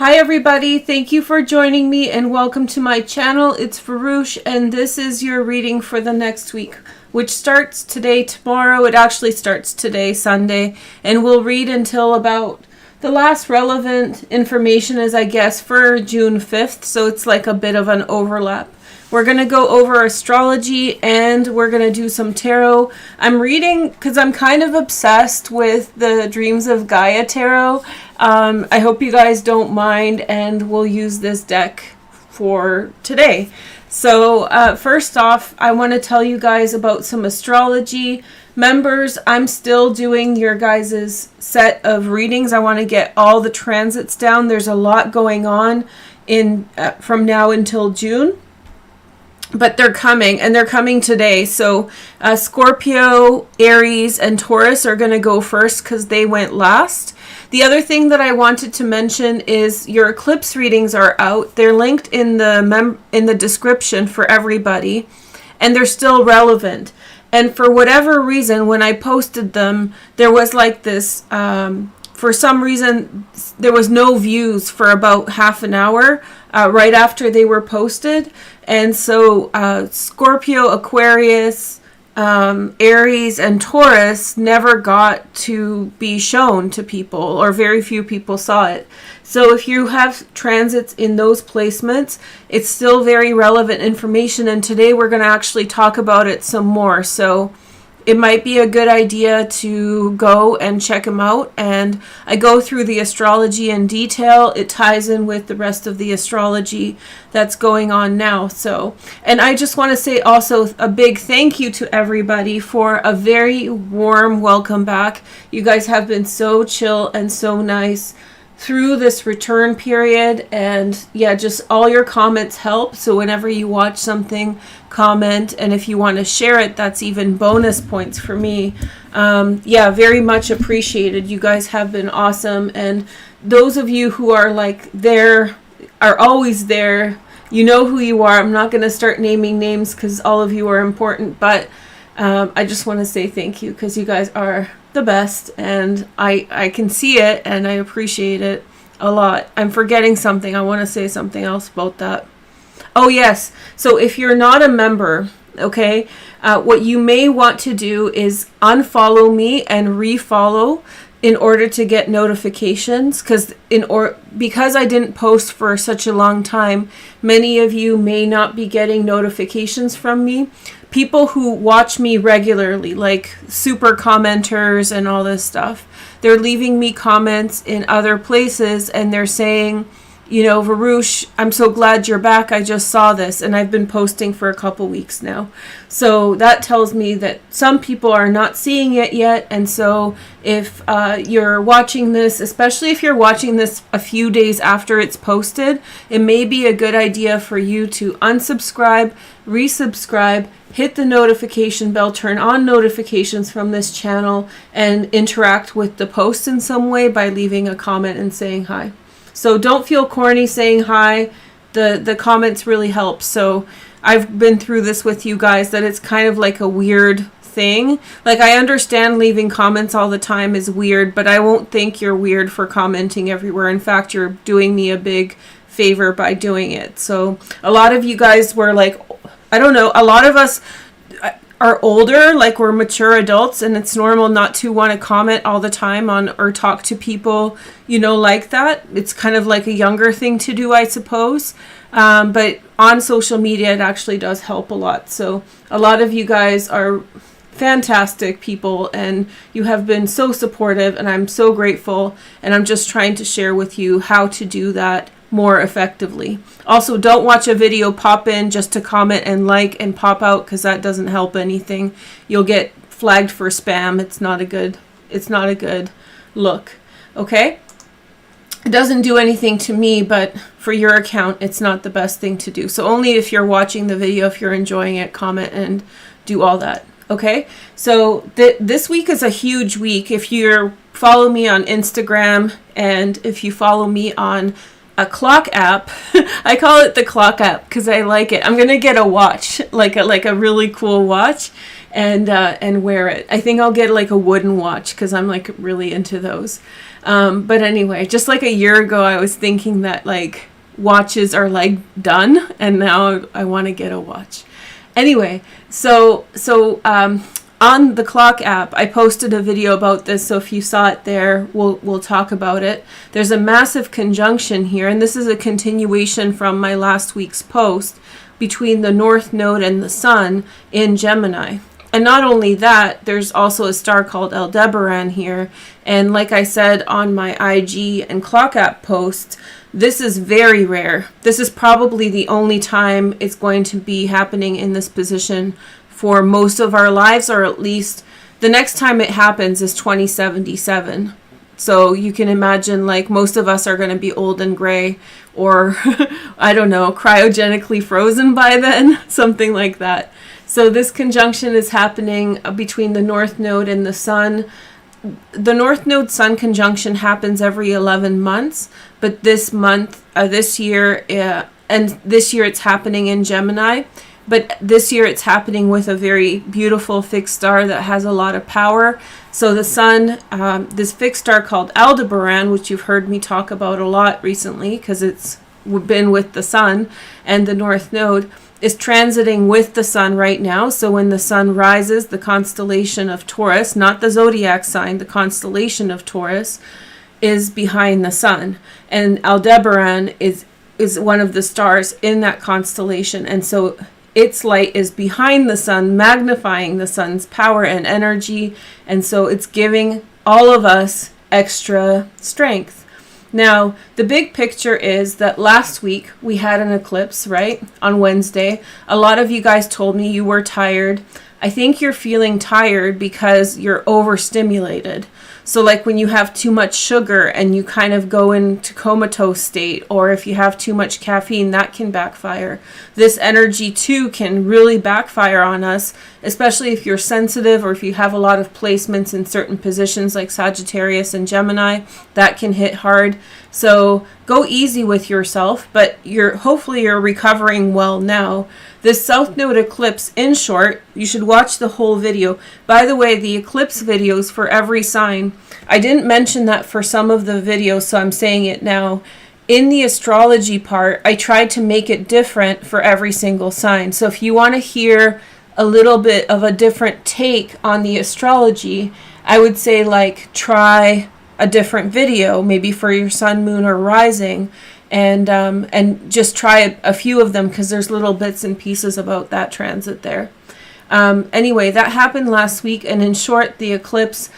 Hi everybody, thank you for joining me and welcome to my channel. It's Veroosh and this is your reading for the next week, which starts today, tomorrow. It actually starts today, Sunday, and we'll read until about the last relevant information is, I guess, for June 5th, so it's like a bit of an overlap. We're going to go over astrology and we're going to do some tarot. I'm reading because I'm kind of obsessed with the Dreams of Gaia tarot. I hope you guys don't mind, and we'll use this deck for today. So first off, I want to tell you guys about some astrology. Members, I'm still doing your guys' set of readings. I want to get all the transits down. There's a lot going on in from now until June. But they're coming, and they're coming today. So Scorpio, Aries, and Taurus are going to go first because they went last. The other thing that I wanted to mention is your eclipse readings are out. They're linked in the description for everybody, and they're still relevant. And for whatever reason, when I posted them, there was like this, for some reason, there was no views for about half an hour right after they were posted. And so Scorpio, Aquarius, Aries, and Taurus never got to be shown to people, or very few people saw it. So if you have transits in those placements, it's still very relevant information, and today we're going to actually talk about it some more. So it might be a good idea to go and check them out. And I go through the astrology in detail. It ties in with the rest of the astrology that's going on now. So, and I just want to say also a big thank you to everybody for a very warm welcome back. You guys have been so chill and so nice through this return period, and yeah, just all your comments help. So whenever you watch something, comment, and if you want to share it, that's even bonus points for me. Yeah, very much appreciated. You guys have been awesome, and those of you who are like there, are always there, you know who you are. I'm not going to start naming names because all of you are important, but I just want to say thank you because you guys are the best, and I can see it and I appreciate it a lot. I'm forgetting something. I want to say something else about that. Oh yes, so if you're not a member, okay, what you may want to do is unfollow me and refollow in order to get notifications, because I didn't post for such a long time, many of you may not be getting notifications from me. People who watch me regularly, like super commenters and all this stuff, they're leaving me comments in other places and they're saying, you know, Veroosh, I'm so glad you're back. I just saw this, and I've been posting for a couple weeks now. So that tells me that some people are not seeing it yet. And so if you're watching this, especially if you're watching this a few days after it's posted, it may be a good idea for you to unsubscribe, resubscribe, hit the notification bell, turn on notifications from this channel, and interact with the post in some way by leaving a comment and saying hi. So don't feel corny saying hi. The comments really help. So I've been through this with you guys, that it's kind of like a weird thing. Like, I understand leaving comments all the time is weird, but I won't think you're weird for commenting everywhere. In fact, you're doing me a big favor by doing it. So a lot of you guys were like, I don't know, a lot of us are older, like we're mature adults, and it's normal not to want to comment all the time on or talk to people, you know, like that. It's kind of like a younger thing to do, I suppose. But on social media, it actually does help a lot. So a lot of you guys are fantastic people, and you have been so supportive, and I'm so grateful. And I'm just trying to share with you how to do that more effectively. Also, don't watch a video, pop in just to comment and like and pop out, because that doesn't help anything. You'll get flagged for spam. It's not a good look. Okay? It doesn't do anything to me, but for your account, it's not the best thing to do. So only if you're watching the video, if you're enjoying it, comment and do all that. Okay? So this week is a huge week. If you follow me on Instagram, and if you follow me on a clock app, I call it the clock app because I like it. I'm gonna get a watch, like a really cool watch, and wear it. I think I'll get like a wooden watch because I'm like really into those. But anyway, just like a year ago, I was thinking that like watches are like done, and now I want to get a watch. Anyway, so on the clock app, I posted a video about this, so if you saw it there, we'll talk about it. There's a massive conjunction here, and this is a continuation from my last week's post between the North Node and the Sun in Gemini. And not only that, there's also a star called Aldebaran here. And like I said on my IG and clock app posts, this is very rare. This is probably the only time it's going to be happening in this position for most of our lives, or at least the next time it happens is 2077. So you can imagine like most of us are going to be old and gray, or I don't know, cryogenically frozen by then, something like that. So this conjunction is happening between the North Node and the Sun. The North Node Sun conjunction happens every 11 months, but this year it's happening in Gemini. But this year it's happening with a very beautiful fixed star that has a lot of power. So the Sun, this fixed star called Aldebaran, which you've heard me talk about a lot recently because it's been with the Sun and the North Node, is transiting with the Sun right now. So when the Sun rises, the constellation of Taurus, not the zodiac sign, the constellation of Taurus, is behind the Sun. And Aldebaran is one of the stars in that constellation. And so its light is behind the Sun, magnifying the Sun's power and energy, and so it's giving all of us extra strength. Now, the big picture is that last week we had an eclipse, right, on Wednesday. A lot of you guys told me you were tired. I think you're feeling tired because you're overstimulated. So like when you have too much sugar and you kind of go into comatose state, or if you have too much caffeine, that can backfire. This energy too can really backfire on us, especially if you're sensitive or if you have a lot of placements in certain positions like Sagittarius and Gemini, that can hit hard. So go easy with yourself, but hopefully you're recovering well now. This South Node eclipse, in short, you should watch the whole video. By the way, the eclipse videos for every sign, I didn't mention that for some of the videos, so I'm saying it now. In the astrology part, I tried to make it different for every single sign. So if you want to hear a little bit of a different take on the astrology, I would say like try a different video, maybe for your sun, moon, or rising. And just try a few of them because there's little bits and pieces about that transit there. Anyway, that happened last week, and in short, the eclipse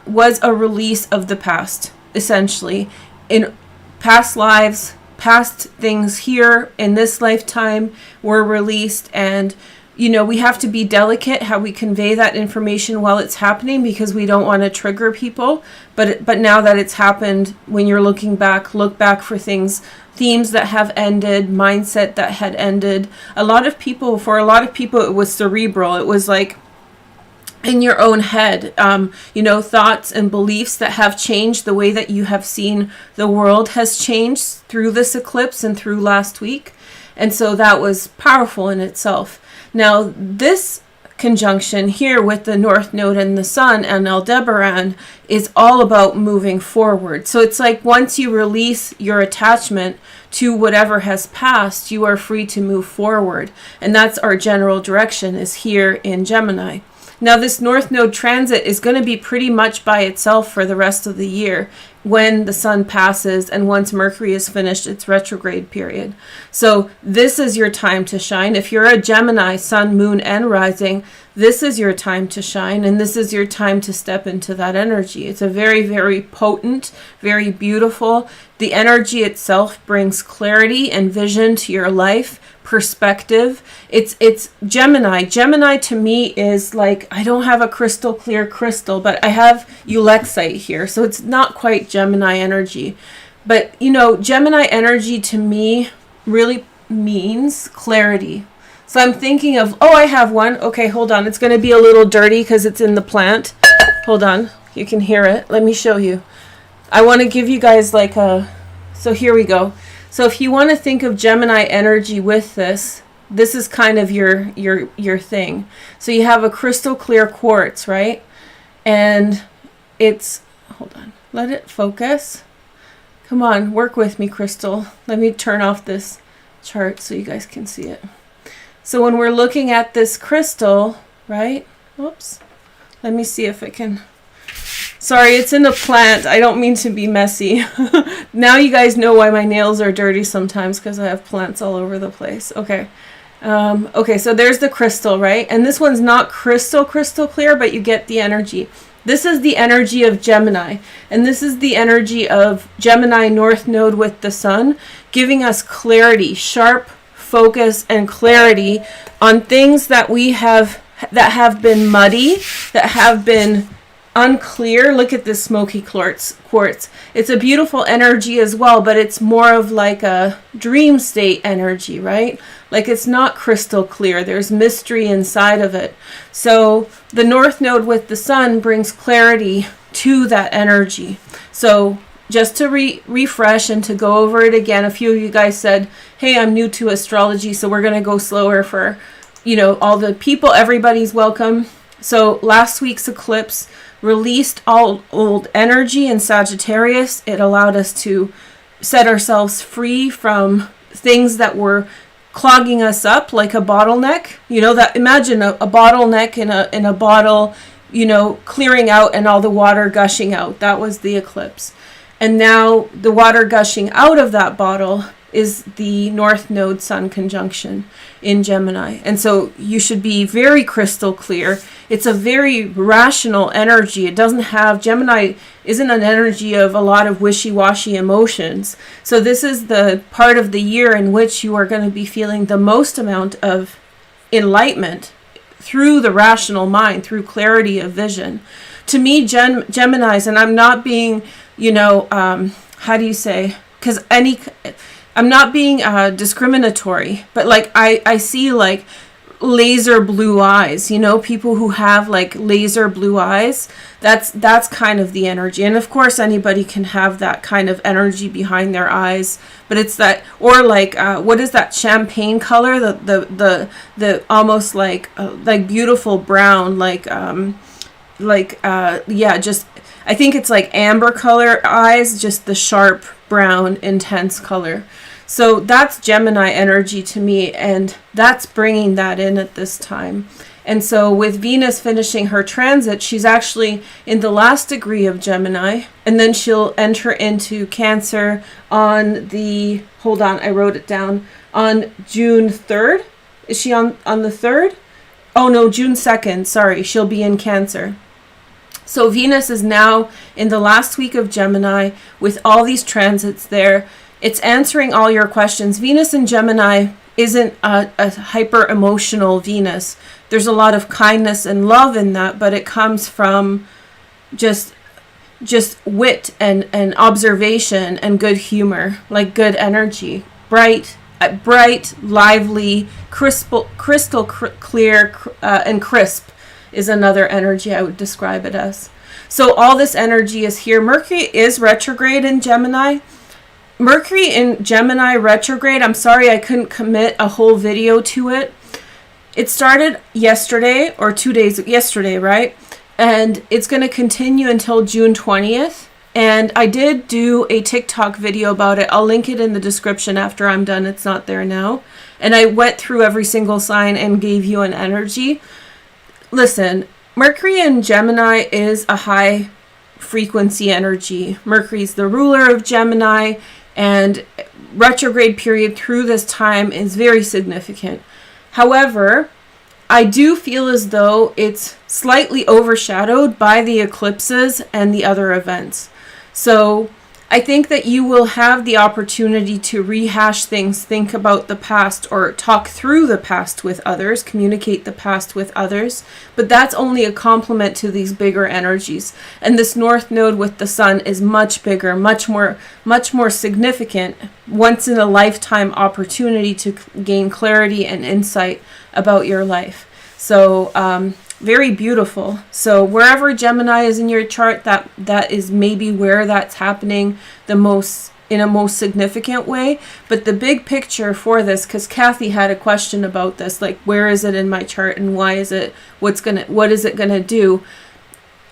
was a release of the past, essentially. In past lives, past things here in this lifetime were released, and we have to be delicate how we convey that information while it's happening because we don't want to trigger people. But now that it's happened, when you're looking back, look back for themes that have ended, mindset that had ended. For a lot of people, it was cerebral. It was like in your own head, thoughts and beliefs that have changed. The way that you have seen the world has changed through this eclipse and through last week. And so that was powerful in itself. Now, this conjunction here with the North Node and the Sun and Aldebaran is all about moving forward. So it's like once you release your attachment to whatever has passed, you are free to move forward. And that's our general direction, is here in Gemini. Now, this North Node transit is going to be pretty much by itself for the rest of the year when the Sun passes and once Mercury has finished its retrograde period. So this is your time to shine. If you're a Gemini, Sun, Moon, and Rising, this is your time to shine, and this is your time to step into that energy. It's a very, very potent, very beautiful. The energy itself brings clarity and vision to your life, perspective. It's Gemini. Gemini to me is like, I don't have a crystal clear crystal, but I have Ulexite here, so it's not quite Gemini energy. But Gemini energy to me really means clarity. So I'm thinking of, I have one. Okay, hold on. It's going to be a little dirty because it's in the plant. Hold on. You can hear it. Let me show you. I want to give you guys so here we go. So if you want to think of Gemini energy with this, this is kind of your thing. So you have a crystal clear quartz, right? And it's, hold on, let it focus. Come on, work with me, crystal. Let me turn off this chart so you guys can see it. So when we're looking at this crystal, right? Oops. Let me see if I can. Sorry, it's in a plant. I don't mean to be messy. Now you guys know why my nails are dirty sometimes, because I have plants all over the place. Okay. Okay, so there's the crystal, right? And this one's not crystal clear, but you get the energy. This is the energy of Gemini, and this is the energy of Gemini North Node with the Sun, giving us clarity, sharp focus and clarity on things that have been muddy, that have been unclear. Look at this smoky quartz. It's a beautiful energy as well, but it's more of like a dream state energy, right? Like it's not crystal clear. There's mystery inside of it. So the North Node with the Sun brings clarity to that energy. So just to refresh and to go over it again, a few of you guys said, hey, I'm new to astrology, so we're going to go slower for, all the people. Everybody's welcome. So last week's eclipse released all old energy in Sagittarius. It allowed us to set ourselves free from things that were clogging us up, like a bottleneck. Imagine a bottleneck in a bottle, clearing out and all the water gushing out. That was the eclipse. And now the water gushing out of that bottle is the North Node Sun conjunction in Gemini. And so you should be very crystal clear. It's a very rational energy. It doesn't have, Gemini isn't an energy of a lot of wishy-washy emotions. So this is the part of the year in which you are going to be feeling the most amount of enlightenment through the rational mind, through clarity of vision. To me, Geminis, and I'm not being, how do you say, because I'm not being discriminatory, but like I see like laser blue eyes, people who have like laser blue eyes. That's kind of the energy. And of course anybody can have that kind of energy behind their eyes, but it's that, or like what is that champagne color, the almost like beautiful brown, just I think it's like amber color eyes, just the sharp brown intense color. So that's Gemini energy to me, and that's bringing that in at this time. And so with Venus finishing her transit, she's actually in the last degree of Gemini, and then she'll enter into Cancer on the, hold on, I wrote it down, on June 3rd. Is she on the 3rd? Oh no, June 2nd, sorry, she'll be in Cancer. So Venus is now in the last week of Gemini with all these transits there. It's answering all your questions. Venus in Gemini isn't a hyper emotional Venus. There's a lot of kindness and love in that, but it comes from just wit and observation and good humor, like good energy, bright, lively, crystal clear, and crisp is another energy I would describe it as. So all this energy is here. Mercury is retrograde in Gemini. Mercury in Gemini retrograde, I'm sorry I couldn't commit a whole video to it. It started yesterday, or 2 days yesterday, right? And it's going to continue until June 20th. And I did do a TikTok video about it. I'll link it in the description after I'm done. It's not there now. And I went through every single sign and gave you an energy. Listen, Mercury in Gemini is a high frequency energy. Mercury's the ruler of Gemini, and retrograde period through this time is very significant. However, I do feel as though it's slightly overshadowed by the eclipses and the other events. So I think that you will have the opportunity to rehash things, think about the past, or talk through the past with others, communicate the past with others. But that's only a complement to these bigger energies. And this North Node with the Sun is much bigger, much more significant, once in a lifetime opportunity to gain clarity and insight about your life. So, very beautiful. So wherever Gemini is in your chart, that is maybe where that's happening the most in a most significant way. But the big picture for this, because Kathy had a question about this, like, where is it in my chart and why is it, what is it gonna do?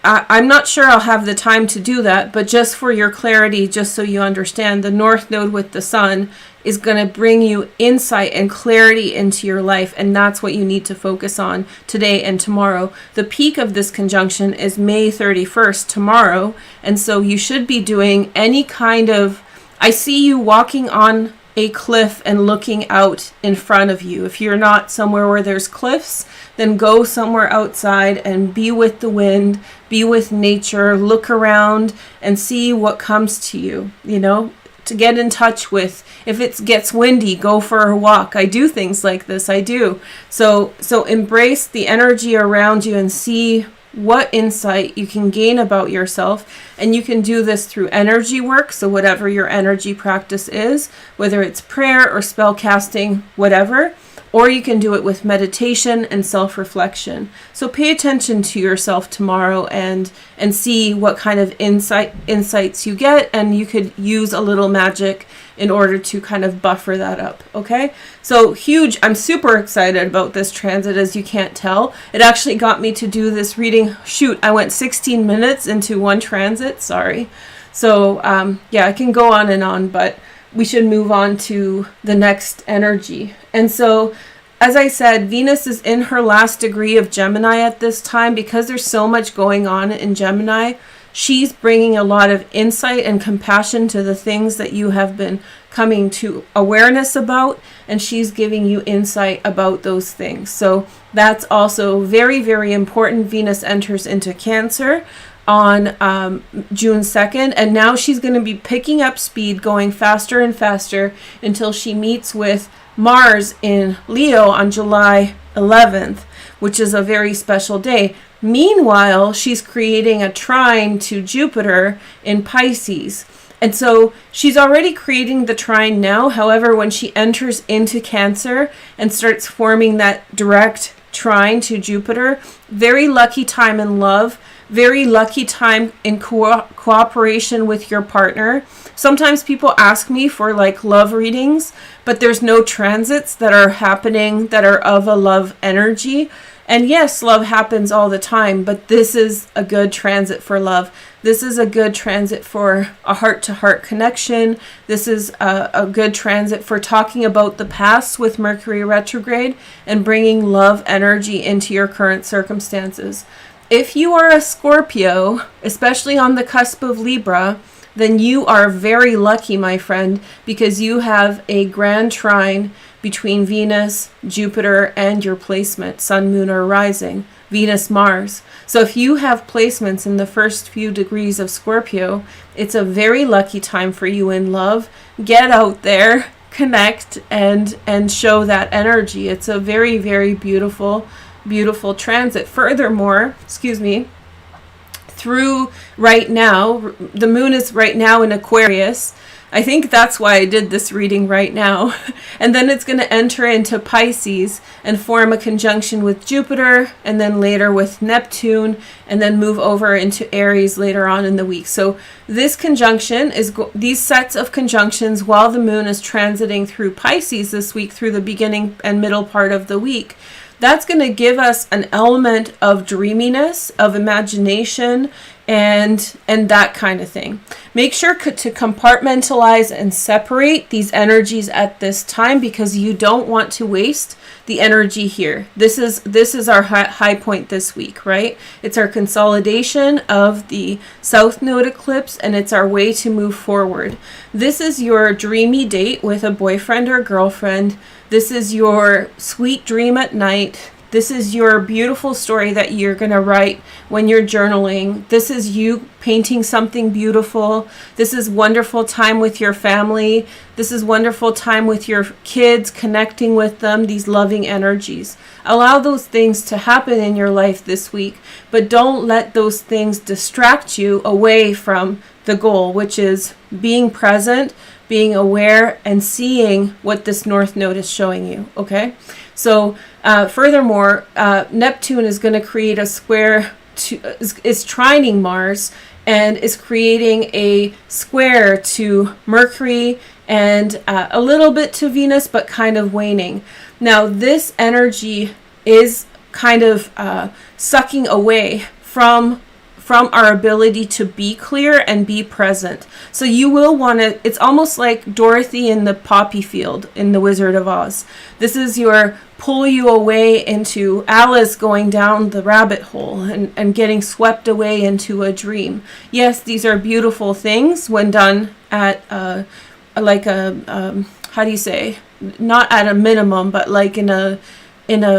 I'm not sure I'll have the time to do that, but just for your clarity, just so you understand, the North Node with the Sun is going to bring you insight and clarity into your life, and that's what you need to focus on today and tomorrow. The peak of this conjunction is May 31st, tomorrow, and so you should be doing any kind of, I see you walking on a cliff and looking out in front of you. If you're not somewhere where there's cliffs, then go somewhere outside and be with the wind, be with nature, look around and see what comes to you, you know, to get in touch with. If it gets windy, go for a walk. I do things like this, I do. So embrace the energy around you and see what insight you can gain about yourself. And you can do this through energy work, so whatever your energy practice is, whether it's prayer or spell casting, whatever, or you can do it with meditation and self-reflection. So pay attention to yourself tomorrow and see what kind of insights you get, and you could use a little magic in order to kind of buffer that up, okay? So huge, I'm super excited about this transit, as you can't tell. It actually got me to do this reading. Shoot, I went 16 minutes into one transit, sorry. So yeah, I can go on and on, but we should move on to the next energy. And so, as I said, Venus is in her last degree of Gemini at this time. Because there's so much going on in Gemini, she's bringing a lot of insight and compassion to the things that you have been coming to awareness about, and she's giving you insight about those things. So that's also very, very important. Venus enters into Cancer on June 2nd, and now she's going to be picking up speed, going faster and faster until she meets with Mars in Leo on July 11th, which is a very special day. Meanwhile, she's creating a trine to Jupiter in Pisces. And so she's already creating the trine now. However, when she enters into Cancer and starts forming that direct trine to Jupiter, very lucky time in love, very lucky time in cooperation with your partner. Sometimes people ask me for like love readings, but there's no transits that are happening that are of a love energy. And yes, love happens all the time, but this is a good transit for love. This is a good transit for a heart-to-heart connection. This is a good transit for talking about the past with Mercury retrograde and bringing love energy into your current circumstances. If you are a Scorpio, especially on the cusp of Libra, then you are very lucky, my friend, because you have a grand trine between Venus, Jupiter, and your placement, Sun, Moon, or Rising, Venus, Mars. So if you have placements in the first few degrees of Scorpio, it's a very lucky time for you in love. Get out there, connect, and show that energy. It's a very, very beautiful transit. Furthermore, through right now, the moon is right now in Aquarius. I think that's why I did this reading right now. And then it's going to enter into Pisces and form a conjunction with Jupiter, and then later with Neptune, and then move over into Aries later on in the week. So this conjunction these sets of conjunctions while the moon is transiting through Pisces this week, through the beginning and middle part of the week, that's going to give us an element of dreaminess, of imagination, and that kind of thing. Make sure to compartmentalize and separate these energies at this time, because you don't want to waste the energy here. This is our high point this week, right? It's our consolidation of the South Node eclipse, and it's our way to move forward. This is your dreamy date with a boyfriend or girlfriend. This is your sweet dream at night. This is your beautiful story that you're going to write when you're journaling. This is you painting something beautiful. This is wonderful time with your family. This is wonderful time with your kids, connecting with them, these loving energies. Allow those things to happen in your life this week, but don't let those things distract you away from the goal, which is being present, being aware, and seeing what this North Node is showing you, okay? So furthermore, Neptune is going to create a square is trining Mars and is creating a square to Mercury and a little bit to Venus, but kind of waning. Now, this energy is kind of sucking away from our ability to be clear and be present. So you will want to, it's almost like Dorothy in the poppy field in The Wizard of Oz. This is your pull you away into Alice going down the rabbit hole and getting swept away into a dream. Yes, these are beautiful things when done at like a, how do you say, not at a minimum, but like in a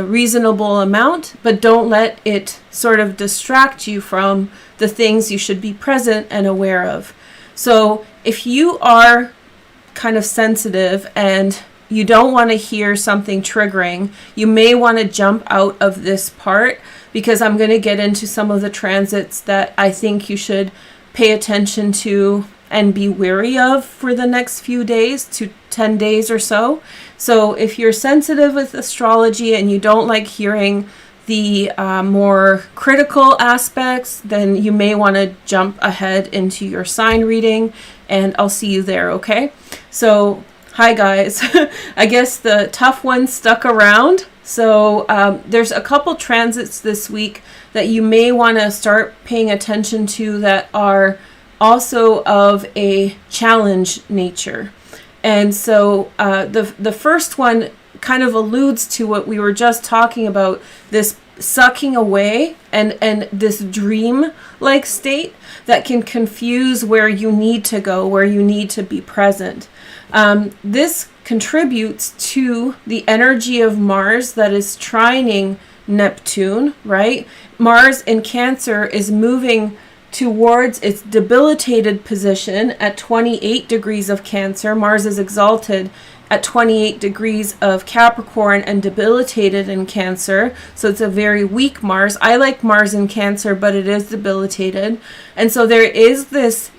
reasonable amount, but don't let it sort of distract you from the things you should be present and aware of. So if you are kind of sensitive and you don't want to hear something triggering, you may want to jump out of this part, because I'm going to get into some of the transits that I think you should pay attention to and be wary of for the next few days to 10 days or so. So if you're sensitive with astrology and you don't like hearing the more critical aspects, then you may want to jump ahead into your sign reading, and I'll see you there, okay? So, hi guys. I guess the tough ones stuck around. So there's a couple transits this week that you may want to start paying attention to that are also of a challenge nature. And so the first one kind of alludes to what we were just talking about, this sucking away and this dream-like state that can confuse where you need to go, where you need to be present. This contributes to the energy of Mars that is trining Neptune, right? Mars in Cancer is moving towards its debilitated position at 28 degrees of Cancer. Mars is exalted at 28 degrees of Capricorn and debilitated in Cancer. So it's a very weak Mars. I like Mars in Cancer, but it is debilitated. And so there is this,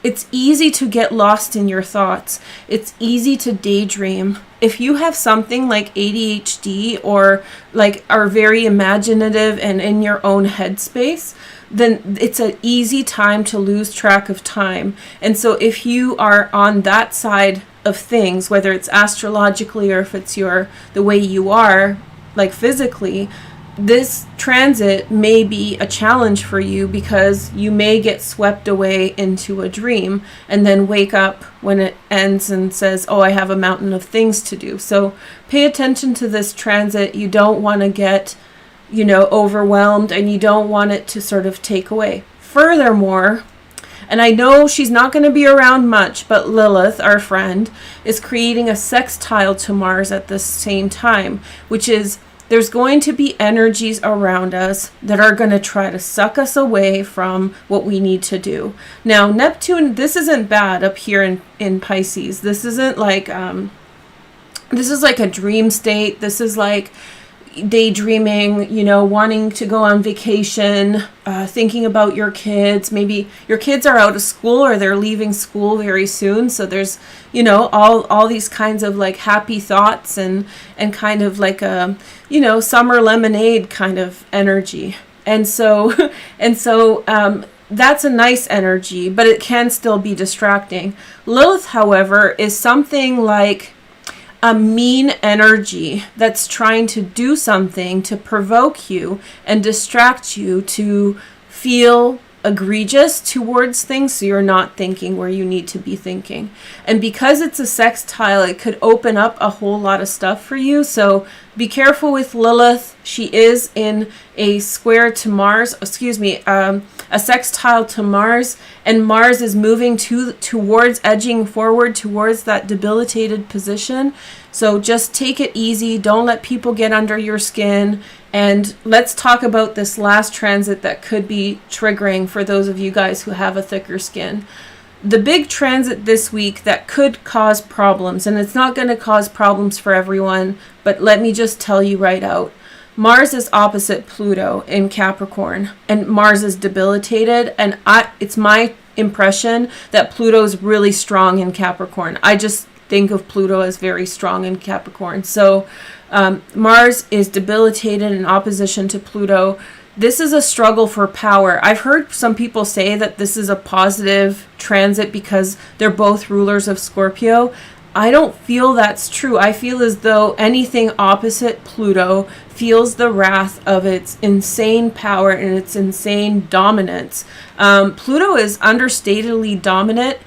it's easy to get lost in your thoughts. It's easy to daydream. If you have something like ADHD or like are very imaginative and in your own headspace, then it's an easy time to lose track of time. And so if you are on that side of things, whether it's astrologically or if it's the way you are, like physically, this transit may be a challenge for you, because you may get swept away into a dream and then wake up when it ends and says, oh, I have a mountain of things to do. So pay attention to this transit. You don't want to get overwhelmed, and you don't want it to sort of take away. Furthermore, and I know she's not going to be around much, but Lilith, our friend, is creating a sextile to Mars at the same time, which is there's going to be energies around us that are going to try to suck us away from what we need to do. Now, Neptune, this isn't bad up here in Pisces. This isn't like, this is like a dream state. This is like daydreaming, wanting to go on vacation, thinking about your kids. Maybe your kids are out of school or they're leaving school very soon. So there's, all these kinds of like happy thoughts and kind of like a, summer lemonade kind of energy. And so, that's a nice energy, but it can still be distracting. Lilith, however, is something like a mean energy that's trying to do something to provoke you and distract you to feel egregious towards things, so you're not thinking where you need to be thinking. And because it's a sextile, it could open up a whole lot of stuff for you. So be careful with Lilith. She is in a square to Mars, a sextile to Mars, and Mars is moving towards edging forward towards that debilitated position. So just take it easy. Don't let people get under your skin. And let's talk about this last transit that could be triggering for those of you guys who have a thicker skin. The big transit this week that could cause problems, and it's not going to cause problems for everyone, but let me just tell you right out. Mars is opposite Pluto in Capricorn, and Mars is debilitated, and it's my impression that Pluto's really strong in Capricorn. I just think of Pluto as very strong in Capricorn. So Mars is debilitated in opposition to Pluto. this is a struggle for power. I've heard some people say that this is a positive transit because they're both rulers of Scorpio. I don't feel that's true. I feel as though anything opposite Pluto feels the wrath of its insane power and its insane dominance. Pluto is understatedly dominant.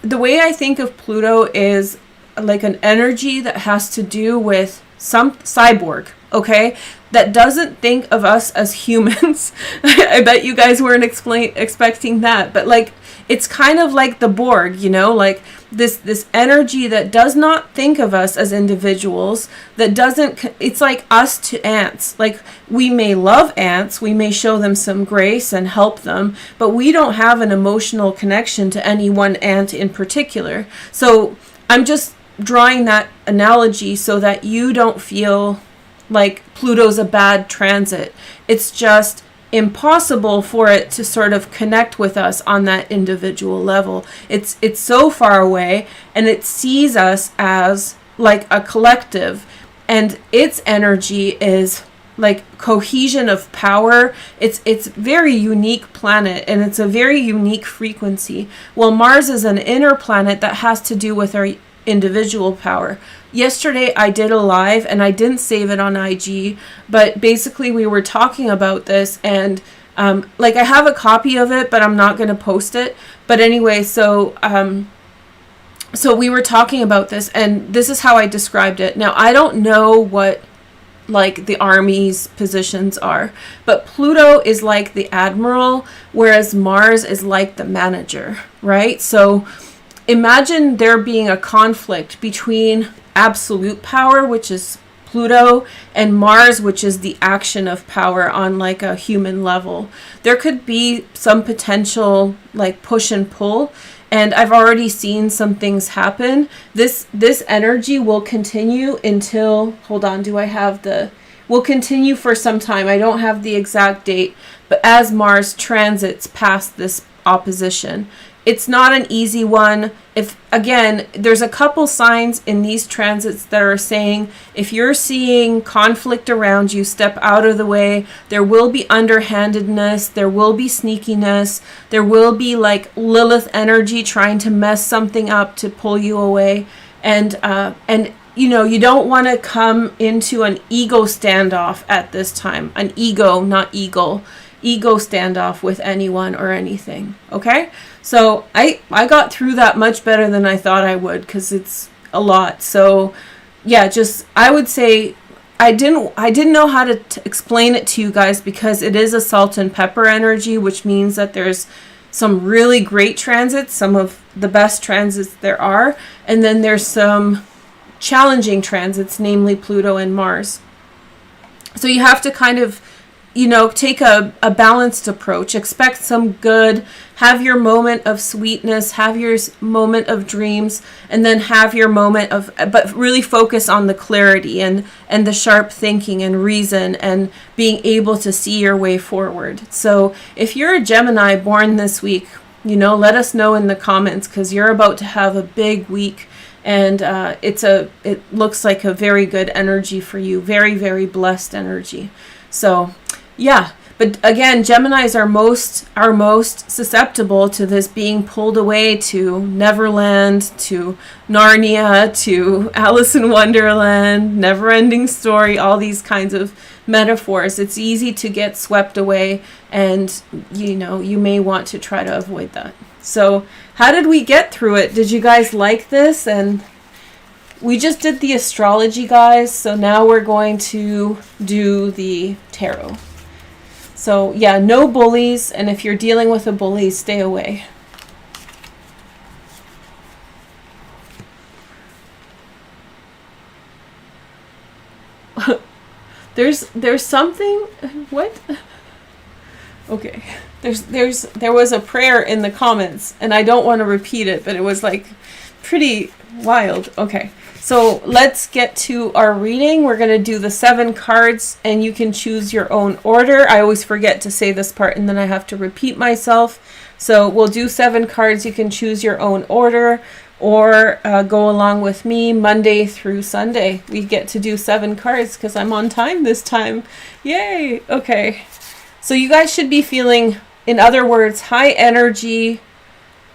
The way I think of Pluto is like an energy that has to do with some cyborg, okay, that doesn't think of us as humans. I bet you guys weren't expecting that, but like, it's kind of like the Borg, you know, like this energy that does not think of us as individuals, that doesn't, it's like us to ants. Like, we may love ants, we may show them some grace and help them, but we don't have an emotional connection to any one ant in particular. So I'm just drawing that analogy so that you don't feel like Pluto's a bad transit. It's just impossible for it to sort of connect with us on that individual level. It's so far away, and it sees us as like a collective, and its energy is like cohesion of power. It's very unique planet, and it's a very unique frequency. Well, Mars is an inner planet that has to do with our individual power. Yesterday I did a live, and I didn't save it on IG, but basically we were talking about this, and like, I have a copy of it, but I'm not going to post it. But anyway, so we were talking about this, and this is how I described it. Now, I don't know what like the army's positions are, but Pluto is like the admiral, whereas Mars is like the manager, right? So imagine there being a conflict between absolute power, which is Pluto, and Mars, which is the action of power on like a human level. There could be some potential like push and pull, and I've already seen some things happen. This energy will continue until, hold on, will continue for some time. I don't have the exact date, but as Mars transits past this opposition. It's not an easy one. If, again, there's a couple signs in these transits that are saying, if you're seeing conflict around you, step out of the way. There will be underhandedness. There will be sneakiness. There will be like Lilith energy trying to mess something up to pull you away. And you know, you don't want to come into an ego standoff at this time. An ego, not eagle. Ego standoff with anyone or anything. Okay? So I got through that much better than I thought I would, because it's a lot. So yeah, just, I would say I didn't know how to explain it to you guys, because it is a salt and pepper energy, which means that there's some really great transits, some of the best transits there are, and then there's some challenging transits, namely Pluto and Mars. So you have to kind of, you know, take a balanced approach. Expect some good, have your moment of sweetness, have your moment of dreams, and then have your moment of, but really focus on the clarity and the sharp thinking and reason and being able to see your way forward. So if you're a Gemini born this week, you know, let us know in the comments, because you're about to have a big week, and it looks like a very good energy for you, very, very blessed energy. So yeah, but again, Geminis are most susceptible to this being pulled away to Neverland, to Narnia, to Alice in Wonderland, Never-Ending Story, all these kinds of metaphors. It's easy to get swept away, and you know, you may want to try to avoid that. So how did we get through it? Did you guys like this? And we just did the astrology, guys, so now we're going to do the tarot. So yeah, no bullies, and if you're dealing with a bully, stay away. There's something, what? Okay. There was a prayer in the comments, and I don't want to repeat it, but it was like pretty wild. Okay. So let's get to our reading. We're going to do the 7 cards, and you can choose your own order. I always forget to say this part, and then I have to repeat myself. So we'll do 7 cards. You can choose your own order, or go along with me Monday through Sunday. We get to do 7 cards because I'm on time this time. Yay! Okay. So you guys should be feeling, in other words, high energy,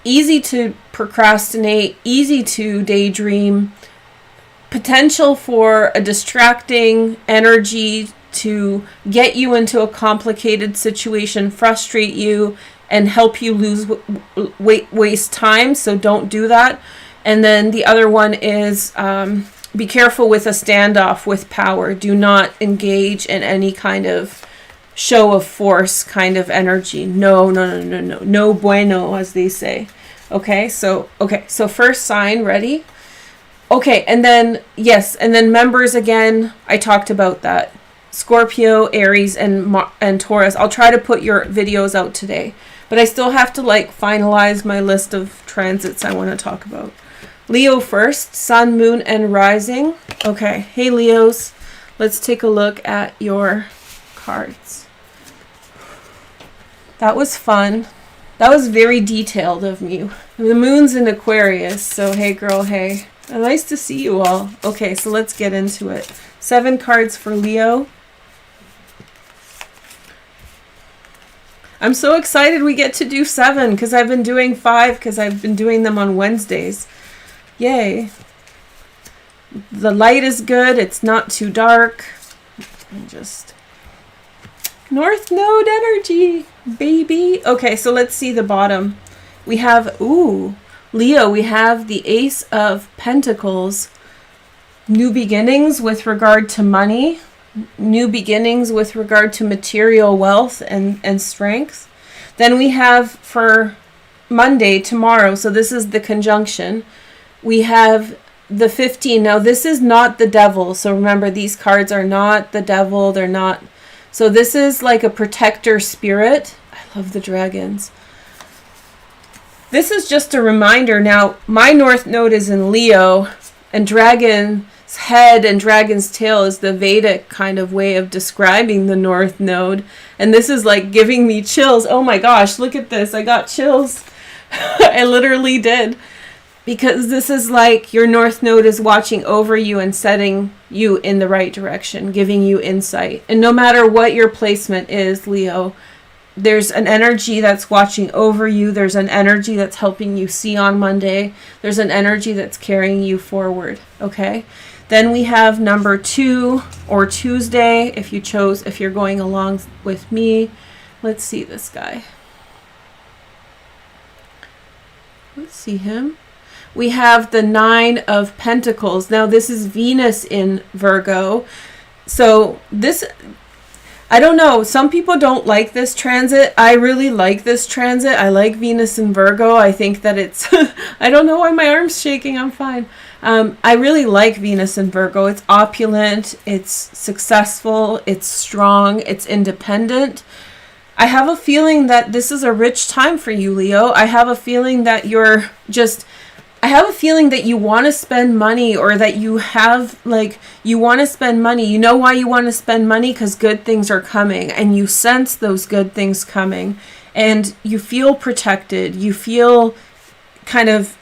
easy to procrastinate, easy to daydream, potential for a distracting energy to get you into a complicated situation, frustrate you, and help you lose waste time. So don't do that. And then the other one is be careful with a standoff with power. Do not engage in any kind of show of force kind of energy. No bueno, as they say. Okay, so first sign, ready? Okay, and then, yes, and then members again, I talked about that. Scorpio, Aries, and Taurus. I'll try to put your videos out today, but I still have to like finalize my list of transits I want to talk about. Leo first, Sun, Moon, and Rising. Okay, hey Leos, let's take a look at your cards. That was fun. That was very detailed of me. The Moon's in Aquarius, so hey girl, hey. Nice to see you all. Okay, so let's get into it. 7 cards for Leo. I'm so excited we get to do 7 because I've been doing 5 because I've been doing them on Wednesdays. Yay. The light is good. It's not too dark. Just North Node energy, baby. Okay, so let's see the bottom. We have, ooh, Leo, we have the Ace of Pentacles. New beginnings with regard to money. New beginnings with regard to material wealth and strength. Then we have for Monday, tomorrow, so this is the conjunction. We have the 15. Now this is not the devil. So remember, these cards are not the devil. They're not. So this is like a protector spirit. I love the dragons. This is just a reminder. Now, my North Node is in Leo, and dragon's head and dragon's tail is the Vedic kind of way of describing the North Node. And this is like giving me chills. Oh my gosh, look at this. I got chills. I literally did. Because this is like your North Node is watching over you and setting you in the right direction, giving you insight. And no matter what your placement is, Leo, there's an energy that's watching over you. There's an energy that's helping you see on Monday. There's an energy that's carrying you forward, okay? Then we have number 2 or Tuesday, if you're going along with me. Let's see this guy. Let's see him. We have the 9 of Pentacles. Now this is Venus in Virgo. So this, I don't know, some people don't like this transit. I really like this transit. I like Venus in Virgo. I think that it's, I don't know why my arm's shaking. I'm fine. I really like Venus in Virgo. It's opulent. It's successful. It's strong. It's independent. I have a feeling that this is a rich time for you, Leo. I have a feeling that you're just... I have a feeling that you want to spend money, or that you have, like, you want to spend money. You know why you want to spend money? Because good things are coming, and you sense those good things coming, and you feel protected. You feel kind of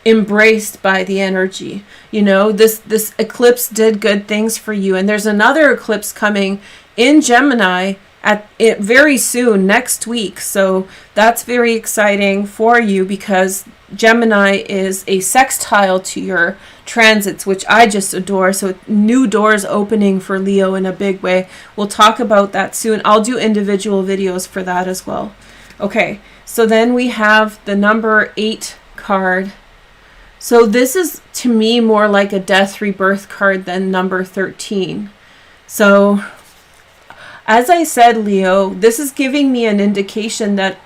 embraced by the energy. You know, this eclipse did good things for you, and there's another eclipse coming in Gemini at it very soon, next week. So that's very exciting for you, because Gemini is a sextile to your transits, which I just adore. So new doors opening for Leo in a big way. We'll talk about that soon. I'll do individual videos for that as well. Okay, so then we have the number 8 card. So this is, to me, more like a death rebirth card than number 13. So as I said, Leo, this is giving me an indication that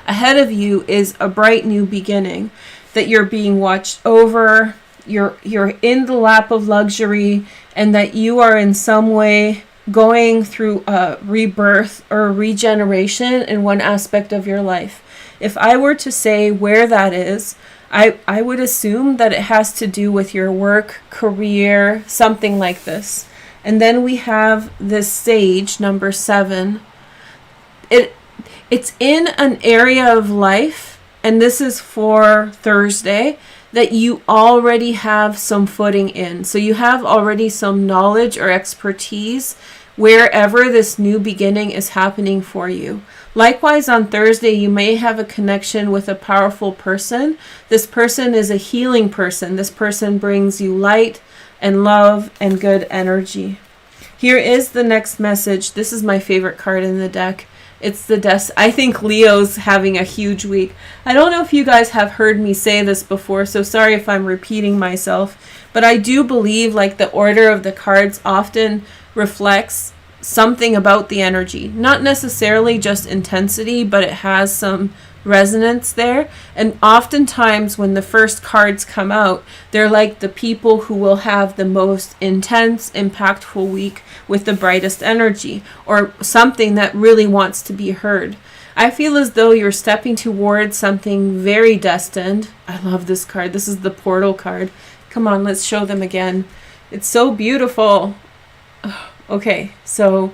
ahead of you is a bright new beginning, that you're being watched over, you're in the lap of luxury, and that you are in some way going through a rebirth or a regeneration in one aspect of your life. If I were to say where that is, I would assume that it has to do with your work, career, something like this. And then we have this Sage, number 7. It's in an area of life, and this is for Thursday, that you already have some footing in. So you have already some knowledge or expertise wherever this new beginning is happening for you. Likewise, on Thursday, you may have a connection with a powerful person. This person is a healing person. This person brings you light and love and good energy. Here is the next message. This is my favorite card in the deck. It's the I think Leo's having a huge week. I don't know if you guys have heard me say this before, so sorry if I'm repeating myself. But I do believe like the order of the cards often reflects something about the energy. Not necessarily just intensity, but it has some resonance there. And oftentimes when the first cards come out, they're like the people who will have the most intense, impactful week with the brightest energy, or something that really wants to be heard. I feel as though you're stepping towards something very destined. I love this card. This is the portal card. Come on, let's show them again. It's so beautiful. Okay, so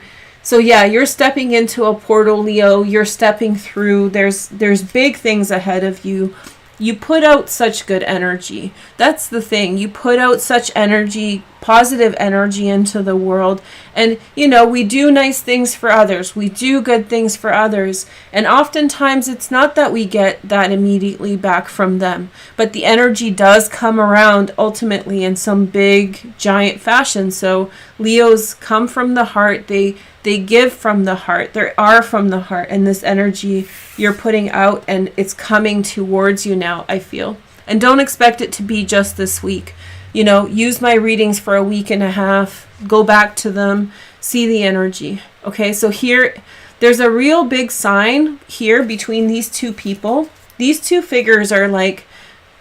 yeah, you're stepping into a portal, Leo. You're stepping through. There's big things ahead of you. You put out such good energy. That's the thing. You put out such energy, positive energy into the world. And, you know, we do nice things for others. We do good things for others. And oftentimes it's not that we get that immediately back from them. But the energy does come around ultimately in some big, giant fashion. So Leos come from the heart. They give from the heart. They are from the heart. And this energy you're putting out, and it's coming towards you now, I feel. And don't expect it to be just this week. You know, use my readings for a week and a half. Go back to them. See the energy. Okay, so here, there's a real big sign here between these two people. These two figures are like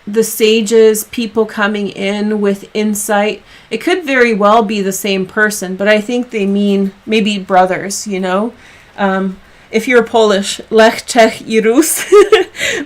the sages, people coming in with insight. It could very well be the same person, but I think they mean maybe brothers, you know. If you're Polish, Lech, Czech, i Rus.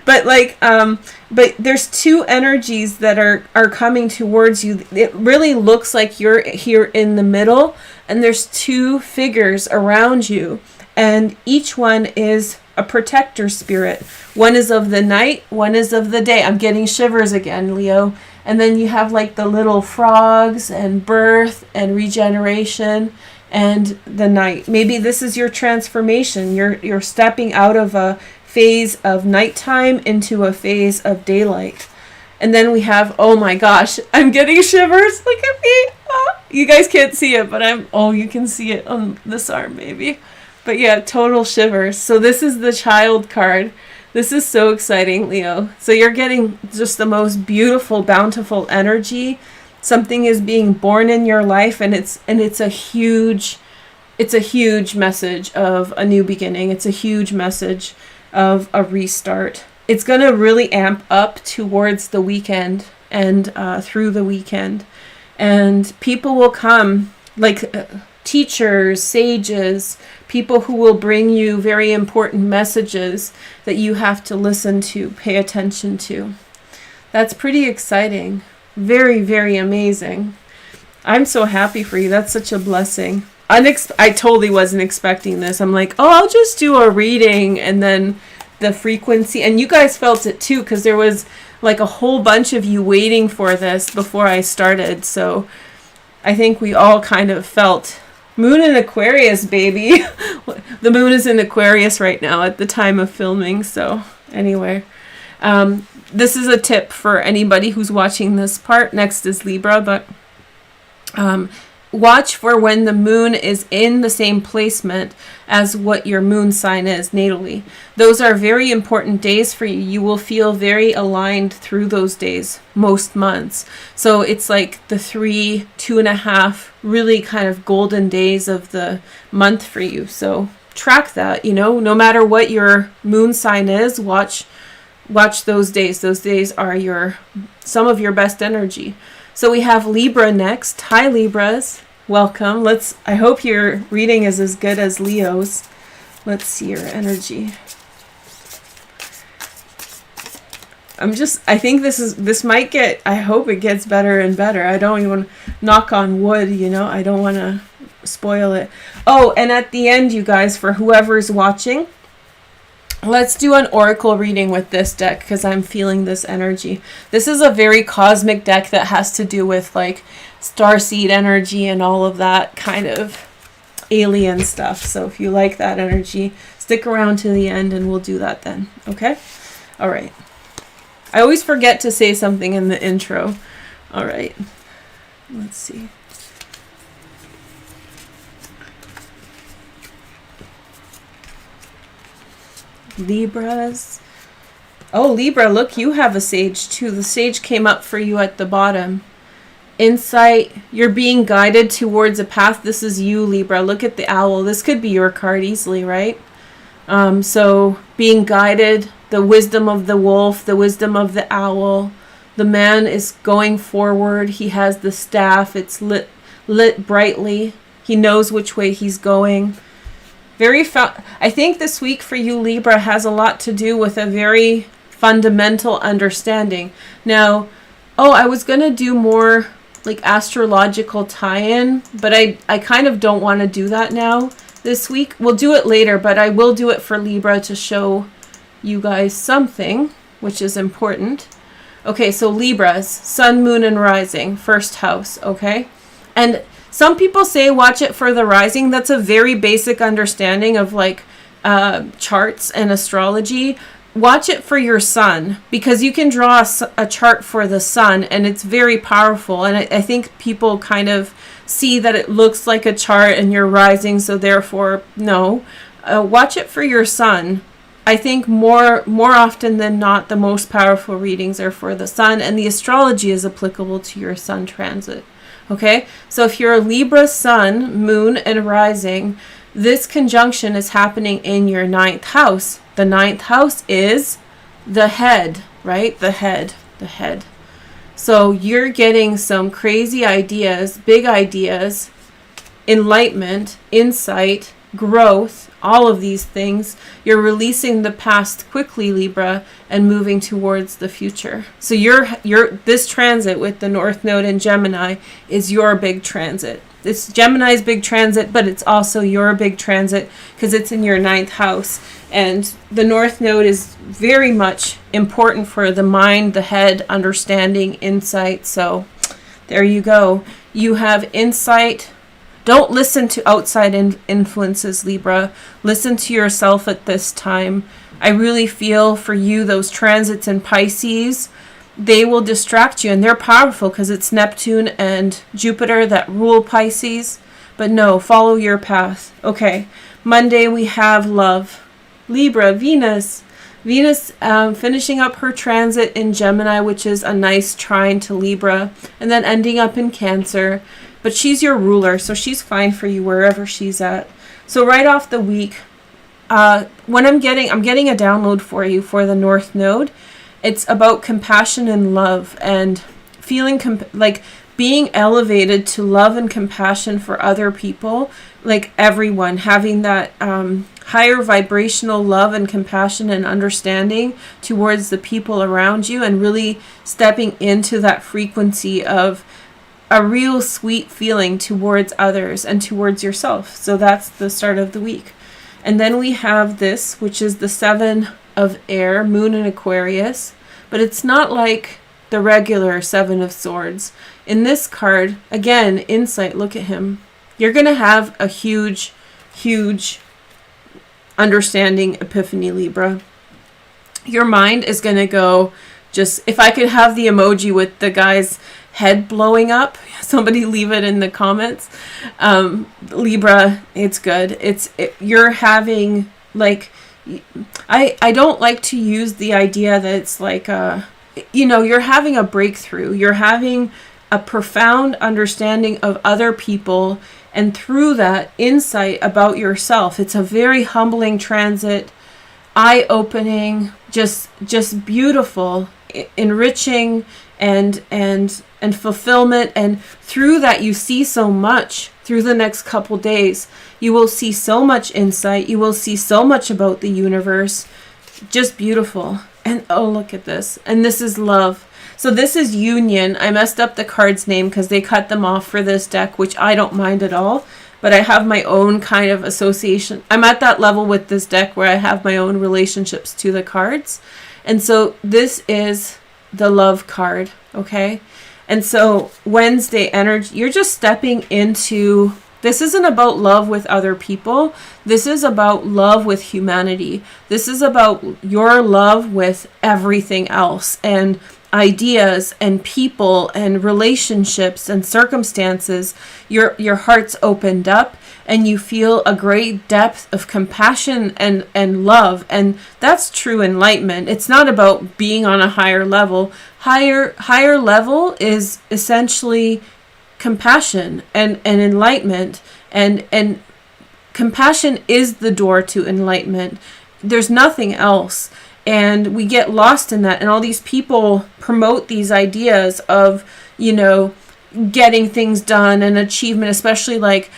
But there's two energies that are coming towards you. It really looks like you're here in the middle, and there's two figures around you, and each one is a protector spirit. One is of the night, one is of the day. I'm getting shivers again, Leo. And then you have like the little frogs and birth and regeneration and the night. Maybe this is your transformation. You're stepping out of a phase of nighttime into a phase of daylight. And then we have, oh my gosh, I'm getting shivers. Look at me. Oh, you guys can't see it, but you can see it on this arm maybe. But yeah, total shivers. So this is the child card. This is so exciting, Leo. So you're getting just the most beautiful, bountiful energy. Something is being born in your life, and it's a huge message of a new beginning. It's a huge message of a restart. It's going to really amp up towards the weekend and through the weekend. And people will come, like teachers, sages, people who will bring you very important messages that you have to listen to, pay attention to. That's pretty exciting. Very, very amazing. I'm so happy for you. That's such a blessing. I totally wasn't expecting this. I'm like, I'll just do a reading, and then the frequency. And you guys felt it too, because there was like a whole bunch of you waiting for this before I started. So I think we all kind of felt Moon in Aquarius, baby. The moon is in Aquarius right now at the time of filming. So anyway, this is a tip for anybody who's watching this part. Next is Libra, but watch for when the moon is in the same placement as what your moon sign is natally. Those are very important days for you. You will feel very aligned through those days, most months. So it's like the 2.5 really kind of golden days of the month for you. So track that, no matter what your moon sign is, watch those days. Those days are some of your best energy. So we have Libra next. Hi, Libras. Welcome. I hope your reading is as good as Leo's. Let's see your energy. I think this might get, I hope it gets better and better. I don't even knock on wood, I don't want to spoil it. Oh, and at the end, you guys, for whoever's watching, let's do an oracle reading with this deck because I'm feeling this energy. This is a very cosmic deck that has to do with like starseed energy and all of that kind of alien stuff. So if you like that energy, stick around to the end and we'll do that then. Okay? All right. I always forget to say something in the intro. All right. Let's see. Libras. Oh, Libra, look, you have a sage too. The sage came up for you at the bottom. Insight, you're being guided towards a path. This is you, Libra. Look at the owl. This could be your card easily, right? So being guided, the wisdom of the wolf, the wisdom of the owl. The man is going forward. He has the staff. It's lit brightly. He knows which way he's going. I think this week for you, Libra, has a lot to do with a very fundamental understanding. Now, I was going to do more like astrological tie-in, but I kind of don't want to do that now this week. We'll do it later, but I will do it for Libra to show you guys something, which is important. Okay, so Libras, sun, moon, and rising, first house, okay? And some people say watch it for the rising. That's a very basic understanding of like charts and astrology. Watch it for your sun, because you can draw a chart for the sun and it's very powerful. And I think people kind of see that it looks like a chart and you're rising, so therefore, no. Watch it for your sun. I think more often than not, the most powerful readings are for the sun, and the astrology is applicable to your sun transit. Okay, so if you're a Libra sun, moon, and rising, this conjunction is happening in your 9th house. The 9th house is the head, right? The head. So you're getting some crazy ideas, big ideas, enlightenment, insight, growth, all of these things. You're releasing the past quickly, Libra, and moving towards the future. So this transit with the North Node in Gemini is your big transit. It's Gemini's big transit, but it's also your big transit because it's in your 9th house. And the North Node is very much important for the mind, the head, understanding, insight. So there you go. You have insight. Don't listen to outside influences, Libra. Listen to yourself at this time. I really feel for you, those transits in Pisces, they will distract you, and they're powerful because it's Neptune and Jupiter that rule Pisces. But no, follow your path. Okay, Monday we have love. Libra, Venus. Venus finishing up her transit in Gemini, which is a nice trine to Libra, and then ending up in Cancer. But she's your ruler, so she's fine for you wherever she's at. So right off the week, when I'm getting a download for you for the North Node. It's about compassion and love, and feeling like being elevated to love and compassion for other people, like everyone, having that higher vibrational love and compassion and understanding towards the people around you, and really stepping into that frequency of a real sweet feeling towards others and towards yourself. So that's the start of the week. And then we have this, which is the 7 of air, moon in Aquarius, but it's not like the regular 7 of swords. In this card, again, insight, look at him. You're going to have a huge, huge understanding epiphany, Libra. Your mind is going to go just, if I could have the emoji with the guy's head blowing up, somebody leave it in the comments. Libra, it's good. You're having like, I don't like to use the idea that it's like you're having a breakthrough. You're having a profound understanding of other people, and through that, insight about yourself. It's a very humbling transit, eye-opening, just beautiful, enriching, and fulfillment. And through that, you see so much. Through the next couple days, you will see so much insight. You will see so much about the universe. Just beautiful. And oh, look at this. And this is love. So this is union. I messed up the card's name because they cut them off for this deck, which I don't mind at all. But I have my own kind of association. I'm at that level with this deck where I have my own relationships to the cards. And so this is the love card, okay? And so Wednesday energy, you're just stepping into This isn't about love with other people. This is about love with humanity. This is about your love with everything else, and ideas and people and relationships and circumstances. Your heart's opened up, and you feel a great depth of compassion and love. And that's true enlightenment. It's not about being on a higher level. Higher level is essentially compassion and enlightenment, and compassion is the door to enlightenment. There's nothing else. And we get lost in that, and all these people promote these ideas of, you know, getting things done and achievement, especially like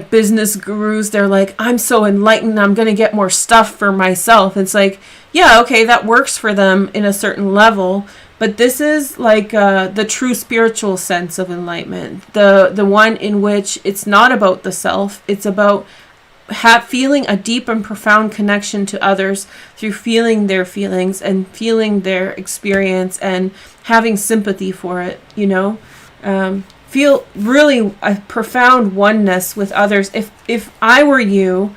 business gurus. They're like, I'm so enlightened, I'm going to get more stuff for myself. It's like, yeah, okay, that works for them in a certain level, but this is like the true spiritual sense of enlightenment, the one in which it's not about the self. It's about feeling a deep and profound connection to others through feeling their feelings and feeling their experience and having sympathy for it, you know. Feel really a profound oneness with others. If I were you,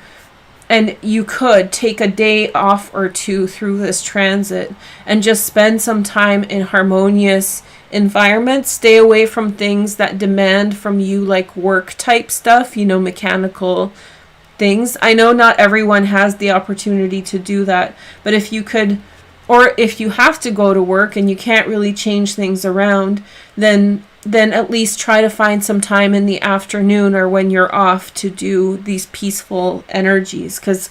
and you could take a day off or two through this transit and just spend some time in harmonious environments, stay away from things that demand from you like work type stuff, you know, mechanical things. I know not everyone has the opportunity to do that, but if you could, or if you have to go to work and you can't really change things around, then at least try to find some time in the afternoon or when you're off to do these peaceful energies, because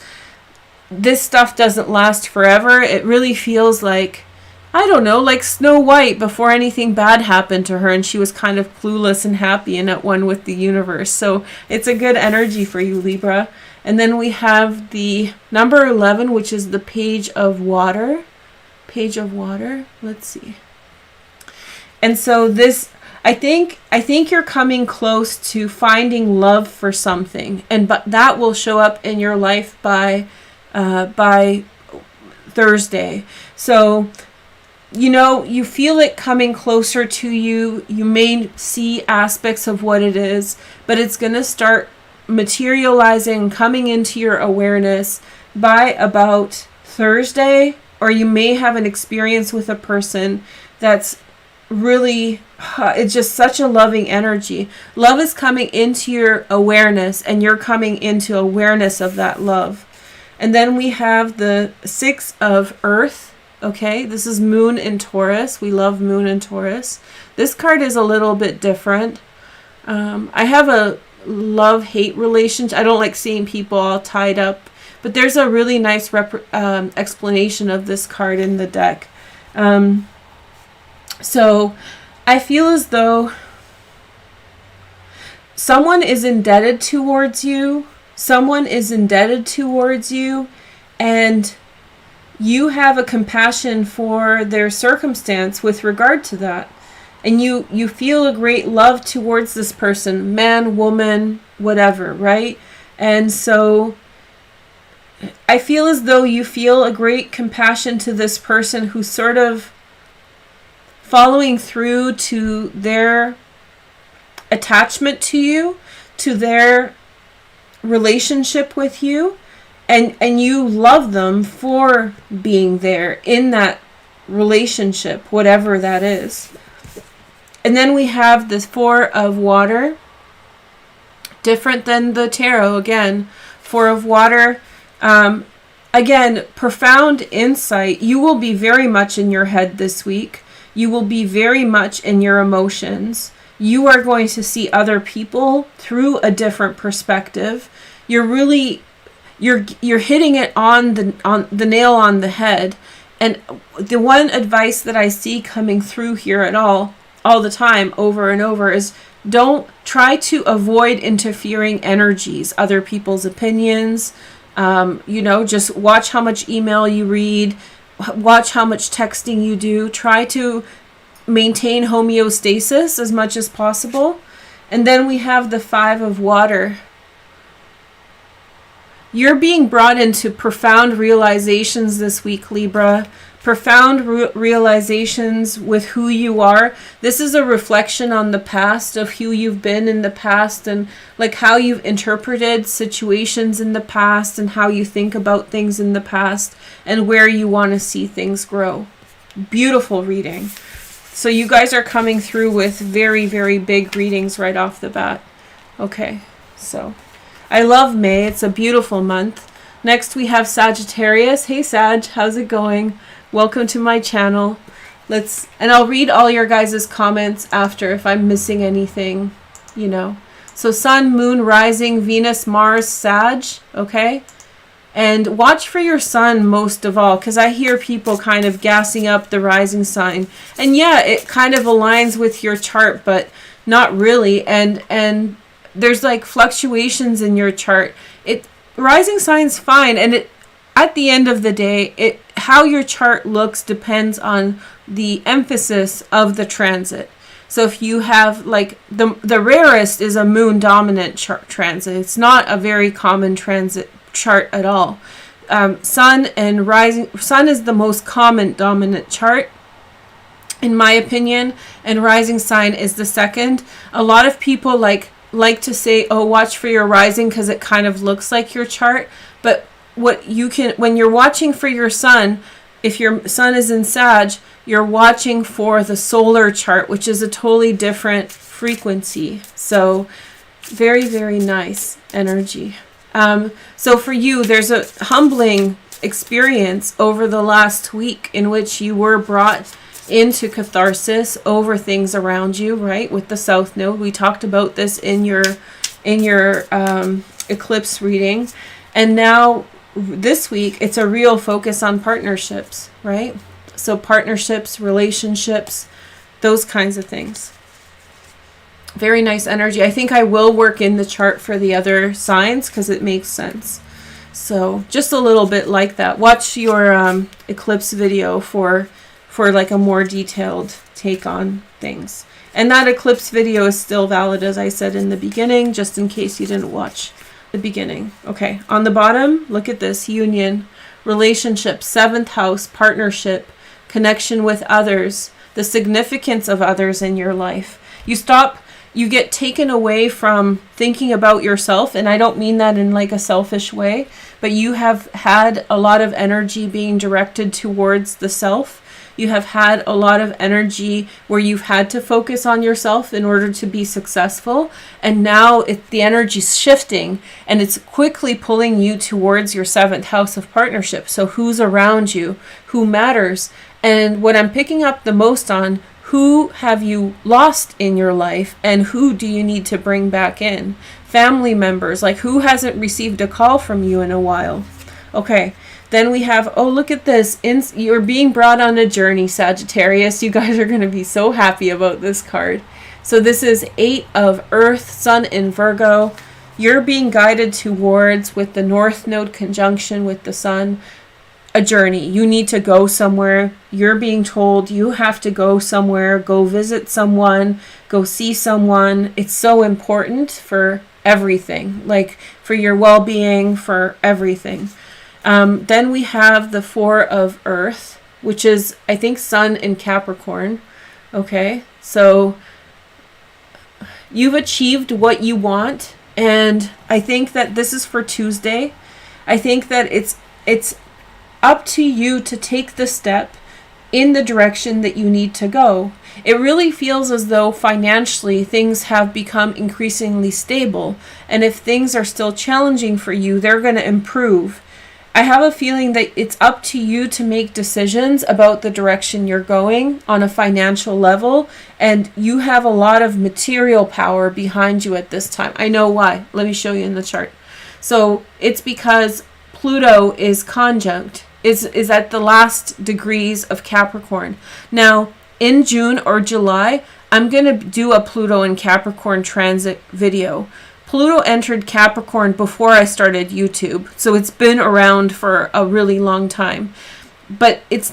this stuff doesn't last forever. It really feels like, I don't know, like Snow White before anything bad happened to her, and she was kind of clueless and happy and at one with the universe. So it's a good energy for you, Libra. And then we have the number 11, which is the Page of Water. Page of Water. Let's see. And so this, I think you're coming close to finding love for something, but that will show up in your life by Thursday. So, you know, you feel it coming closer to you. You may see aspects of what it is, but it's going to start materializing, coming into your awareness by about Thursday, or you may have an experience with a person that's really, it's just such a loving energy. Love is coming into your awareness, and you're coming into awareness of that love. And then we have the 6 of Earth. Okay, this is Moon in Taurus. We love Moon in Taurus. This card is a little bit different. I have a love-hate relationship. I don't like seeing people all tied up, but there's a really nice explanation of this card in the deck. So I feel as though someone is indebted towards you. Someone is indebted towards you, and you have a compassion for their circumstance with regard to that. And you feel a great love towards this person, man, woman, whatever, right? And so I feel as though you feel a great compassion to this person who's sort of following through to their attachment to you, to their relationship with you. And you love them for being there in that relationship, whatever that is. And then we have the 4 of Water. Different than the tarot, again. 4 of Water. Again, profound insight. You will be very much in your head this week. You will be very much in your emotions. You are going to see other people through a different perspective. You're hitting it on the nail on the head. And the one advice that I see coming through here at all the time, over and over, is don't try to avoid interfering energies, other people's opinions. Just watch how much email you read, watch how much texting you do. Try to maintain homeostasis as much as possible. And then we have the 5 of Water. You're being brought into profound realizations this week, Libra, profound realizations with who you are. This is a reflection on the past of who you've been in the past, and like how you've interpreted situations in the past, and how you think about things in the past, and where you want to see things grow. Beautiful reading. So you guys are coming through with very, very big readings right off the bat. Okay, so I love May. It's a beautiful month. Next we have Sagittarius. Hey Sag, how's it going? Welcome to my channel. And I'll read all your guys' comments after if I'm missing anything, you know. So Sun, Moon, Rising, Venus, Mars, Sag, okay? And watch for your Sun most of all, because I hear people kind of gassing up the rising sign. And yeah, it kind of aligns with your chart, but not really. And there's like fluctuations in your chart. Rising sign's fine, and at the end of the day, how your chart looks depends on the emphasis of the transit. So if you have like the rarest is a moon dominant transit. It's not a very common transit chart at all. Sun and rising, Sun is the most common dominant chart in my opinion, and rising sign is the second. A lot of people like to say, oh, watch for your rising because it kind of looks like your chart, but when you're watching for your Sun, if your Sun is in Sag, you're watching for the solar chart, which is a totally different frequency. So very, very nice energy. So for you, there's a humbling experience over the last week in which you were brought into catharsis over things around you, right? With the South Node. We talked about this in your eclipse reading. And now this week, it's a real focus on partnerships, right? So partnerships, relationships, those kinds of things. Very nice energy. I think I will work in the chart for the other signs because it makes sense. So just a little bit like that. Watch your eclipse video for like a more detailed take on things. And that eclipse video is still valid, as I said in the beginning, just in case you didn't watch the beginning. Okay, on the bottom, look at this: union, relationship, 7th house, partnership, connection with others, the significance of others in your life. You get taken away from thinking about yourself, and I don't mean that in like a selfish way, but you have had a lot of energy being directed towards the self. You have had a lot of energy where you've had to focus on yourself in order to be successful. And now the energy's shifting and it's quickly pulling you towards your 7th house of partnership. So who's around you, who matters. And what I'm picking up the most on, who have you lost in your life and who do you need to bring back in? Family members, like who hasn't received a call from you in a while? Okay. Then we have, oh, look at this. You're being brought on a journey, Sagittarius. You guys are going to be so happy about this card. So this is 8 of Earth, Sun in Virgo. You're being guided towards, with the North Node conjunction with the Sun, a journey. You need to go somewhere. You're being told you have to go somewhere, go visit someone, go see someone. It's so important for everything, like for your well-being, for everything. Then we have the 4 of Earth, which is, I think, Sun in Capricorn. Okay, so you've achieved what you want, and I think that this is for Tuesday. I think that it's up to you to take the step in the direction that you need to go. It really feels as though financially things have become increasingly stable, and if things are still challenging for you, they're going to improve. I have a feeling that it's up to you to make decisions about the direction you're going on a financial level, and you have a lot of material power behind you at this time. I know why. Let me show you in the chart. So it's because Pluto is conjunct, is at the last degrees of Capricorn. Now, in June or July, I'm going to do a Pluto and Capricorn transit video. Pluto entered Capricorn before I started YouTube, so it's been around for a really long time. But it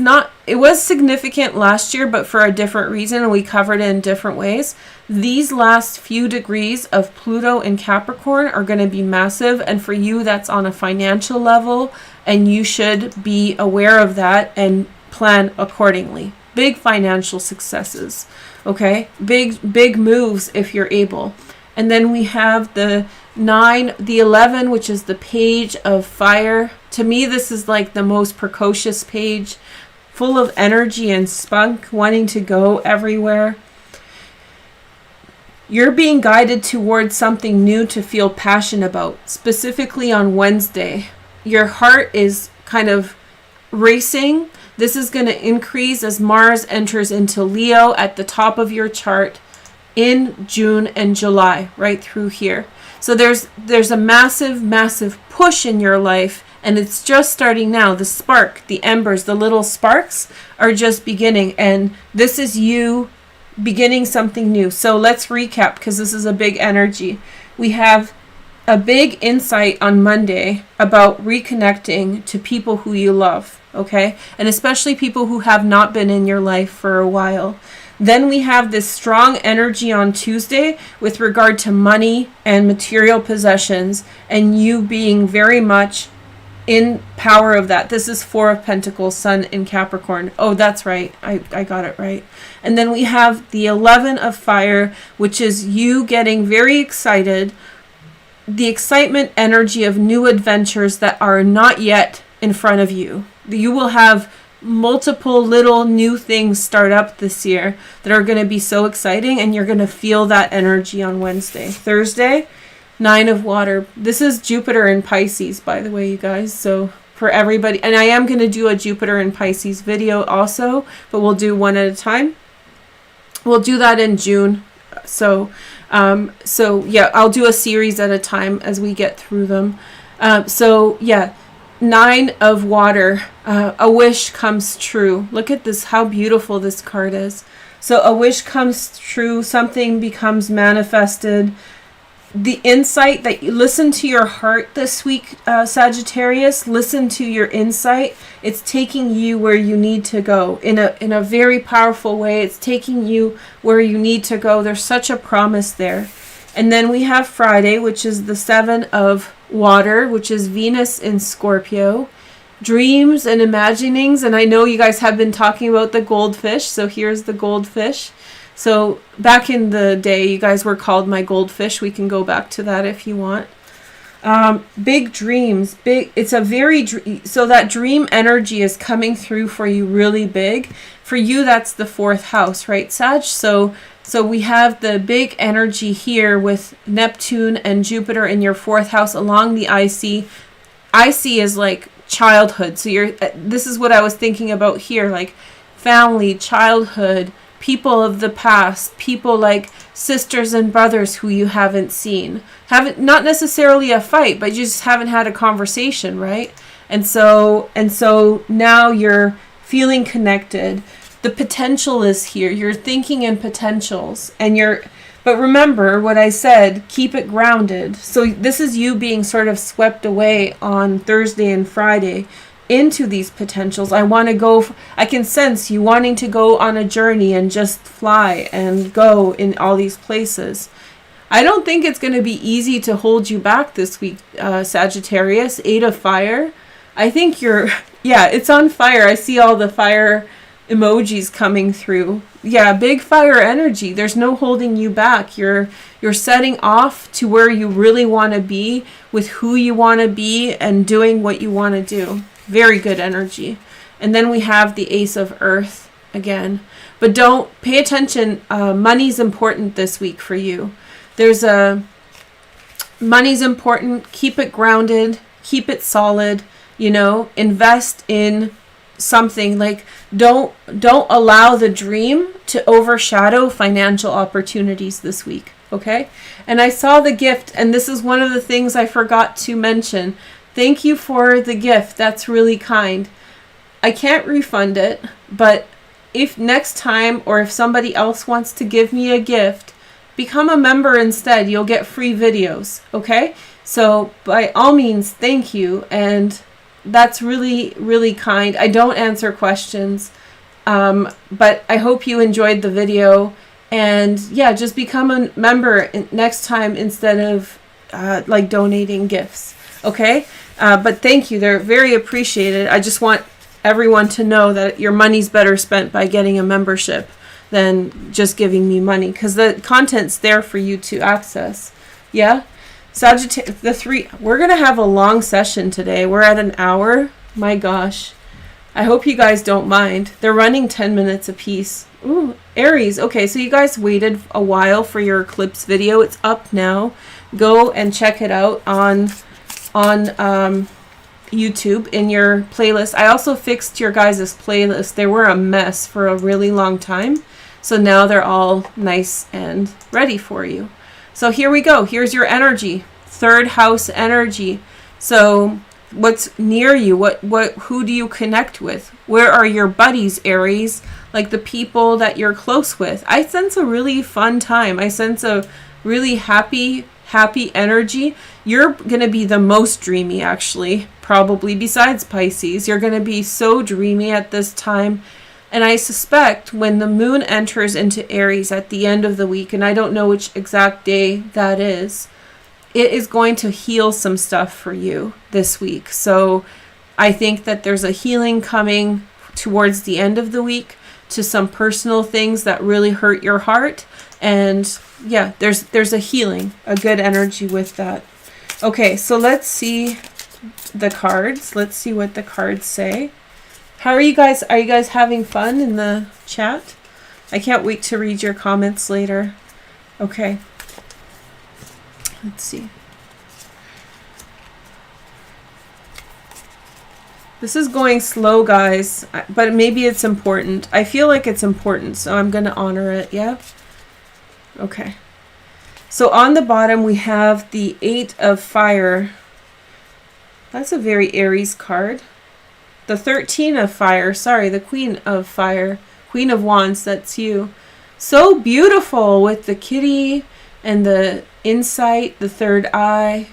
was significant last year, but for a different reason, and we covered it in different ways. These last few degrees of Pluto and Capricorn are going to be massive, and for you, that's on a financial level, and you should be aware of that and plan accordingly. Big financial successes, okay? Big moves if you're able. And then we have the 9, the 11, which is the page of fire. To me, this is like the most precocious page, full of energy and spunk, wanting to go everywhere. You're being guided towards something new to feel passionate about, specifically on Wednesday. Your heart is kind of racing. This is going to increase as Mars enters into Leo at the top of your chart in June and July, right through here. So there's a massive push in your life, and it's just starting now. The spark, the embers, the little sparks are just beginning, and this is you beginning something new. So let's recap, because this is a big energy. We have a big insight on Monday about reconnecting to people who you love, okay? And especially people who have not been in your life for a while. Then we have this strong energy on Tuesday with regard to money and material possessions, and you being very much in power of that. This is 4 of Pentacles, Sun in Capricorn. Oh, that's right. I got it right. And then we have the 11 of Fire, which is you getting very excited. The excitement energy of new adventures that are not yet in front of you. You will have multiple little new things start up this year that are going to be so exciting, and you're going to feel that energy on Wednesday. Thursday, 9 of Water. This is Jupiter in Pisces, by the way, you guys. So for everybody, and I am going to do a Jupiter in Pisces video also, but we'll do one at a time. We'll do that in June. So yeah, I'll do a series at a time as we get through them. So yeah, 9 of Water, a wish comes true. Look at this, how beautiful this card is. So a wish comes true, something becomes manifested. The insight that you listen to your heart this week, Sagittarius, listen to your insight. It's taking you where you need to go in a very powerful way. It's taking you where you need to go. There's such a promise there. And then we have Friday, which is the 7 of Water, which is Venus in Scorpio. Dreams and imaginings. And I know you guys have been talking about the goldfish. So here's the goldfish. So back in the day, you guys were called my goldfish. We can go back to that if you want. Big dreams. It's a very, so that dream energy is coming through for you really big. For you, that's the 4th house, right, Sag? So we have the big energy here with Neptune and Jupiter in your 4th house along the IC. IC is like childhood. So this is what I was thinking about here, like family, childhood, people of the past, people like sisters and brothers who you haven't seen. Not necessarily a fight, but you just haven't had a conversation, right? And so now you're feeling connected. The potential is here. You're thinking in potentials, but remember what I said, keep it grounded. So this is you being sort of swept away on Thursday and Friday into these potentials. I can sense you wanting to go on a journey and just fly and go in all these places. I don't think it's going to be easy to hold you back this week, Sagittarius. 8 of Fire. I think it's on fire. I see all the fire emojis coming through. Yeah, big fire energy. There's no holding you back. You're setting off to where you really want to be, with who you want to be, and doing what you want to do. Very good energy. And then we have the Ace of Earth again. But don't pay attention. Money's important this week for you. Money's important. Keep it grounded. Keep it solid. Invest in something. Like don't allow the dream to overshadow financial opportunities this week. Okay? And I saw the gift, and this is one of the things I forgot to mention. Thank you for the gift. That's really kind. I can't refund it, but if next time, or if somebody else wants to give me a gift, become a member instead. You'll get free videos, okay? So by all means, thank you. And that's really, really kind. I don't answer questions, but I hope you enjoyed the video. And yeah, just become a member next time instead of donating gifts. Okay? But thank you. They're very appreciated. I just want everyone to know that your money's better spent by getting a membership than just giving me money, because the content's there for you to access. Yeah? Sagittarius, we're going to have a long session today. We're at an hour. My gosh. I hope you guys don't mind. They're running 10 minutes apiece. Ooh, Aries. Okay, so you guys waited a while for your eclipse video. It's up now. Go and check it out on YouTube in your playlist. I also fixed your guys' playlist. They were a mess for a really long time. So now they're all nice and ready for you. So here we go. Here's your energy. Third house energy. So what's near you? Who do you connect with? Where are your buddies, Aries? Like the people that you're close with. I sense a really fun time. I sense a really happy energy. You're going to be the most dreamy, actually, probably, besides Pisces. You're going to be so dreamy at this time. And I suspect when the moon enters into Aries at the end of the week, and I don't know which exact day that is, it is going to heal some stuff for you this week. So I think that there's a healing coming towards the end of the week to some personal things that really hurt your heart. And yeah, there's a healing, a good energy with that. Okay, so let's see the cards. Let's see what the cards say. How are you guys? Are you guys having fun in the chat? I can't wait to read your comments later. Okay. Let's see. This is going slow, guys, but maybe it's important. I feel like it's important, so I'm going to honor it, yeah? Okay. So on the bottom, we have the 8 of Fire. That's a very Aries card. The 13 of Fire, sorry, the Queen of Fire. Queen of Wands, that's you. So beautiful with the kitty and the insight, the third eye.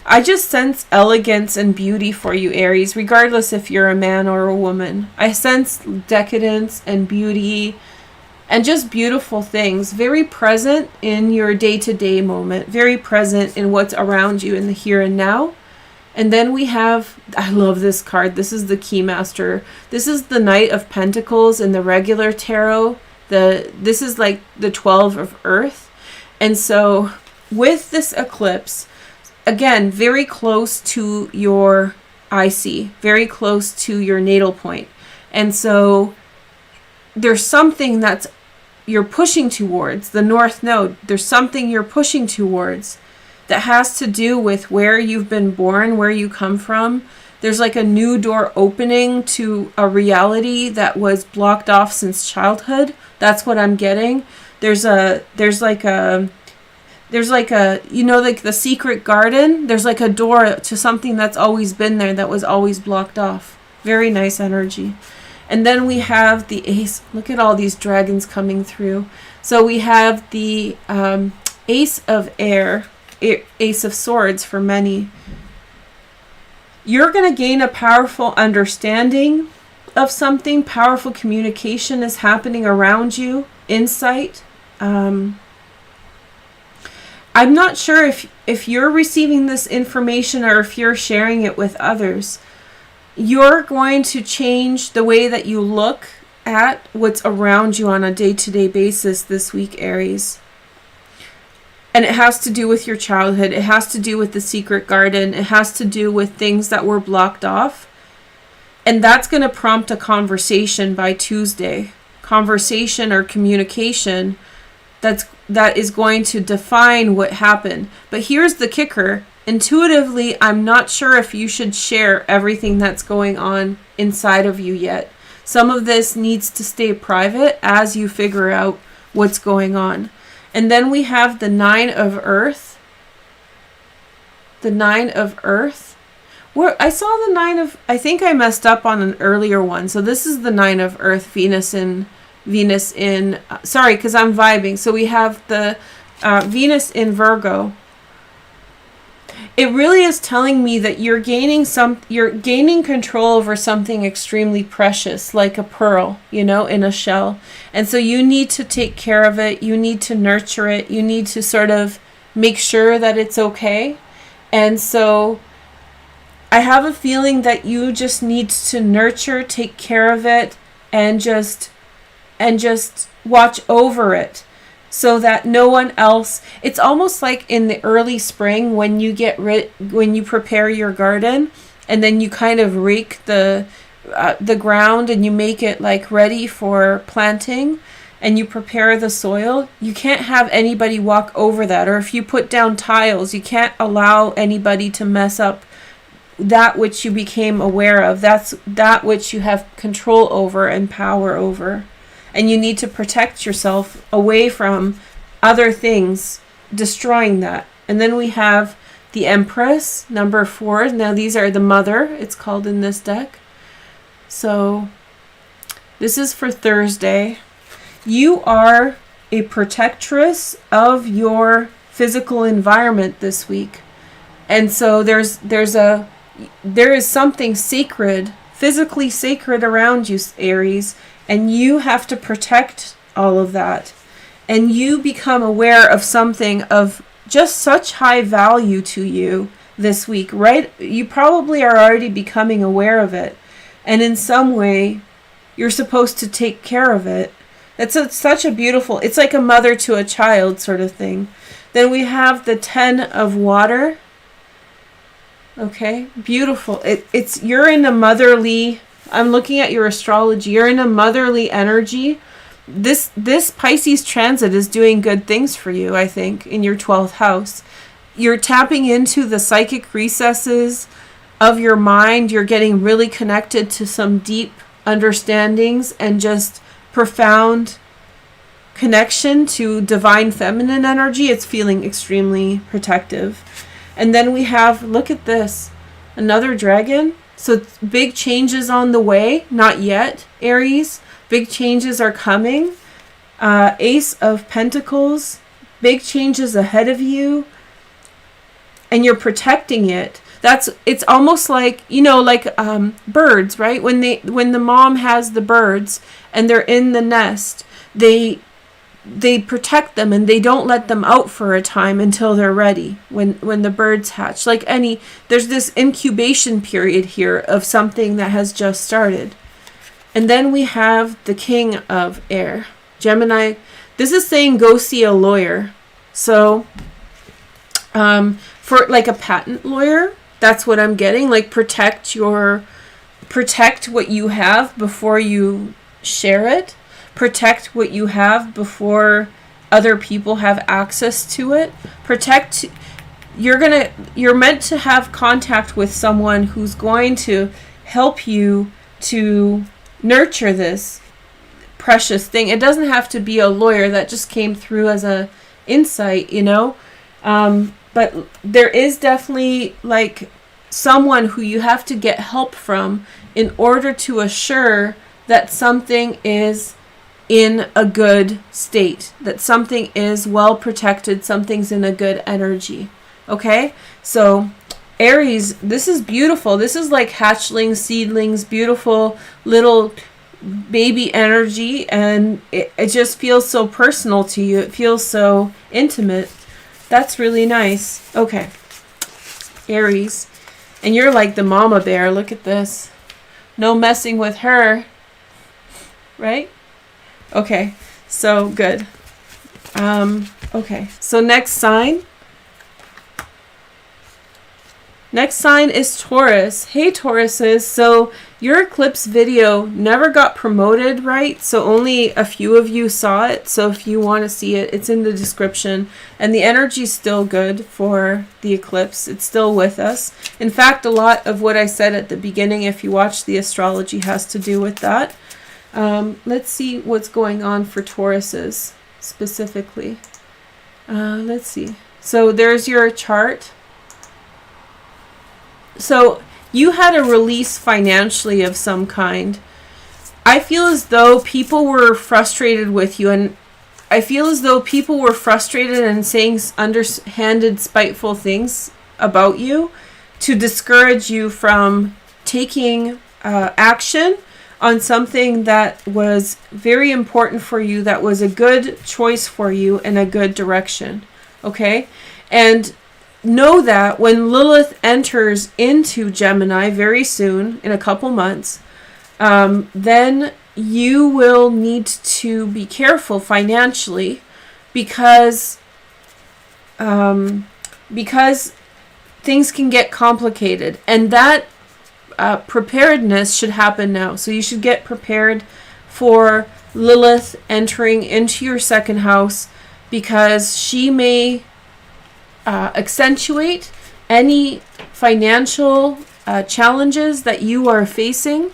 I just sense elegance and beauty for you, Aries, regardless if you're a man or a woman. I sense decadence and beauty and just beautiful things. Very present in your day-to-day moment. Very present in what's around you in the here and now. And then we have, I love this card. This is the Keymaster. This is the Knight of Pentacles in the regular tarot. This is like the 12 of Earth. And so with this eclipse, again, very close to your IC, very close to your natal point. And so there's something that's you're pushing towards, the North Node. There's something you're pushing towards that has to do with where you've been born, where you come from. There's like a new door opening to a reality that was blocked off since childhood. That's what I'm getting. There's like a, you know, like the secret garden. There's like a door to something that's always been there that was always blocked off. Very nice energy. And then we have the Ace. Look at all these dragons coming through. So we have the Ace of Air, Ace of Swords for many. You're going to gain a powerful understanding of something. Powerful communication is happening around you. Insight. I'm not sure if you're receiving this information or if you're sharing it with others. You're going to change the way that you look at what's around you on a day-to-day basis this week, Aries. And it has to do with your childhood. It has to do with the secret garden. It has to do with things that were blocked off. And that's going to prompt a conversation by Tuesday. Conversation or communication that is going to define what happened. But here's the kicker. Intuitively, I'm not sure if you should share everything that's going on inside of you yet. Some of this needs to stay private as you figure out what's going on. And then we have the 9 of Earth. The 9 of Earth. I saw the 9 of... I think I messed up on an earlier one. So this is the 9 of Earth, Venus in... sorry, because I'm vibing. So we have the Venus in Virgo. It really is telling me that you're gaining control over something extremely precious, like a pearl, you know, in a shell. And so you need to take care of it. You need to nurture it. You need to sort of make sure that it's okay. And so I have a feeling that you just need to nurture, take care of it, and just watch over it so that no one else. It's almost like in the early spring when you when you prepare your garden, and then you kind of rake the ground and you make it like ready for planting, and you prepare the soil. You can't have anybody walk over that. Or if you put down tiles, you can't allow anybody to mess up that which you became aware of. That's that which you have control over and power over. And you need to protect yourself away from other things destroying that. And then we have the Empress, number 4. Now these are the mother, it's called in this deck. So this is for Thursday. You are a protectress of your physical environment this week. And so there is something sacred, physically sacred around you, Aries, and you have to protect all of that. And you become aware of something of just such high value to you this week, right? You probably are already becoming aware of it. And in some way, you're supposed to take care of it. It's such a beautiful, it's like a mother to a child sort of thing. Then we have the 10 of water. Okay, beautiful. You're in a motherly, I'm looking at your astrology, you're in a motherly energy. This Pisces transit is doing good things for you, I think, in your 12th house. You're tapping into the psychic recesses of your mind. You're getting really connected to some deep understandings and just profound connection to divine feminine energy. It's feeling extremely protective. And then we have, look at this, another dragon. So big changes on the way. Not yet, Aries. Big changes are coming. Ace of Pentacles. Big changes ahead of you. And you're protecting it. It's almost like, like birds, right? When the mom has the birds and they're in the nest, they protect them and they don't let them out for a time until they're ready when the birds hatch. There's this incubation period here of something that has just started. And then we have the King of Air, Gemini. This is saying go see a lawyer. So for like a patent lawyer, that's what I'm getting. Like protect what you have before you share it. Protect what you have before other people have access to it. You're meant to have contact with someone who's going to help you to nurture this precious thing. It doesn't have to be a lawyer. That just came through as a insight, but there is definitely like someone who you have to get help from in order to assure that something is in a good state, that something is well protected, something's in a good energy. Okay? So Aries, this is beautiful. This is like hatchlings, seedlings, beautiful little baby energy, and it just feels so personal to you. It feels so intimate. That's really nice. Okay. Aries. And you're like the mama bear. Look at this. No messing with her. Right? Okay. So good. Okay. So next sign. Next sign is Taurus. Hey Tauruses, so your eclipse video never got promoted, right? So only a few of you saw it. So if you want to see it, it's in the description. And the energy's still good for the eclipse. It's still with us. In fact, a lot of what I said at the beginning, if you watch the astrology, has to do with that. Let's see what's going on for Tauruses specifically. Let's see. So there's your chart. So you had a release financially of some kind. I feel as though people were frustrated with you, and I feel as though people were frustrated and saying underhanded, spiteful things about you to discourage you from taking action on something that was very important for you, that was a good choice for you in a good direction. Okay? And know that when Lilith enters into Gemini very soon, in a couple months, then you will need to be careful financially, because things can get complicated, and that preparedness should happen now. So you should get prepared for Lilith entering into your second house, because she may accentuate any financial challenges that you are facing,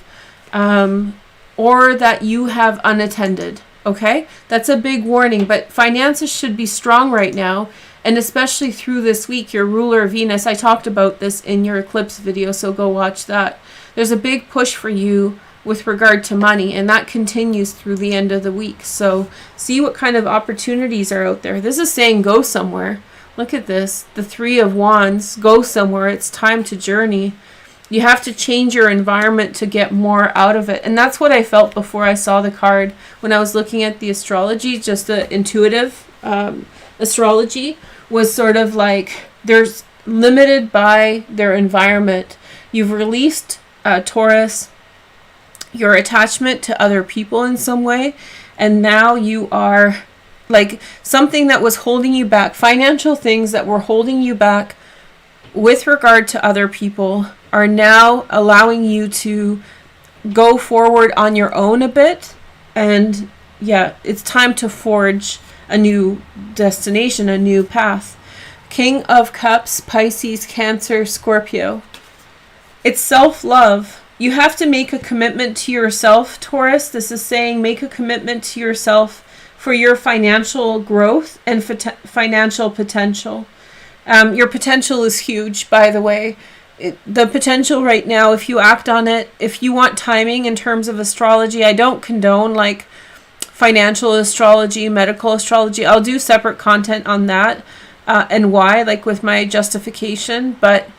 or that you have unattended. Okay, that's a big warning, but finances should be strong right now, and especially through this week. Your ruler Venus, I talked about this in your eclipse video, so go watch that. There's a big push for you with regard to money, and that continues through the end of the week. So see what kind of opportunities are out there. This is saying go somewhere. Look at this, the Three of Wands. Go somewhere. It's time to journey. You have to change your environment to get more out of it. And that's what I felt before I saw the card when I was looking at the astrology. Just the intuitive astrology was sort of like they're limited by their environment. You've released Taurus, your attachment to other people in some way, and now you are like something that was holding you back, financial things that were holding you back with regard to other people are now allowing you to go forward on your own a bit. And yeah, it's time to forge a new destination, a new path. King of Cups, Pisces, Cancer, Scorpio. It's self-love. You have to make a commitment to yourself, Taurus. This is saying make a commitment to yourself for your financial growth and financial potential. Your potential is huge, by the way. The potential right now, if you act on it, if you want timing in terms of astrology, I don't condone like financial astrology, medical astrology. I'll do separate content on that and why, like with my justification. But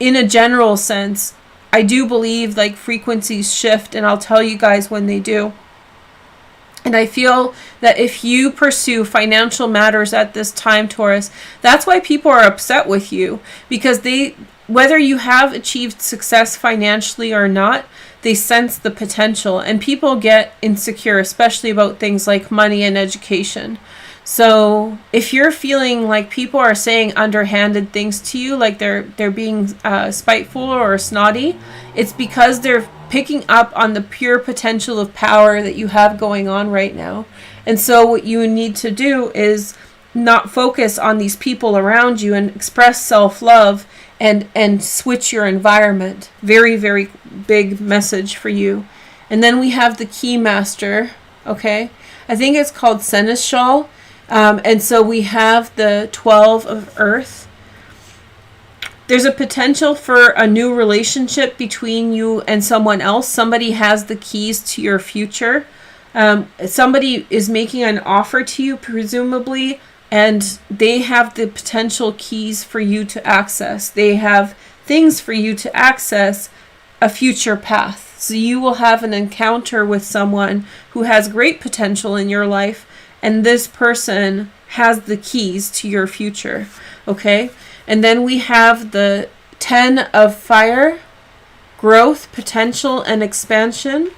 in a general sense, I do believe like frequencies shift, and I'll tell you guys when they do. And I feel that if you pursue financial matters at this time, Taurus, that's why people are upset with you, because whether you have achieved success financially or not, they sense the potential, and people get insecure, especially about things like money and education. So if you're feeling like people are saying underhanded things to you, like they're being spiteful or snotty, it's because they're picking up on the pure potential of power that you have going on right now. And so what you need to do is not focus on these people around you and express self-love and switch your environment. Very, very big message for you. And then we have the Key Master, okay? I think it's called Seneschal. And so we have the 12 of Earth. There's a potential for a new relationship between you and someone else. Somebody has the keys to your future. Somebody is making an offer to you, presumably, and they have the potential keys for you to access. They have things for you to access a future path. So you will have an encounter with someone who has great potential in your life, and this person has the keys to your future, okay? And then we have the 10 of Fire, growth, potential, and expansion.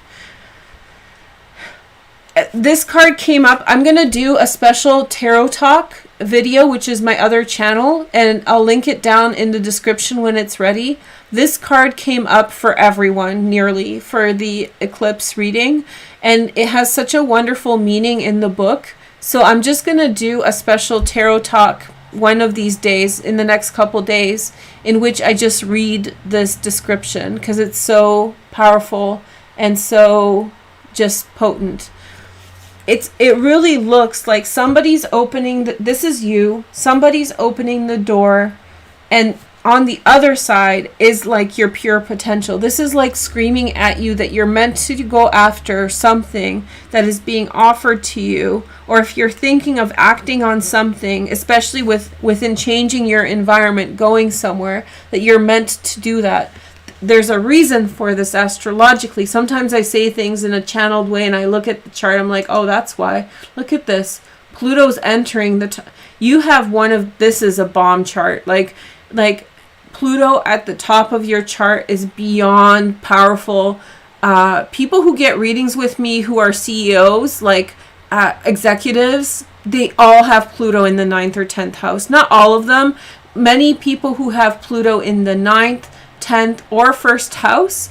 This card came up. I'm going to do a special tarot talk video, which is my other channel, and I'll link it down in the description when it's ready. This card came up for everyone, nearly, for the eclipse reading, and it has such a wonderful meaning in the book. So I'm just going to do a special tarot talk one of these days, in the next couple days, in which I just read this description, because it's so powerful and so just potent. It really looks like somebody's opening, this is you, somebody's opening the door, and on the other side is like your pure potential. This is like screaming at you that you're meant to go after something that is being offered to you, or if you're thinking of acting on something, especially within changing your environment, going somewhere, that you're meant to do that. There's a reason for this astrologically. Sometimes I say things in a channeled way and I look at the chart, I'm like, oh, that's why. Look at this. Pluto's entering you have this is a bomb chart. Like Pluto at the top of your chart is beyond powerful. People who get readings with me who are CEOs, like executives, they all have Pluto in the 9th or 10th house. Not all of them. Many people who have Pluto in the 9th, 10th, or 1st house,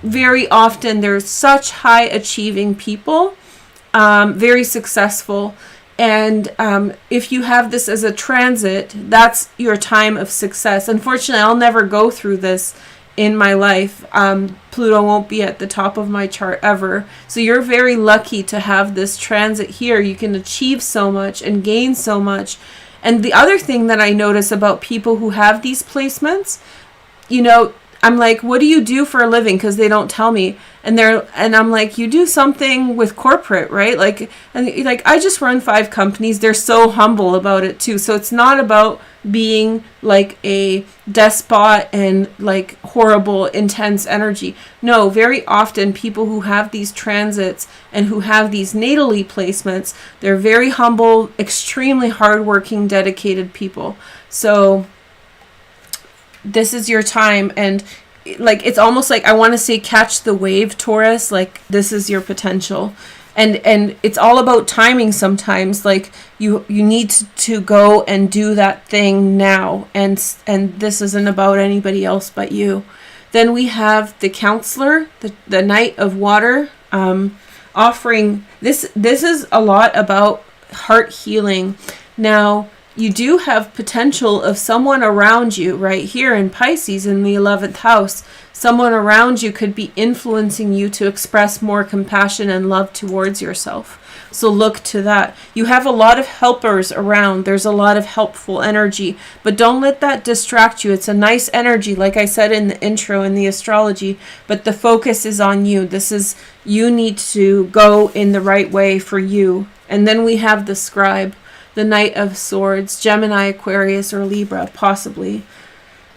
very often they're such high achieving people, very successful. And if you have this as a transit, that's your time of success. Unfortunately, I'll never go through this in my life. Pluto won't be at the top of my chart ever. So you're very lucky to have this transit here. You can achieve so much and gain so much. And the other thing that I notice about people who have these placements, you know, I'm like, what do you do for a living? Because they don't tell me. And I'm like, you do something with corporate, right? Like I just run 5 companies. They're so humble about it too. So it's not about being like a despot and like horrible, intense energy. No, very often people who have these transits and who have these natally placements, they're very humble, extremely hardworking, dedicated people. So this is your time. And like, it's almost like I want to say catch the wave, Taurus. Like, this is your potential. And it's all about timing sometimes. Like you need to go and do that thing now. And this isn't about anybody else but you. Then we have the counselor, the Knight of Water, offering this is a lot about heart healing. Now, you do have potential of someone around you right here in Pisces in the 11th house. Someone around you could be influencing you to express more compassion and love towards yourself. So look to that. You have a lot of helpers around. There's a lot of helpful energy, but don't let that distract you. It's a nice energy, like I said in the intro in the astrology, but the focus is on you. You need to go in the right way for you. And then we have the scribe, the Knight of Swords, Gemini, Aquarius, or Libra, possibly.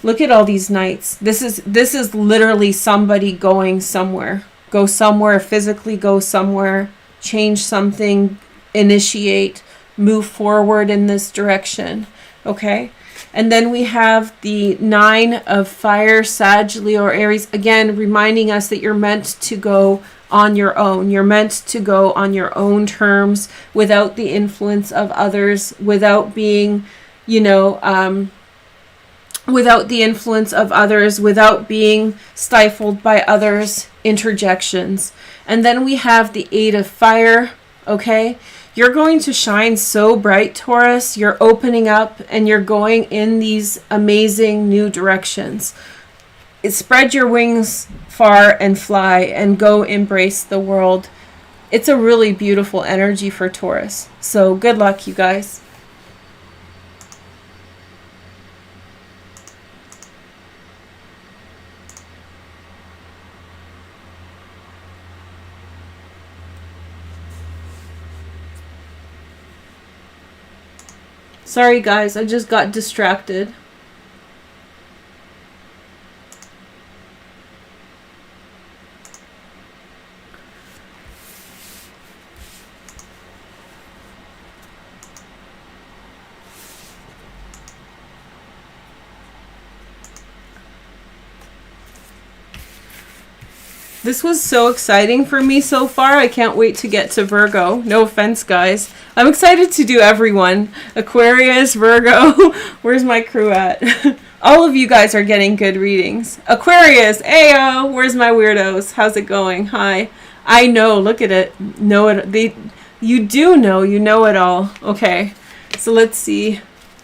Look at all these knights. This is literally somebody going somewhere. Go somewhere, physically go somewhere, change something, initiate, move forward in this direction. Okay? And then we have the 9 of Fire, Sag, Leo, or Aries. Again, reminding us that you're meant to go on your own. You're meant to go on your own terms without the influence of others, without being, without the influence of others, without being stifled by others' interjections. And then we have the 8 of Fire, okay? You're going to shine so bright, Taurus. You're opening up and you're going in these amazing new directions. Spread your wings far and fly and go embrace the world. It's a really beautiful energy for Taurus. So good luck, you guys. Sorry guys, I just got distracted. This was so exciting for me so far. I can't wait to get to Virgo. No offense, guys. I'm excited to do everyone. Aquarius, Virgo. Where's my crew at? All of you guys are getting good readings. Aquarius, ayo. Where's my weirdos? How's it going? Hi. I know. Look at it. Know it. You do know. You know it all. Okay. So let's see.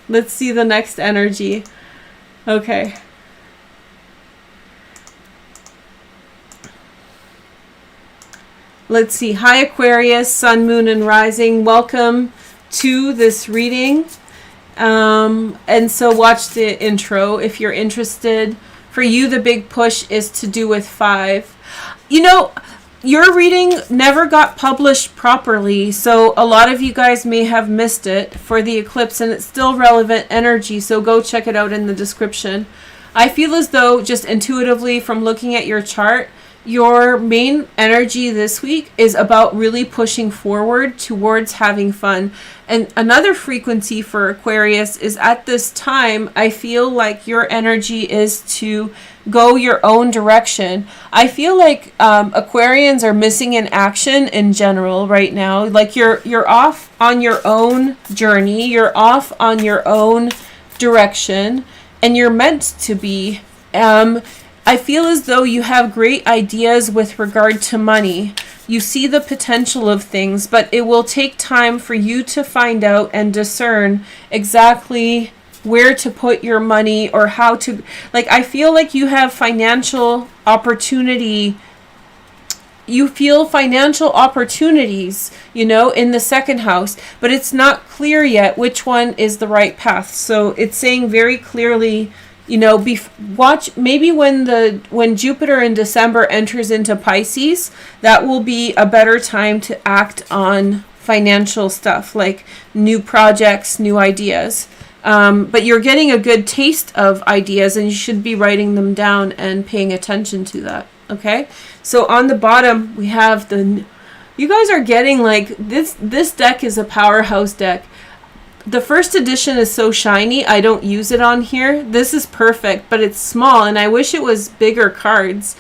Let's see the next energy. Okay. Let's see. Hi, Aquarius, Sun, Moon, and Rising. Welcome to this reading. And so watch the intro if you're interested. For you, the big push is to do with 5. You know, your reading never got published properly, so a lot of you guys may have missed it for the eclipse, and it's still relevant energy, so go check it out in the description. I feel as though, just intuitively from looking at your chart, your main energy this week is about really pushing forward towards having fun. And another frequency for Aquarius is at this time, I feel like your energy is to go your own direction. I feel like Aquarians are missing in action in general right now. Like you're off on your own journey, you're off on your own direction, and you're meant to be. I feel as though you have great ideas with regard to money. You see the potential of things, but it will take time for you to find out and discern exactly where to put your money or how to, like, I feel like you have financial opportunity. You feel financial opportunities, you know, in the second house, but it's not clear yet which one is the right path. So it's saying very clearly, you know, watch maybe when Jupiter in December enters into Pisces, that will be a better time to act on financial stuff like new projects, new ideas. But you're getting a good taste of ideas, and you should be writing them down and paying attention to that. Okay, so on the bottom we have you guys are getting like this deck is a powerhouse deck. The first edition is so shiny, I don't use it on here. This is perfect, but it's small, and I wish it was bigger cards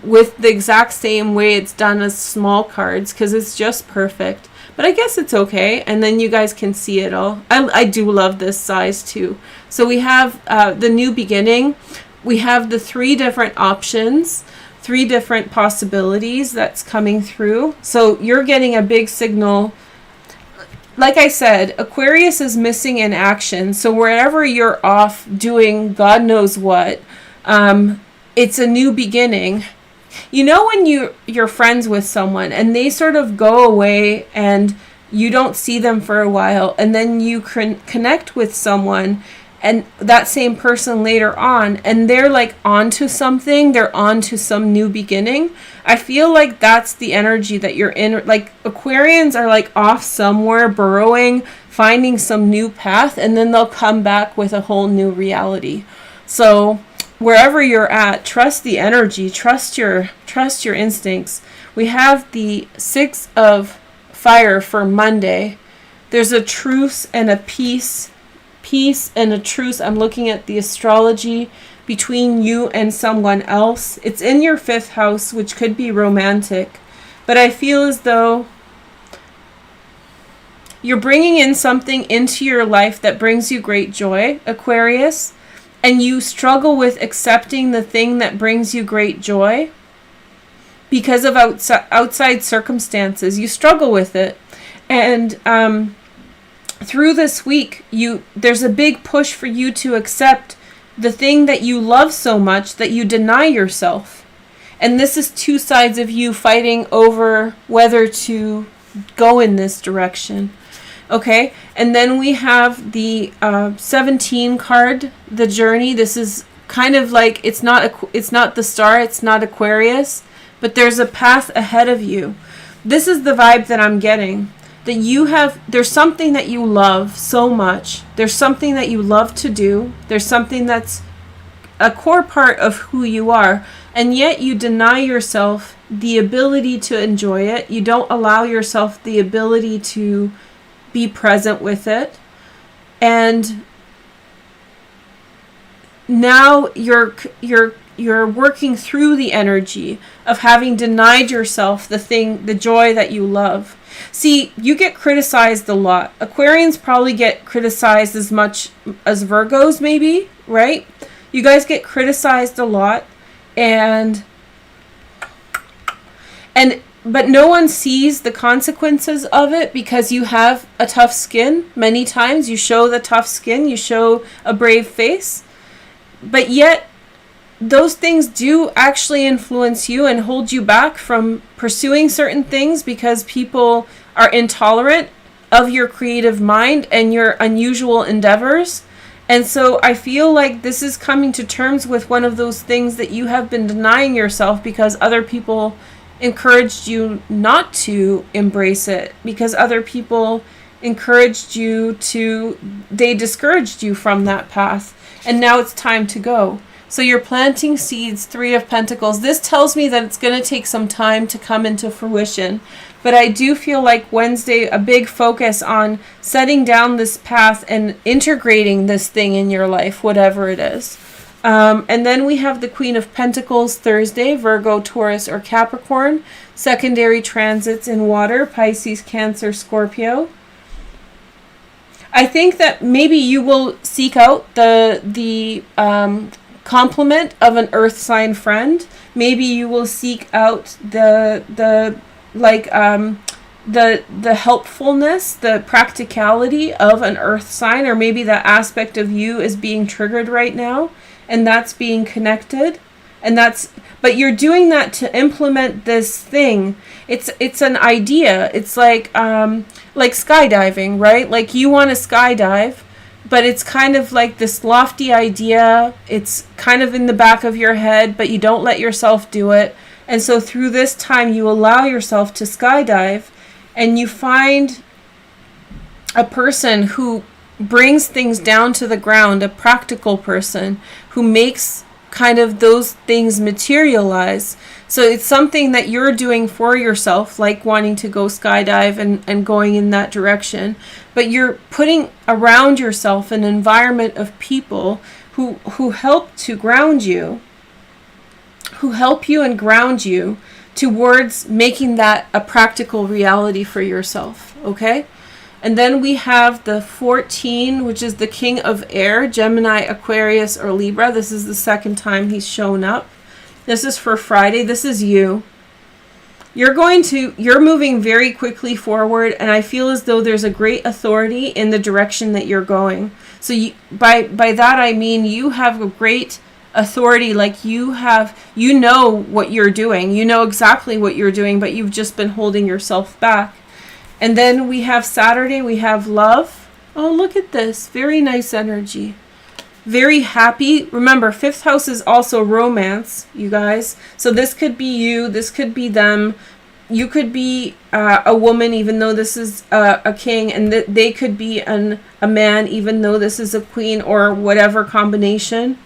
with the exact same way it's done as small cards, because it's just perfect. But I guess it's okay, and then you guys can see it all. I do love this size too. So we have the new beginning. We have the 3 different options, 3 different possibilities that's coming through. So you're getting a big signal. Like I said, Aquarius is missing in action. So wherever you're off doing God knows what, it's a new beginning. You know when you're friends with someone and they sort of go away and you don't see them for a while, and then you connect with someone and that same person later on, and they're like onto something, they're onto some new beginning. I feel like that's the energy that you're in. Like Aquarians are like off somewhere, burrowing, finding some new path, and then they'll come back with a whole new reality. So wherever you're at, trust the energy, trust your instincts. We have the 6 of Fire for Monday. There's a truce and a peace and a truce. I'm looking at the astrology between you and someone else. It's in your 5th house, which could be romantic, but I feel as though you're bringing in something into your life that brings you great joy, Aquarius, and you struggle with accepting the thing that brings you great joy because of outside circumstances. You struggle with it, and through this week, there's a big push for you to accept the thing that you love so much that you deny yourself. And this is 2 sides of you fighting over whether to go in this direction. Okay, and then we have the 17 card, the journey. This is kind of like, it's not the star, it's not Aquarius, but there's a path ahead of you. This is the vibe that I'm getting. That there's something that you love so much. There's something that you love to do. There's something that's a core part of who you are. And yet you deny yourself the ability to enjoy it. You don't allow yourself the ability to be present with it. And now you're working through the energy of having denied yourself the joy that you love. See, you get criticized a lot. Aquarians probably get criticized as much as Virgos, maybe, right? You guys get criticized a lot, but no one sees the consequences of it because you have a tough skin. Many times you show the tough skin, you show a brave face, but yet those things do actually influence you and hold you back from pursuing certain things because people are intolerant of your creative mind and your unusual endeavors. And so I feel like this is coming to terms with one of those things that you have been denying yourself because other people encouraged you not to embrace it, because other people they discouraged you from that path, and now it's time to go. So you're planting seeds, 3 of Pentacles. This tells me that it's going to take some time to come into fruition. But I do feel like Wednesday, a big focus on setting down this path and integrating this thing in your life, whatever it is. And then we have the Queen of Pentacles Thursday, Virgo, Taurus, or Capricorn. Secondary transits in water, Pisces, Cancer, Scorpio. I think that maybe you will seek out the compliment of an earth sign friend. Maybe you will seek out the helpfulness, the practicality of an earth sign, or maybe that aspect of you is being triggered right now, and that's being connected. But you're doing that to implement this thing. It's an idea. It's like skydiving, right? Like you want to skydive, but it's kind of like this lofty idea. It's kind of in the back of your head, but you don't let yourself do it. And so through this time, you allow yourself to skydive, and you find a person who brings things down to the ground, a practical person who makes kind of those things materialize. So it's something that you're doing for yourself, like wanting to go skydive and going in that direction. But you're putting around yourself an environment of people who help to ground you, who help you and ground you towards making that a practical reality for yourself, okay? And then we have the 14, which is the King of Air, Gemini, Aquarius, or Libra. This is the second time he's shown up. This is for Friday. This is you. You're moving very quickly forward, and I feel as though there's a great authority in the direction that you're going. So by that I mean you have a great authority, like you know what you're doing. You know exactly what you're doing, but you've just been holding yourself back. And then we have Saturday, we have love. Oh, look at this. Very nice energy. Very happy. Remember, 5th house is also romance, you guys. So this could be you. This could be them. You could be a woman, even though this is a king. And they could be a man, even though this is a queen, or whatever combination.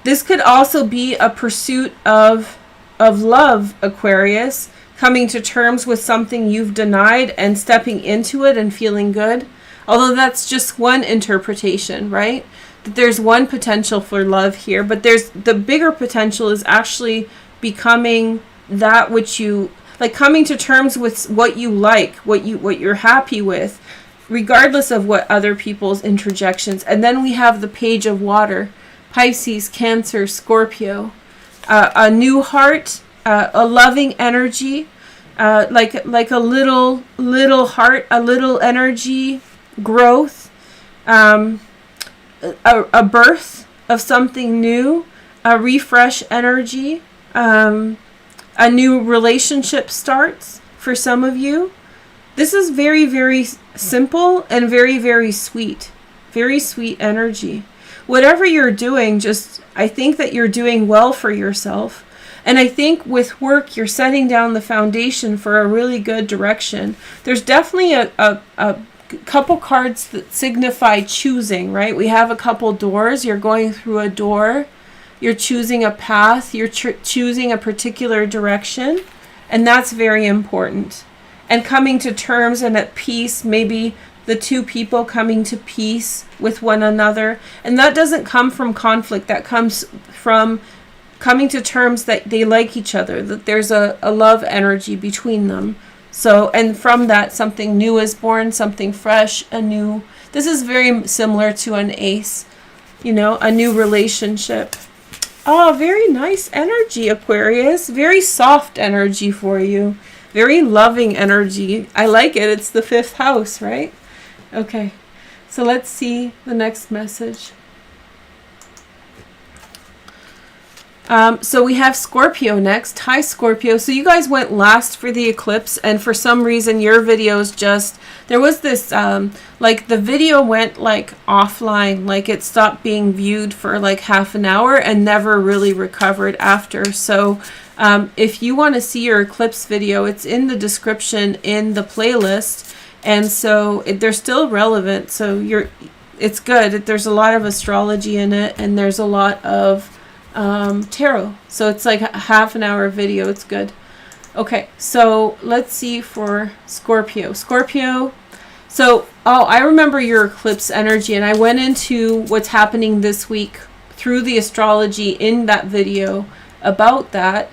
This could also be a pursuit of love, Aquarius. Coming to terms with something you've denied and stepping into it and feeling good. Although that's just one interpretation, right? That there's one potential for love here, but the bigger potential is actually becoming that which you like, coming to terms with what you like, what you're happy with, regardless of what other people's interjections. And then we have the Page of Water, Pisces, Cancer, Scorpio, a new heart. A loving energy, like a little heart, a little energy, growth, a birth of something new, a refresh energy, a new relationship starts for some of you. This is very, very simple and very, very sweet energy. Whatever you're doing, I think that you're doing well for yourself. And I think with work, you're setting down the foundation for a really good direction. There's definitely a couple cards that signify choosing, right? We have a couple doors. You're going through a door. You're choosing a path. You're choosing a particular direction. And that's very important. And coming to terms and at peace, maybe the two people coming to peace with one another. And that doesn't come from conflict. That comes from coming to terms that they like each other, that there's a love energy between them. So, and from that, something new is born, something fresh, this is very similar to an ace, a new relationship. Oh, very nice energy, Aquarius. Very soft energy for you. Very loving energy. I like it. It's the 5th house, right? Okay, so let's see the next message. So we have Scorpio next. Hi, Scorpio. So you guys went last for the eclipse, and for some reason your videos there was this, the video went offline, it stopped being viewed for half an hour and never really recovered after. So if you want to see your eclipse video, it's in the description in the playlist, and so they're still relevant. So it's good. There's a lot of astrology in it, and there's a lot of tarot. So it's like a half an hour video. It's good. Okay, so let's see for Scorpio. Scorpio. So, I remember your eclipse energy, and I went into what's happening this week through the astrology in that video about that.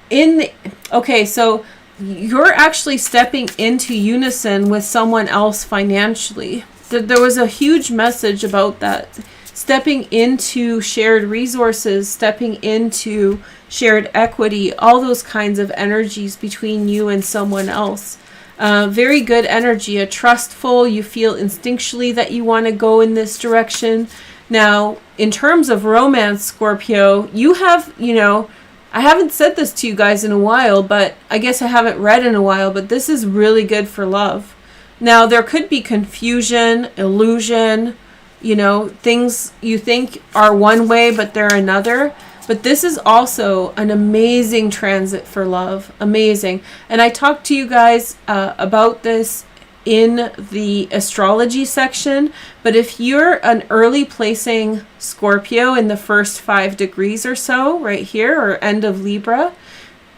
Okay, so you're actually stepping into unison with someone else financially. There was a huge message about that. Stepping into shared resources, stepping into shared equity, all those kinds of energies between you and someone else. Very good energy, a trustful, you feel instinctually that you want to go in this direction. Now, in terms of romance, Scorpio, you have, I haven't said this to you guys in a while, but I guess I haven't read in a while, but this is really good for love. Now, there could be confusion, illusion, things you think are one way, but they're another. But this is also an amazing transit for love. Amazing. And I talked to you guys about this in the astrology section. But if you're an early placing Scorpio in the first 5 degrees or so, right here, or end of Libra,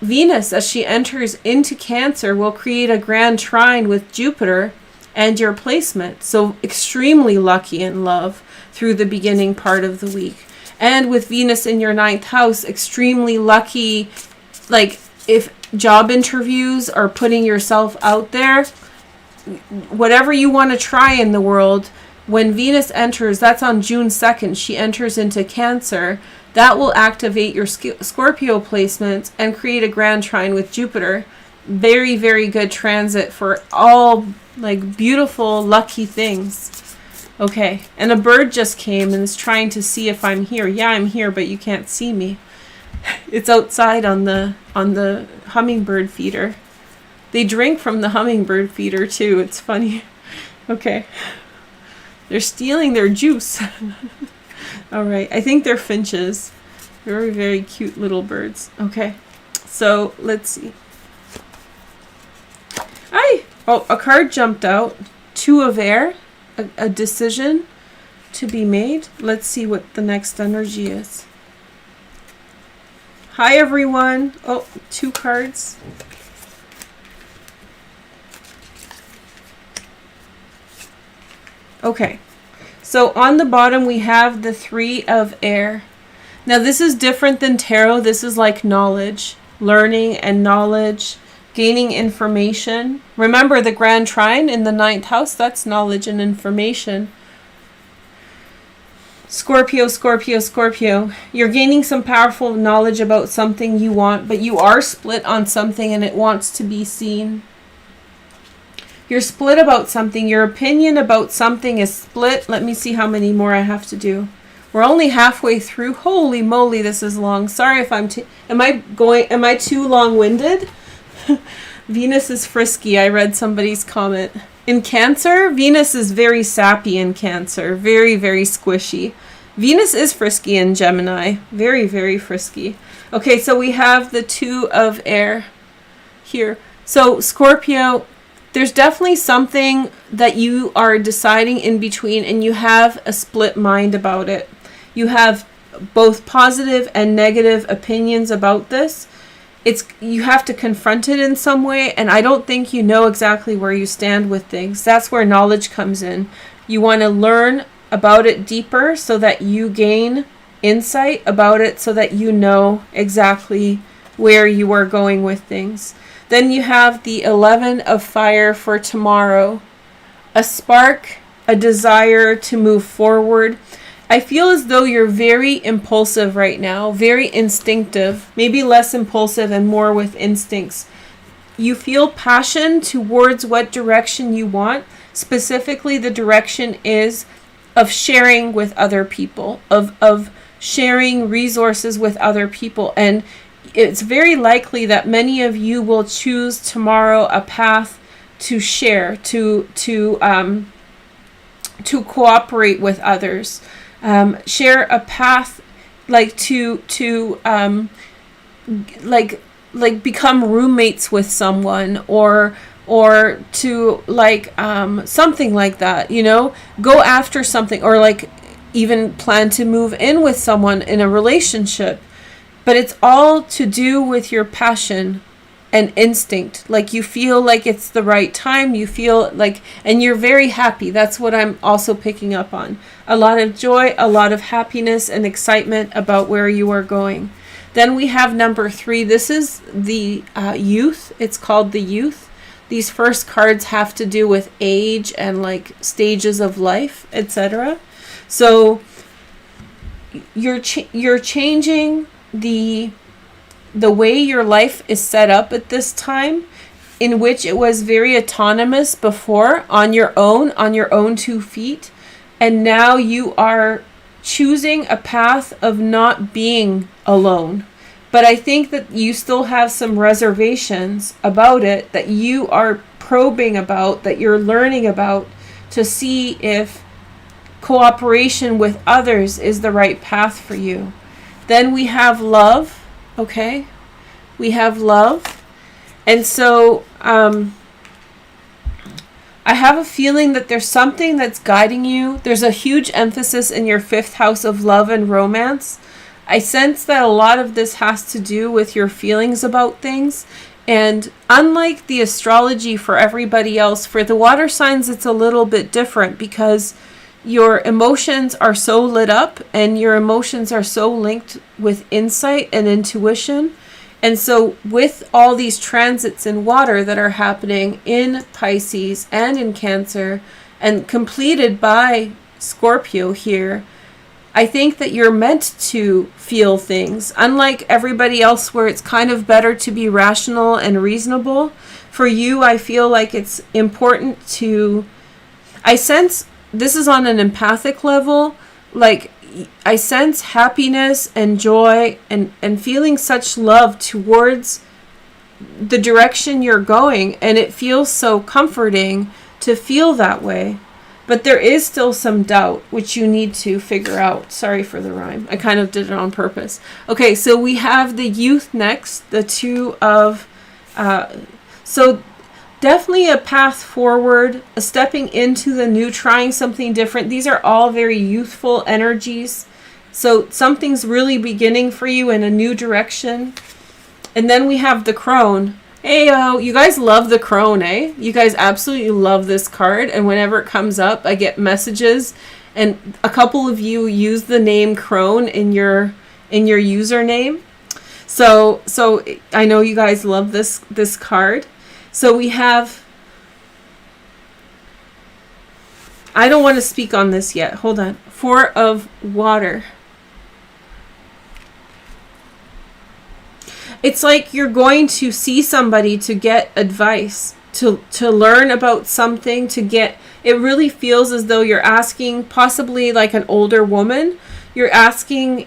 Venus, as she enters into Cancer, will create a grand trine with Jupiter and your placement. So extremely lucky in love through the beginning part of the week. And with Venus in your 9th house, extremely lucky, like if job interviews or putting yourself out there, whatever you want to try in the world, when Venus enters, that's on June 2nd, she enters into Cancer, that will activate your Scorpio placements and create a grand trine with Jupiter. Very, very good transit for all like beautiful, lucky things. Okay, and a bird just came and is trying to see if I'm here. Yeah, I'm here, but you can't see me. It's outside on the hummingbird feeder. They drink from the hummingbird feeder too. It's funny. Okay. They're stealing their juice. All right, I think they're finches. Very, very cute little birds. Okay, so let's see. A card jumped out. 2 of air. A decision to be made. Let's see what the next energy is. Hi, everyone. 2 cards. Okay. So on the bottom, we have the 3 of air. Now, this is different than tarot. This is like knowledge, learning and knowledge, gaining information. Remember the grand trine in the 9th house, that's knowledge and information. Scorpio, Scorpio, Scorpio. You're gaining some powerful knowledge about something you want, but you are split on something and it wants to be seen. You're split about something. Your opinion about something is split. Let me see how many more I have to do. We're only halfway through. Holy moly, this is long. Sorry if am I too long-winded? Venus is frisky. I read somebody's comment. In Cancer, Venus is very sappy in Cancer. Very, very squishy. Venus is frisky in Gemini. Very, very frisky. Okay, so we have the 2 of air here. So Scorpio, there's definitely something that you are deciding in between and you have a split mind about it. You have both positive and negative opinions about this. You have to confront it in some way, and I don't think you know exactly where you stand with things. That's where knowledge comes in. You want to learn about it deeper so that you gain insight about it so that you know exactly where you are going with things. Then you have the 11 of fire for tomorrow. A spark, a desire to move forward. I feel as though you're very impulsive right now, very instinctive, maybe less impulsive and more with instincts. You feel passion towards what direction you want. Specifically, the direction is of sharing with other people, of sharing resources with other people. And it's very likely that many of you will choose tomorrow a path to share, to cooperate with others. Share a path like to become roommates with someone or to something like that, go after something, or even plan to move in with someone in a relationship. But it's all to do with your passion and instinct. Like you feel like it's the right time. You feel like, and you're very happy. That's what I'm also picking up on. A lot of joy, a lot of happiness and excitement about where you are going. Then we have number 3. This is the youth. It's called the youth. These first cards have to do with age and like stages of life, etc. So you're changing the way your life is set up at this time, in which it was very autonomous before, on your own 2 feet, and now you are choosing a path of not being alone. But I think that you still have some reservations about it that you are probing about, that you're learning about, to see if cooperation with others is the right path for you. Then we have love. Okay, we have love. And so I have a feeling that there's something that's guiding you. There's a huge emphasis in your 5th house of love and romance. I sense that a lot of this has to do with your feelings about things. And unlike the astrology for everybody else, for the water signs, it's a little bit different because your emotions are so lit up and your emotions are so linked with insight and intuition. And so with all these transits in water that are happening in Pisces and in Cancer and completed by Scorpio here, I think that you're meant to feel things. Unlike everybody else where it's kind of better to be rational and reasonable, for you, I feel like it's important to... I sense, this is on an empathic level, like I sense happiness and joy and feeling such love towards the direction you're going. And it feels so comforting to feel that way. But there is still some doubt, which you need to figure out. Sorry for the rhyme. I kind of did it on purpose. Okay, so we have the youth next, the 2 of... so definitely a path forward, a stepping into the new, trying something different. These are all very youthful energies. So something's really beginning for you in a new direction. And then we have the crone. Hey, you guys love the crone, eh? You guys absolutely love this card. And whenever it comes up, I get messages. And a couple of you use the name crone in your username. So I know you guys love this card. So we have... I don't want to speak on this yet. Hold on. 4 of water. It's like you're going to see somebody to get advice, to learn about something, to get... It really feels as though you're asking, possibly like an older woman, you're asking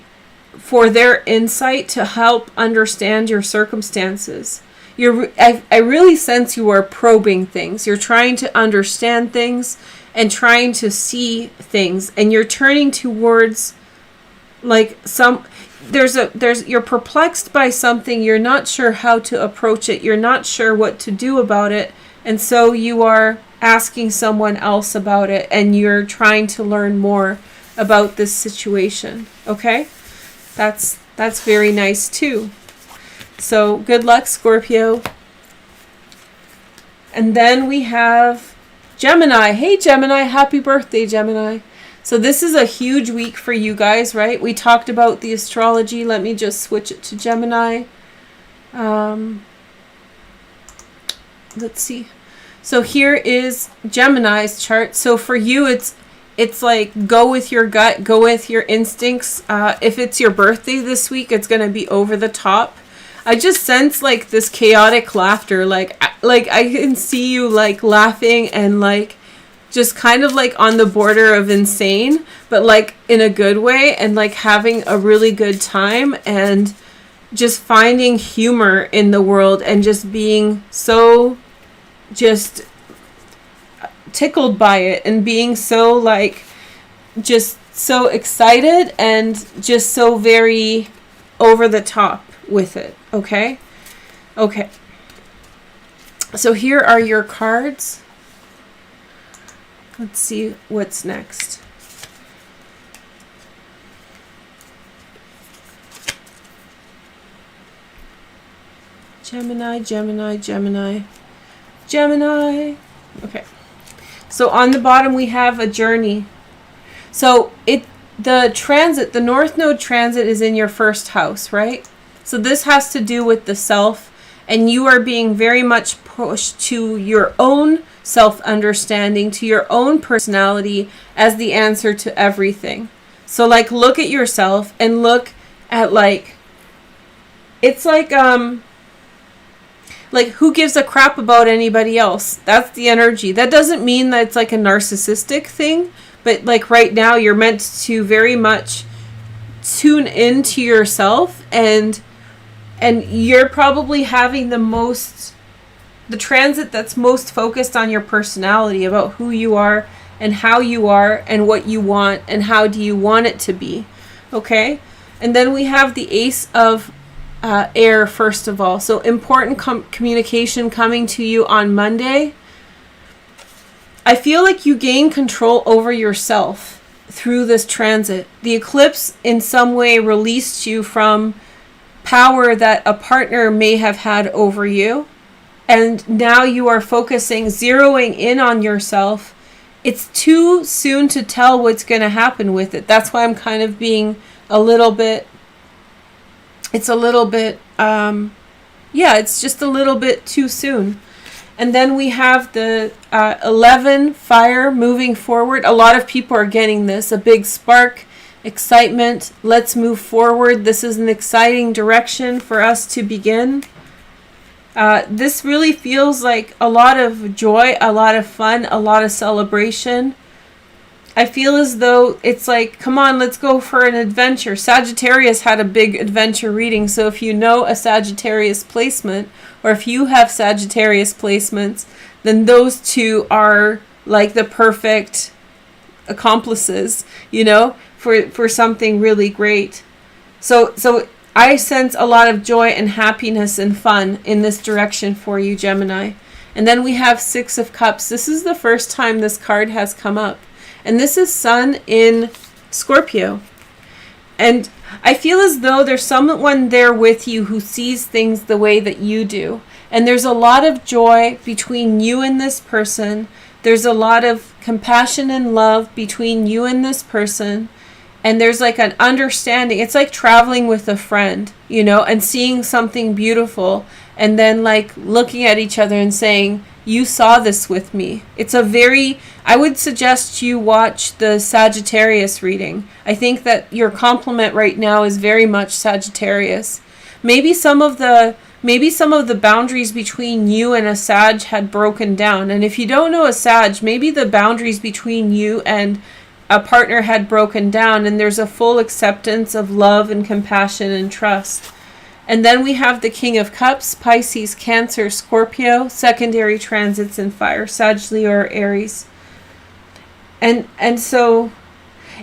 for their insight to help understand your circumstances. I really sense you are probing things. You're trying to understand things and trying to see things. And you're turning towards like some... you're perplexed by something. You're not sure how to approach it. You're not sure what to do about it. And so you are asking someone else about it, and you're trying to learn more about this situation. Okay? That's very nice too. So good luck, Scorpio. And then we have Gemini. Hey, Gemini. Happy birthday, Gemini. So this is a huge week for you guys, right? We talked about the astrology. Let me just switch it to Gemini. Let's see. So here is Gemini's chart. So for you, it's like go with your gut, go with your instincts. If it's your birthday this week, it's going to be over the top. I just sense like this chaotic laughter. Like I can see you like laughing and like just kind of like on the border of insane, but like in a good way, and like having a really good time and just finding humor in the world and just being so just tickled by it and being so like just so excited and just so very over the top with it. Okay? Okay. So here are your cards. Let's see what's next. Gemini, Gemini, Gemini, Gemini. Okay. So on the bottom we have a journey. So the North Node transit is in your first house, right? So this has to do with the self, and you are being very much pushed to your own self-understanding, to your own personality as the answer to everything. So like look at yourself and look at it's like who gives a crap about anybody else? That's the energy. That doesn't mean that it's like a narcissistic thing, but like right now you're meant to very much tune into yourself, and you're probably having the transit that's most focused on your personality, about who you are and how you are and what you want and how do you want it to be. Okay? And then we have the Ace of air, first of all. So important communication coming to you on Monday. I feel like you gain control over yourself through this transit. The eclipse in some way released you from power that a partner may have had over you. And now you are zeroing in on yourself. It's too soon to tell what's going to happen with it. That's why I'm kind of being it's just a little bit too soon. And then we have the 11, fire, moving forward. A lot of people are getting this. A big spark, excitement. Let's move forward. This is an exciting direction for us to begin. This really feels like a lot of joy, a lot of fun, a lot of celebration. I feel as though it's like, come on, let's go for an adventure. Sagittarius had a big adventure reading, so if you know a Sagittarius placement, or if you have Sagittarius placements, then those two are like the perfect accomplices, for something really great. So I sense a lot of joy and happiness and fun in this direction for you, Gemini. And then we have Six of Cups. This is the first time this card has come up. And this is Sun in Scorpio. And I feel as though there's someone there with you who sees things the way that you do. And there's a lot of joy between you and this person. There's a lot of compassion and love between you and this person. And there's like an understanding. It's like traveling with a friend, and seeing something beautiful. And then like looking at each other and saying, you saw this with me. I would suggest you watch the Sagittarius reading. I think that your complement right now is very much Sagittarius. Maybe some of the boundaries between you and a Sag had broken down. And if you don't know a Sag, maybe the boundaries between you and a partner had broken down, and there's a full acceptance of love and compassion and trust. And then we have the King of Cups, Pisces, Cancer, Scorpio, secondary transits in fire, Sagittarius or Aries. And so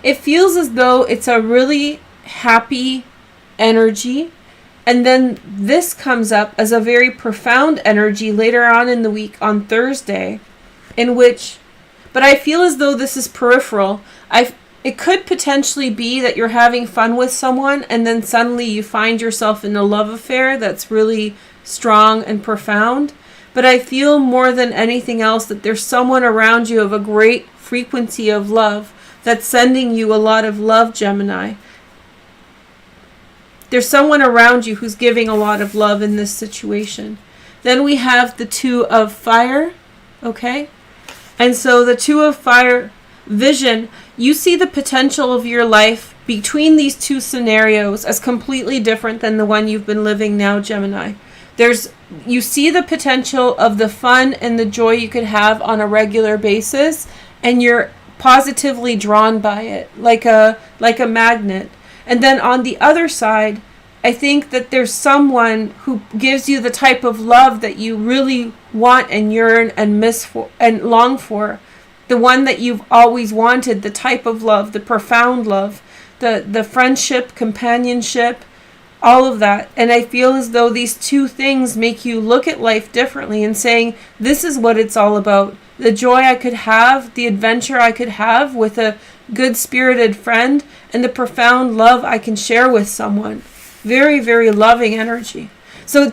it feels as though it's a really happy energy. And then this comes up as a very profound energy later on in the week on Thursday, but I feel as though this is peripheral. It could potentially be that you're having fun with someone and then suddenly you find yourself in a love affair that's really strong and profound. But I feel more than anything else that there's someone around you of a great frequency of love that's sending you a lot of love, Gemini. There's someone around you who's giving a lot of love in this situation. Then we have the Two of Fire, okay? And so the Two of Fire, vision, you see the potential of your life between these two scenarios as completely different than the one you've been living now, Gemini. You see the potential of the fun and the joy you could have on a regular basis, and you're positively drawn by it, like a magnet. And then on the other side, I think that there's someone who gives you the type of love that you really want and yearn and miss for and long for. The one that you've always wanted, the type of love, the profound love, the friendship, companionship, all of that. And I feel as though these two things make you look at life differently and saying, this is what it's all about. The joy I could have, the adventure I could have with a good-spirited friend, and the profound love I can share with someone. Very, very loving energy. So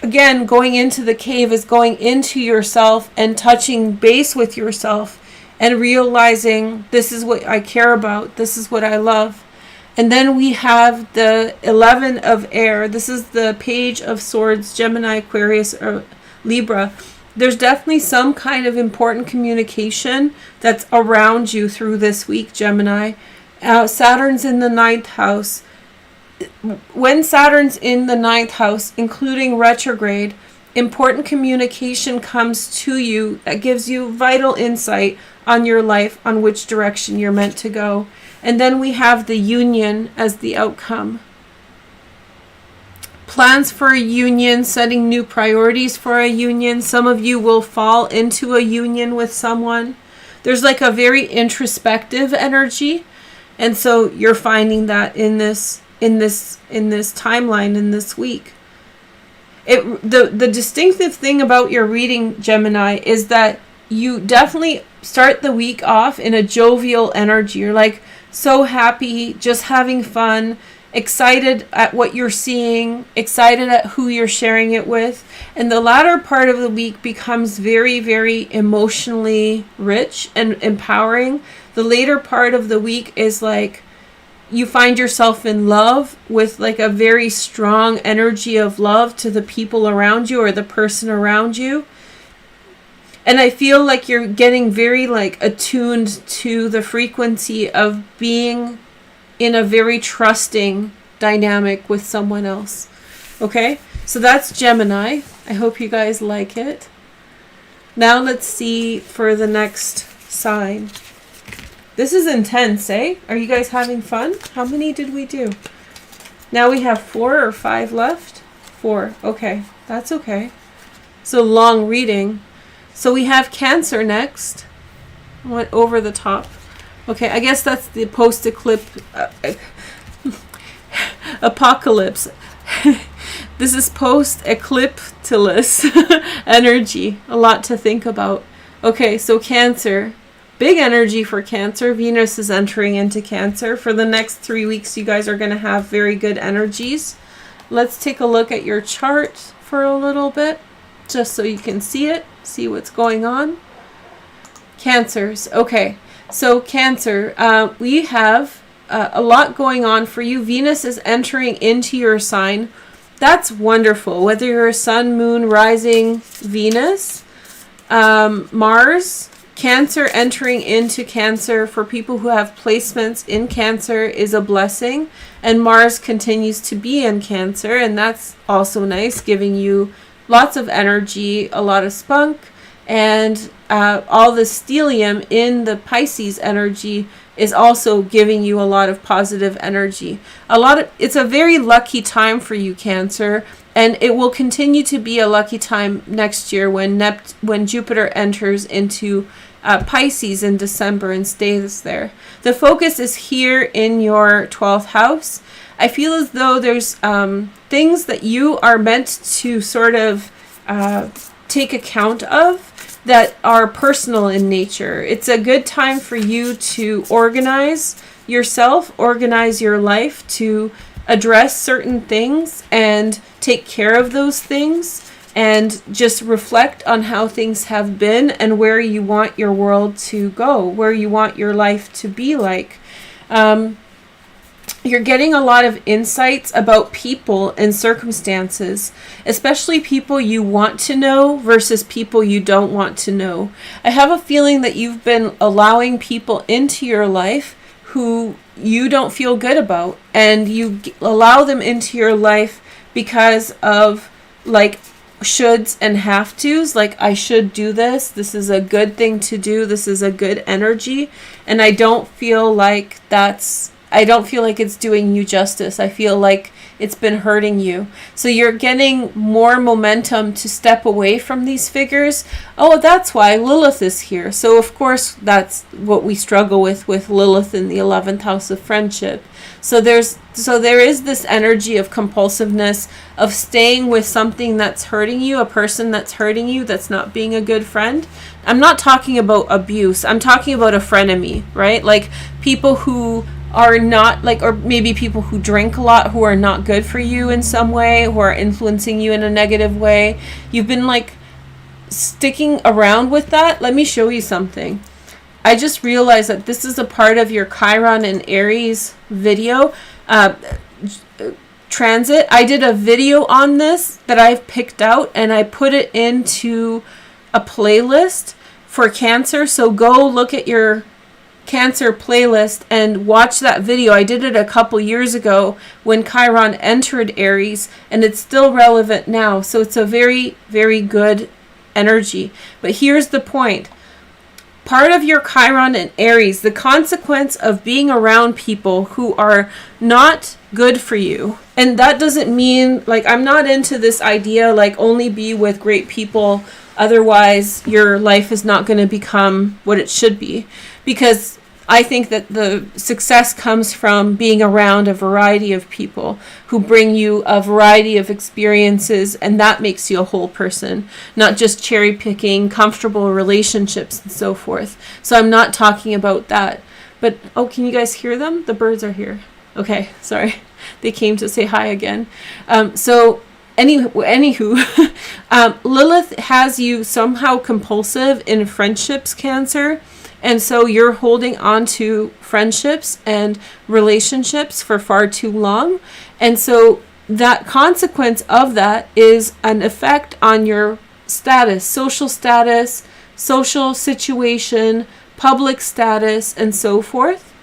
again, going into the cave is going into yourself and touching base with yourself and realizing this is what I care about. This is what I love. And then we have the 11 of air. This is the Page of Swords, Gemini, Aquarius, or Libra. There's definitely some kind of important communication that's around you through this week, Gemini. Saturn's in the 9th house. When Saturn's in the 9th house, including retrograde, important communication comes to you that gives you vital insight on your life, on which direction you're meant to go. And then we have the union as the outcome. Plans for a union, setting new priorities for a union. Some of you will fall into a union with someone. There's like a very introspective energy. And so you're finding that in this timeline, in this week. The distinctive thing about your reading, Gemini, is that you definitely start the week off in a jovial energy. You're like so happy, just having fun, excited at what you're seeing, excited at who you're sharing it with. And the latter part of the week becomes very, very emotionally rich and empowering. The later part of the week is like you find yourself in love with like a very strong energy of love to the people around you or the person around you. And I feel like you're getting very like attuned to the frequency of being in a very trusting dynamic with someone else. Okay? So that's Gemini. I hope you guys like it. Now let's see for the next sign. This is intense, eh? Are you guys having fun? How many did we do? Now we have 4 or 5 left? 4. Okay. That's okay. So long reading. So we have Cancer next. Went over the top. Okay, I guess that's the post-eclipse apocalypse. This is post-ecliptilus energy. A lot to think about. Okay, so Cancer. Big energy for Cancer. Venus is entering into Cancer. For the next 3 weeks, you guys are going to have very good energies. Let's take a look at your chart for a little bit, just so you can see it, see what's going on. Cancers. Okay, so Cancer, we have a lot going on for you. Venus is entering into your sign. That's wonderful. Whether you're a sun, moon, rising, Venus, Mars, Cancer entering into Cancer for people who have placements in Cancer is a blessing. And Mars continues to be in Cancer, and that's also nice, giving you lots of energy, a lot of spunk, and all the stellium in the Pisces energy is also giving you a lot of positive energy. It's a very lucky time for you, Cancer, and it will continue to be a lucky time next year when Jupiter enters into Pisces in December and stays there. The focus is here in your 12th house. I feel as though there's things that you are meant to sort of take account of that are personal in nature. It's a good time for you to organize yourself, organize your life, to address certain things and take care of those things, and just reflect on how things have been and where you want your world to go, where you want your life to be like. You're getting a lot of insights about people and circumstances, especially people you want to know versus people you don't want to know. I have a feeling that you've been allowing people into your life who you don't feel good about, and you allow them into your life because of like shoulds and have tos, like I should do this is a good thing to do, this is a good energy, and I don't feel like it's doing you justice. I feel like it's been hurting you. So you're getting more momentum to step away from these figures. Oh, that's why Lilith is here. So of course that's what we struggle with Lilith in the 11th house of friendship. So there is this energy of compulsiveness, of staying with something that's hurting you, a person that's hurting you, that's not being a good friend. I'm not talking about abuse. I'm talking about a frenemy, right? Like people who are not like, or maybe people who drink a lot who are not good for you in some way, who are influencing you in a negative way. You've been like sticking around with that. Let me show you something. I just realized that this is a part of your Chiron and Aries video transit. I did a video on this that I've picked out, and I put it into a playlist for Cancer. So go look at your Cancer playlist and watch that video. I did it a couple years ago when Chiron entered Aries, and it's still relevant now. So it's a very, very good energy. But here's the point. Part of your Chiron and Aries, the consequence of being around people who are not good for you. And that doesn't mean, like, I'm not into this idea, like, only be with great people, otherwise your life is not going to become what it should be. Because I think that the success comes from being around a variety of people who bring you a variety of experiences, and that makes you a whole person, not just cherry picking comfortable relationships and so forth. So I'm not talking about that. But, oh, can you guys hear them? The birds are here. Okay, sorry. They came to say hi again. Anywho, Lilith has you somehow compulsive in friendships, Cancer. And so you're holding on to friendships and relationships for far too long. And so that consequence of that is an effect on your status, social situation, public status, and so forth.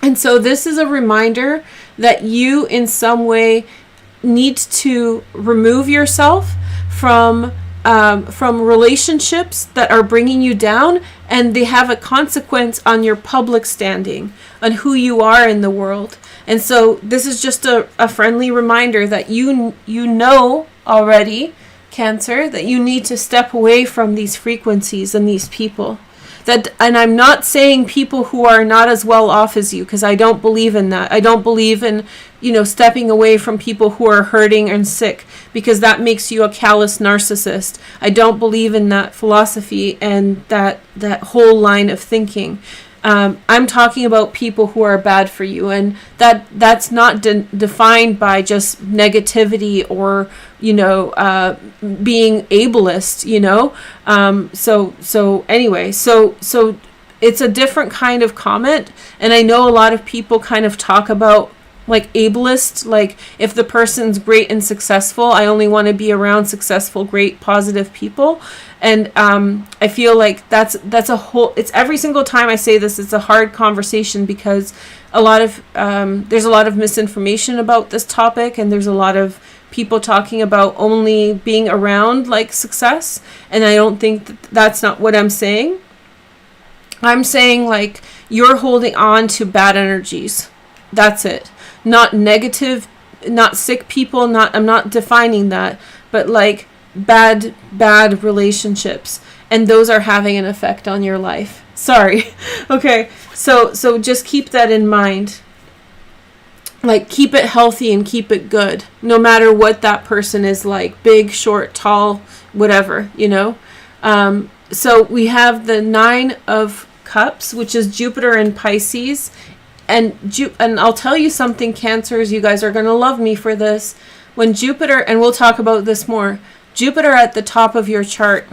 And so this is a reminder that you in some way need to remove yourself from relationships that are bringing you down, and they have a consequence on your public standing, on who you are in the world. And so this is just a friendly reminder that you know already, Cancer, that you need to step away from these frequencies and these people. And I'm not saying people who are not as well off as you, because I don't believe in that. I don't believe in, stepping away from people who are hurting and sick, because that makes you a callous narcissist. I don't believe in that philosophy and that whole line of thinking. I'm talking about people who are bad for you, and that's not defined by just negativity or being ableist. So it's a different kind of comment, and I know a lot of people kind of talk about like ableist, like if the person's great and successful, I only want to be around successful, great, positive people. And I feel like that's a whole, it's every single time I say this, it's a hard conversation, because there's a lot of misinformation about this topic, and there's a lot of people talking about only being around like success. And I don't think that's not what I'm saying. I'm saying like you're holding on to bad energies. That's it. Not negative, not sick people, I'm not defining that, but like bad relationships, and those are having an effect on your life. Sorry. Okay. So just keep that in mind. Like, keep it healthy and keep it good, no matter what that person is like, big, short, tall, whatever, So we have the 9 of Cups, which is Jupiter in Pisces. And I'll tell you something, Cancers, you guys are going to love me for this. When Jupiter, and we'll talk about this more, Jupiter at the top of your chart,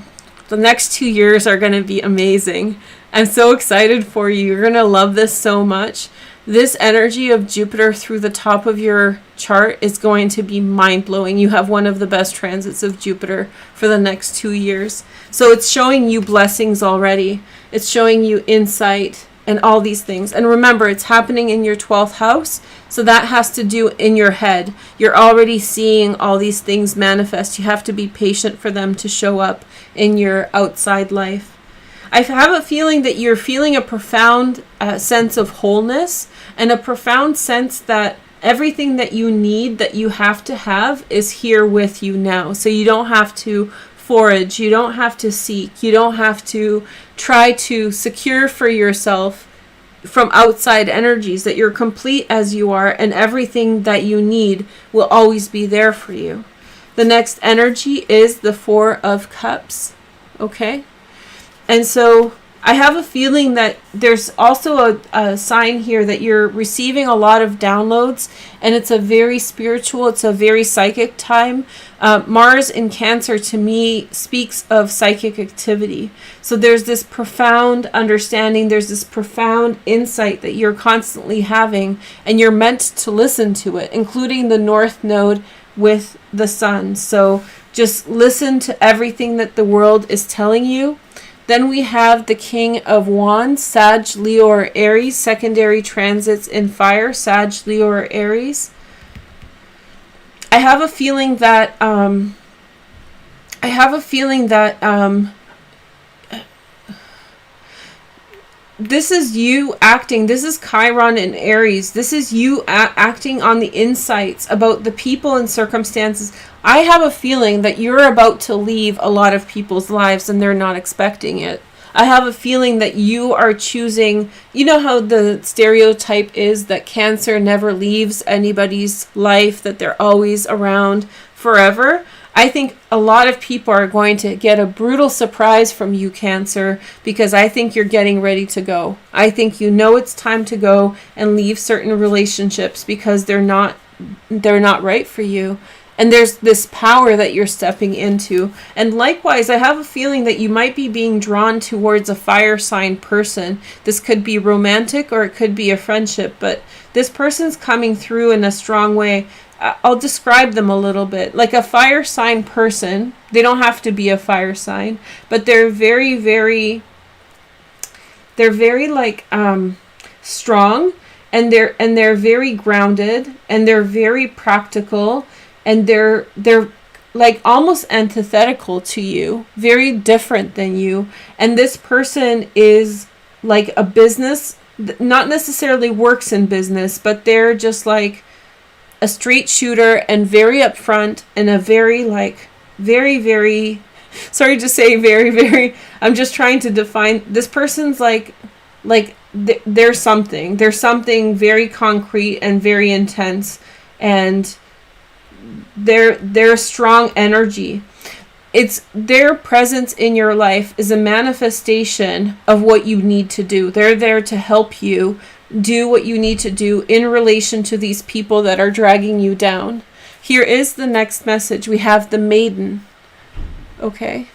the next 2 years are going to be amazing. I'm so excited for you. You're going to love this so much. This energy of Jupiter through the top of your chart is going to be mind-blowing. You have one of the best transits of Jupiter for the next 2 years. So it's showing you blessings already. It's showing you insight and all these things. And remember, it's happening in your 12th house. So that has to do in your head. You're already seeing all these things manifest. You have to be patient for them to show up in your outside life. I have a feeling that you're feeling a profound sense of wholeness, and a profound sense that everything that you need, that you have to have, is here with you now. So you don't have to forage, you don't have to seek, you don't have to try to secure for yourself from outside energies, that you're complete as you are, and everything that you need will always be there for you. The next energy is the 4 of Cups. Okay? And so I have a feeling that there's also a sign here that you're receiving a lot of downloads, and it's a very spiritual, it's a very psychic time. Mars in Cancer to me speaks of psychic activity. So there's this profound understanding, there's this profound insight that you're constantly having, and you're meant to listen to it, including the North Node with the Sun. So just listen to everything that the world is telling you. Then we have the King of Wands, Sag, Leo, or Aries, secondary transits in fire, Sag, Leo, or Aries. I have a feeling that this is you acting. This is Chiron in Aries. This is you acting on the insights about the people and circumstances. I have a feeling that you're about to leave a lot of people's lives and they're not expecting it. I have a feeling that you are choosing, you know how the stereotype is that Cancer never leaves anybody's life, that they're always around forever. I think a lot of people are going to get a brutal surprise from you, Cancer, because I think you're getting ready to go. I think you know it's time to go and leave certain relationships because they're not right for you. And there's this power that you're stepping into. And likewise, I have a feeling that you might be being drawn towards a fire sign person. This could be romantic or it could be a friendship, but this person's coming through in a strong way. I'll describe them a little bit. Like a fire sign person, they don't have to be a fire sign, but they're very, very like strong, and they're very grounded, and they're very practical, and they're like almost antithetical to you, very different than you. And this person is like a business, not necessarily works in business, but they're just like a straight shooter and very upfront, and a very like very sorry to say very I'm just trying to define this person's like there's something very concrete and very intense, and they're strong energy. It's their presence in your life is a manifestation of what you need to do. They're there to help you do what you need to do in relation to these people that are dragging you down. Here is the next message. We have the Maiden. Okay.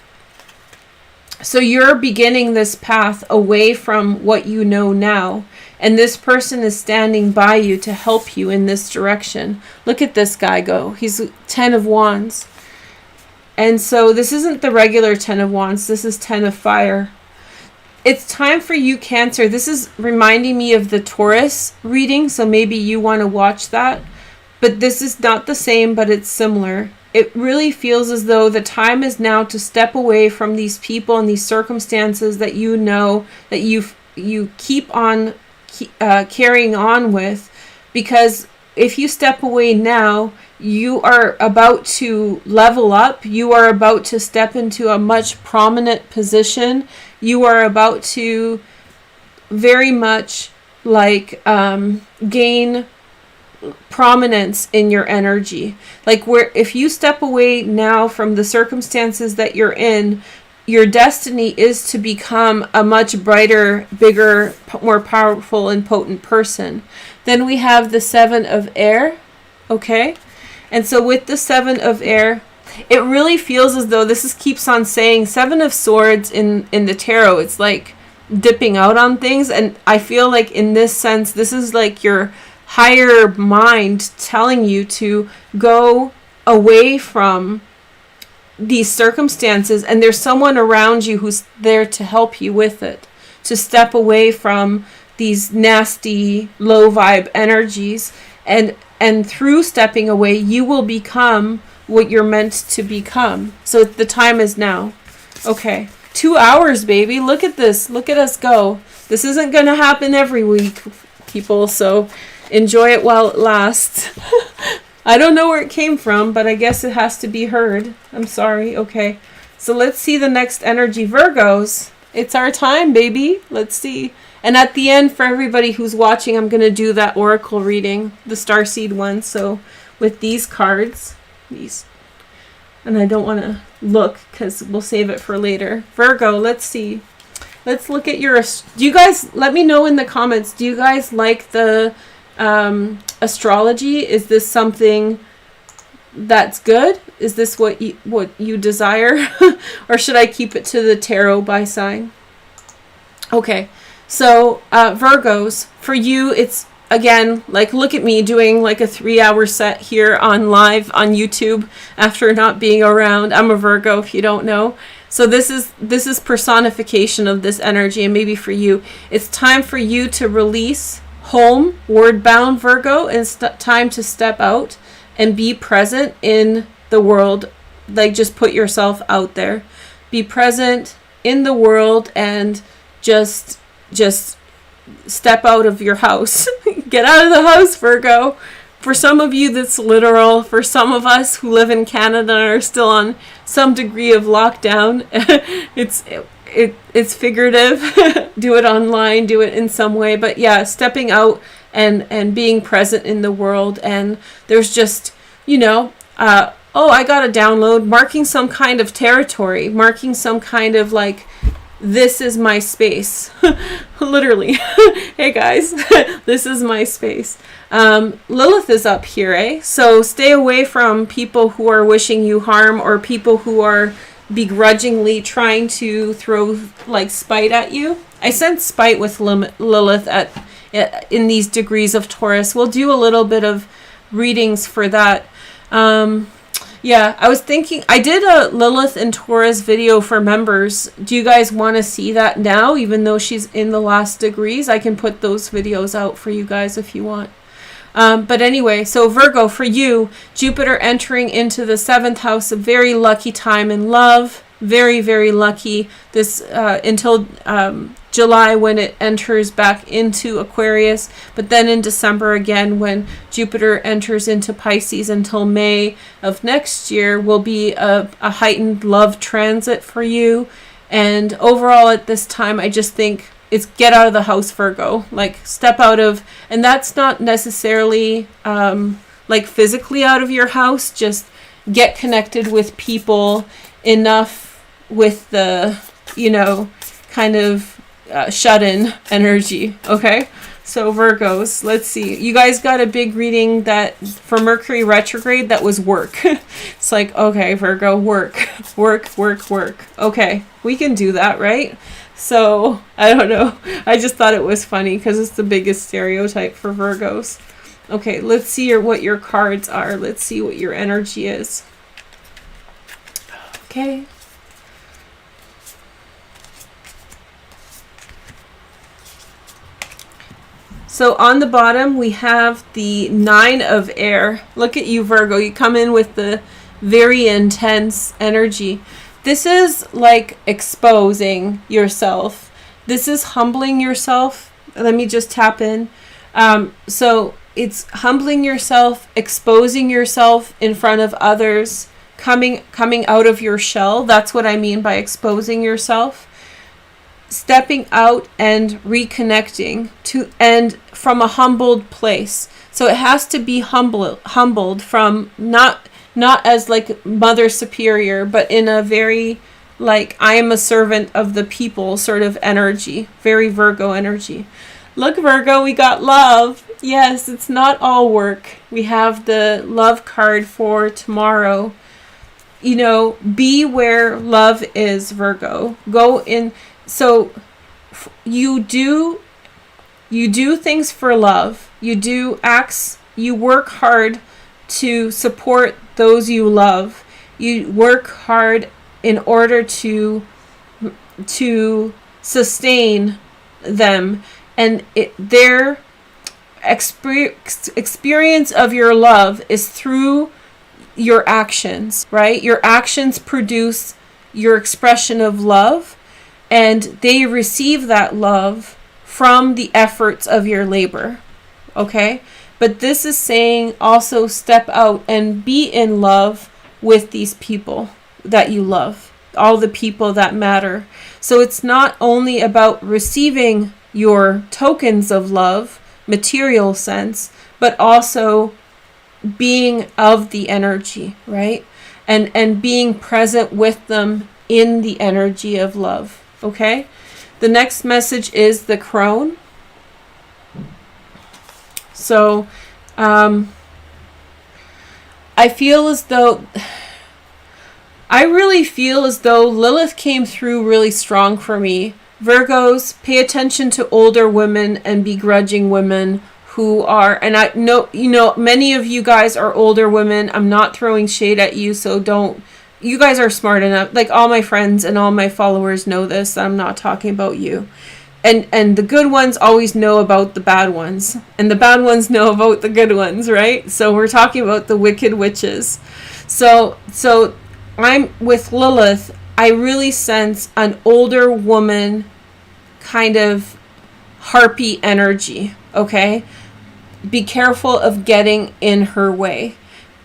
So you're beginning this path away from what you know now, and this person is standing by you to help you in this direction. Look at this guy go. He's 10 of Wands. And so this isn't the regular 10 of Wands. This is 10 of Fire. It's time for you, Cancer. This is reminding me of the Taurus reading, so maybe you want to watch that. But this is not the same, but it's similar. It really feels as though the time is now to step away from these people and these circumstances that you know that you keep on carrying on with, because if you step away now, you are about to level up. You are about to step into a much prominent position. You are about to very much like gain prominence in your energy. Like where if you step away now from the circumstances that you're in, your destiny is to become a much brighter, bigger, more powerful and potent person. Then we have the 7 of Air. Okay. And so with the 7 of Air, it really feels as though this keeps on saying 7 of Swords in the tarot. It's like dipping out on things. And I feel like in this sense, this is like your higher mind telling you to go away from these circumstances. And there's someone around you who's there to help you with it. To step away from these nasty, low vibe energies. And through stepping away, you will become what you're meant to become. So the time is now. Okay. 2 hours, baby. Look at this. Look at us go. This isn't going to happen every week, people. So enjoy it while it lasts. I don't know where it came from, but I guess it has to be heard. I'm sorry. Okay. So let's see the next energy. Virgos. It's our time, baby. Let's see. And at the end, for everybody who's watching, I'm going to do that oracle reading, the starseed one. So with these cards, and I don't want to look because we'll save it for later. Virgo, let's see. let's look at your, do you guys, let me know in the comments, do you guys like the astrology? Is this something that's good? Is this what you desire? Or should I keep it to the tarot by sign? Okay, so Virgos, for you, it's, again, like, look at me doing like a 3-hour set here on live on YouTube after not being around. I'm a Virgo, if you don't know. So this is personification of this energy, and maybe for you, it's time for you to release home, word-bound Virgo, and it's time to step out and be present in the world. Like, just put yourself out there. Be present in the world and just step out of your house. Get out of the house, Virgo. For some of you, that's literal. For some of us who live in Canada and are still on some degree of lockdown, it's figurative. Do it online, do it in some way. But yeah, stepping out and being present in the world. And there's just, you know, oh, I got a download, marking some kind of territory, marking some kind of like, this is my space. Literally. Hey guys, this is my space. Lilith is up here, eh? So stay away from people who are wishing you harm, or people who are begrudgingly trying to throw like spite at you. I sense spite with Lilith in these degrees of Taurus. We'll do a little bit of readings for that. Yeah, I was thinking, I did a Lilith and Taurus video for members. Do you guys want to see that now, even though she's in the last degrees? I can put those videos out for you guys if you want. But anyway, so Virgo, for you, Jupiter entering into the 7th house, a very lucky time in love. Very, very lucky. This until July, when it enters back into Aquarius, but then in December again, when Jupiter enters into Pisces, until May of next year, will be a heightened love transit for you. And overall at this time, I just think it's get out of the house, Virgo. Like, step out of, and that's not necessarily like physically out of your house, just get connected with people enough with the, you know, kind of shut-in energy. Okay, so Virgos, let's see, you guys got a big reading that for Mercury retrograde, that was work. It's like, okay, Virgo, work. Okay, we can do that, right? So I don't know, I just thought it was funny because it's the biggest stereotype for Virgos. Okay, let's see what your cards are. Let's see what your energy is. Okay. So on the bottom, we have the 9 of air. Look at you, Virgo. You come in with the very intense energy. This is like exposing yourself. This is humbling yourself. Let me just tap in. So it's humbling yourself, exposing yourself in front of others, coming out of your shell. That's what I mean by exposing yourself. Stepping out and reconnecting to, and from a humbled place. So it has to be humbled from not as like mother superior, but in a very like, I am a servant of the people sort of energy. Very Virgo energy. Look, Virgo, we got love. Yes, it's not all work. We have the love card for tomorrow. You know, be where love is, Virgo. Go in. So you do things for love. You do acts. You work hard to support those you love. You work hard in order to sustain them, and their experience of your love is through your actions, right? Your actions produce your expression of love, and they receive that love from the efforts of your labor. Okay? But this is saying also step out and be in love with these people that you love, all the people that matter. So it's not only about receiving your tokens of love, material sense, but also being of the energy, right? And being present with them in the energy of love. Okay? The next message is the crone. So, I really feel as though Lilith came through really strong for me. Virgos, pay attention to older women and begrudging women who are, and I know, many of you guys are older women. I'm not throwing shade at you, so don't, you guys are smart enough. Like, all my friends and all my followers know this. I'm not talking about you. And the good ones always know about the bad ones. And the bad ones know about the good ones, right? So we're talking about the wicked witches. So I'm with Lilith. I really sense an older woman kind of harpy energy, okay? Be careful of getting in her way.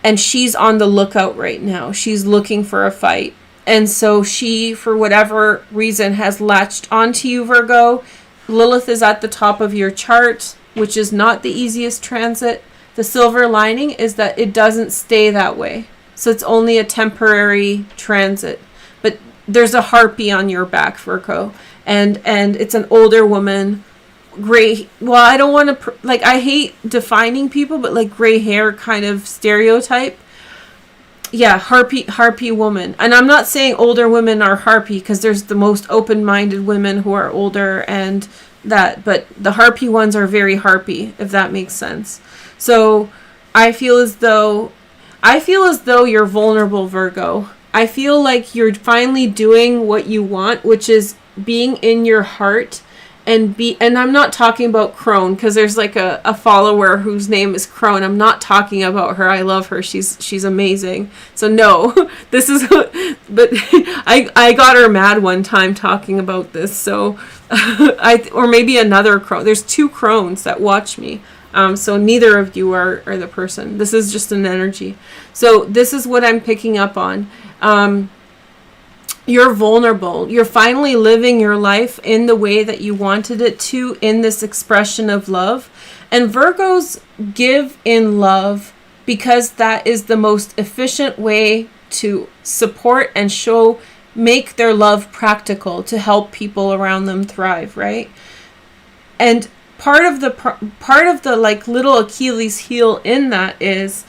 And she's on the lookout right now. She's looking for a fight. And so she, for whatever reason, has latched onto you, Virgo. Lilith is at the top of your chart, which is not the easiest transit. The silver lining is that it doesn't stay that way. So it's only a temporary transit. But there's a harpy on your back, Virgo. And it's an older woman. Gray, well, I don't want to, I hate defining people, but like gray hair kind of stereotype. Yeah, harpy woman. And I'm not saying older women are harpy, because there's the most open-minded women who are older and that, but the harpy ones are very harpy, if that makes sense. So I feel as though you're vulnerable, Virgo. I feel like you're finally doing what you want, which is being in your heart. And I'm not talking about Crone, because there's like a follower whose name is Crone. I'm not talking about her. I love her. She's amazing. So no, this is, but I got her mad one time talking about this. So or maybe another Crone. There's 2 Crones that watch me. So neither of you are the person. This is just an energy. So this is what I'm picking up on. You're vulnerable. You're finally living your life in the way that you wanted it to, in this expression of love. And Virgos give in love because that is the most efficient way to support and make their love practical to help people around them thrive, right? And part of the like little Achilles heel in that is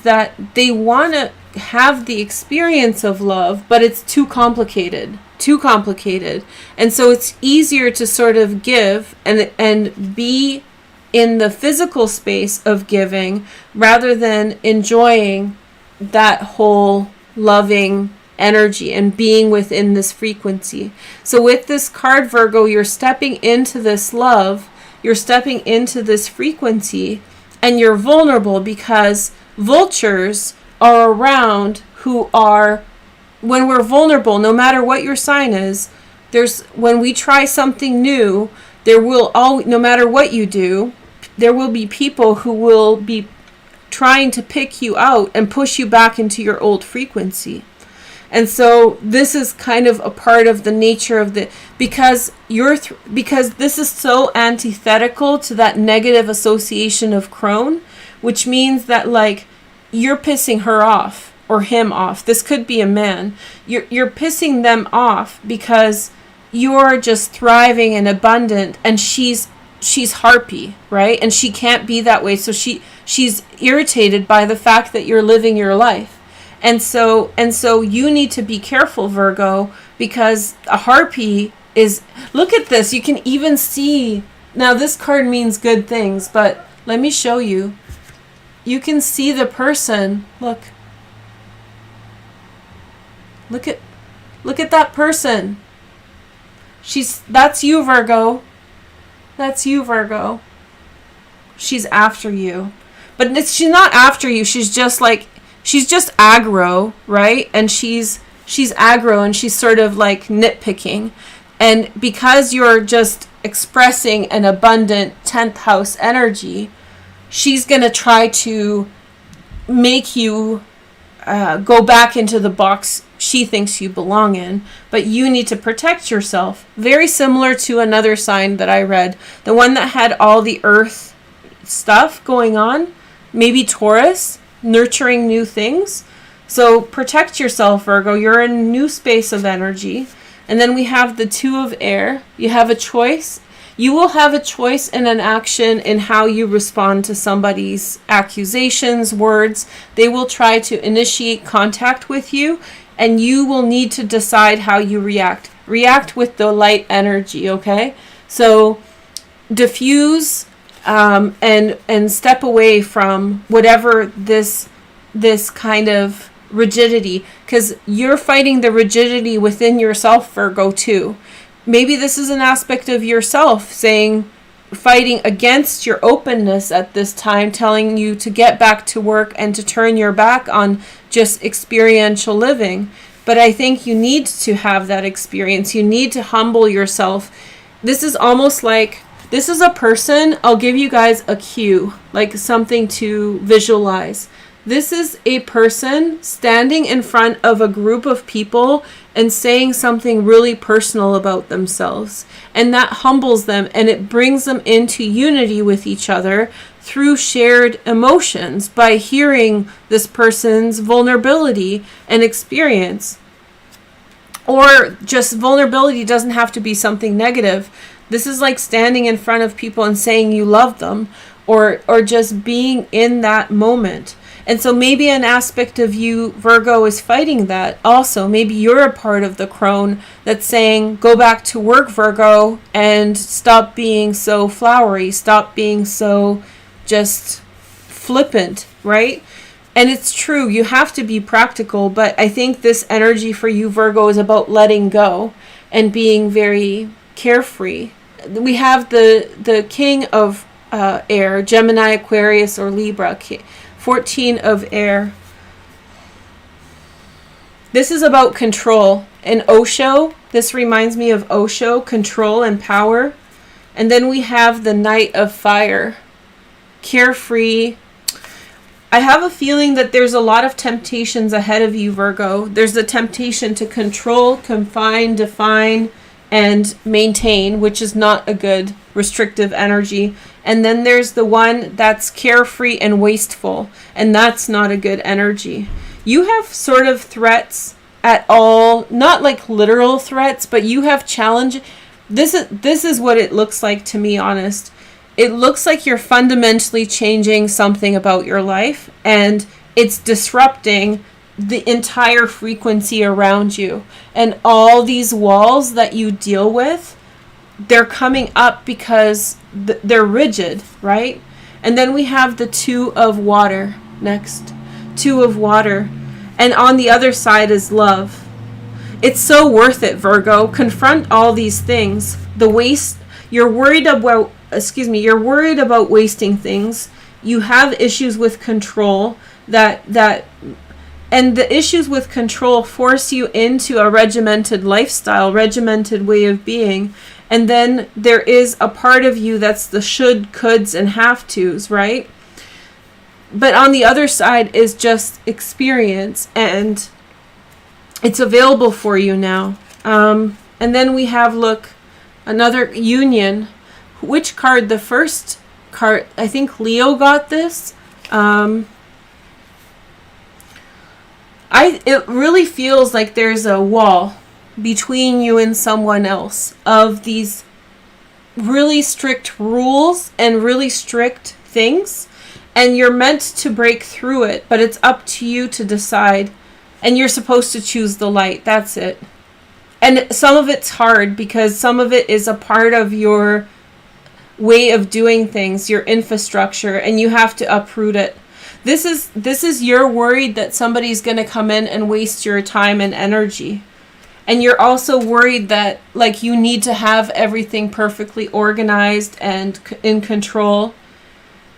that they want to have the experience of love, but it's too complicated. And so it's easier to sort of give and be in the physical space of giving rather than enjoying that whole loving energy and being within this frequency. So with this card, Virgo, you're stepping into this love, you're stepping into this frequency, and you're vulnerable because vultures are around who are, when we're vulnerable, no matter what your sign is, when we try something new, there will always, no matter what you do, there will be people who will be trying to pick you out and push you back into your old frequency. And so this is kind of a part of the nature of because this is so antithetical to that negative association of crone, which means that like you're pissing her off or him off. This could be a man. You're pissing them off because you're just thriving and abundant, and she's harpy, right? And she can't be that way. So she's irritated by the fact that you're living your life. And so you need to be careful, Virgo, because a harpy is, look at this. You can even see, now this card means good things, but let me show you. You can see the person. Look at that person. That's you, Virgo. That's you, Virgo. She's after you. But she's not after you. She's just aggro, right? And she's aggro, and she's sort of like nitpicking. And because you're just expressing an abundant 10th house energy, she's going to try to make you go back into the box she thinks you belong in, but you need to protect yourself. Very similar to another sign that I read, the one that had all the earth stuff going on, maybe Taurus, nurturing new things. So protect yourself, Virgo. You're in a new space of energy. And then we have the Two of Air. You have a choice. You will have a choice and an action in how you respond to somebody's accusations, words. They will try to initiate contact with you, and you will need to decide how you react. React with the light energy, okay? So diffuse and step away from whatever this kind of rigidity, because you're fighting the rigidity within yourself, Virgo, too. Maybe this is an aspect of yourself fighting against your openness at this time, telling you to get back to work and to turn your back on just experiential living. But I think you need to have that experience. You need to humble yourself. This is almost like, this is a person, I'll give you guys a cue, like something to visualize. This is a person standing in front of a group of people and saying something really personal about themselves. And that humbles them, and it brings them into unity with each other through shared emotions by hearing this person's vulnerability and experience. Or just vulnerability doesn't have to be something negative. This is like standing in front of people and saying you love them, or just being in that moment. And so maybe an aspect of you, Virgo, is fighting that also. Maybe you're a part of the crone that's saying, go back to work, Virgo, and stop being so flowery, stop being so just flippant, right? And it's true, you have to be practical, but I think this energy for you, Virgo, is about letting go and being very carefree. We have the King of Air, Gemini, Aquarius, or Libra, 14 of Air. This is about control. And Osho, this reminds me of Osho, control and power. And then we have the Knight of Fire, carefree. I have a feeling that there's a lot of temptations ahead of you, Virgo. There's the temptation to control, confine, define, and maintain, which is not a good restrictive energy. And then there's the one that's carefree and wasteful, and that's not a good energy. You have sort of threats at all, not like literal threats, but you have challenge. This is what it looks like to me, honest. It looks like you're fundamentally changing something about your life, and it's disrupting the entire frequency around you. And all these walls that you deal with, they're coming up because they're rigid, right? And then we have the Two of Water next. Two of Water. And on the other side is love. It's so worth it, Virgo. Confront all these things. The waste, you're worried about wasting things. You have issues with control and the issues with control force you into a regimented lifestyle, regimented way of being. And then there is a part of you that's the should, coulds, and have tos, right? But on the other side is just experience, and it's available for you now. And then we have, look, another Union. Which card? The first card, I think Leo got this. It really feels like there's a wall between you and someone else of these really strict rules and really strict things, and you're meant to break through it, but it's up to you to decide, and you're supposed to choose the light. That's it. And some of it's hard because some of it is a part of your way of doing things, your infrastructure, and you have to uproot it. This is you're worried that somebody's going to come in and waste your time and energy. And you're also worried that, like, you need to have everything perfectly organized and in control.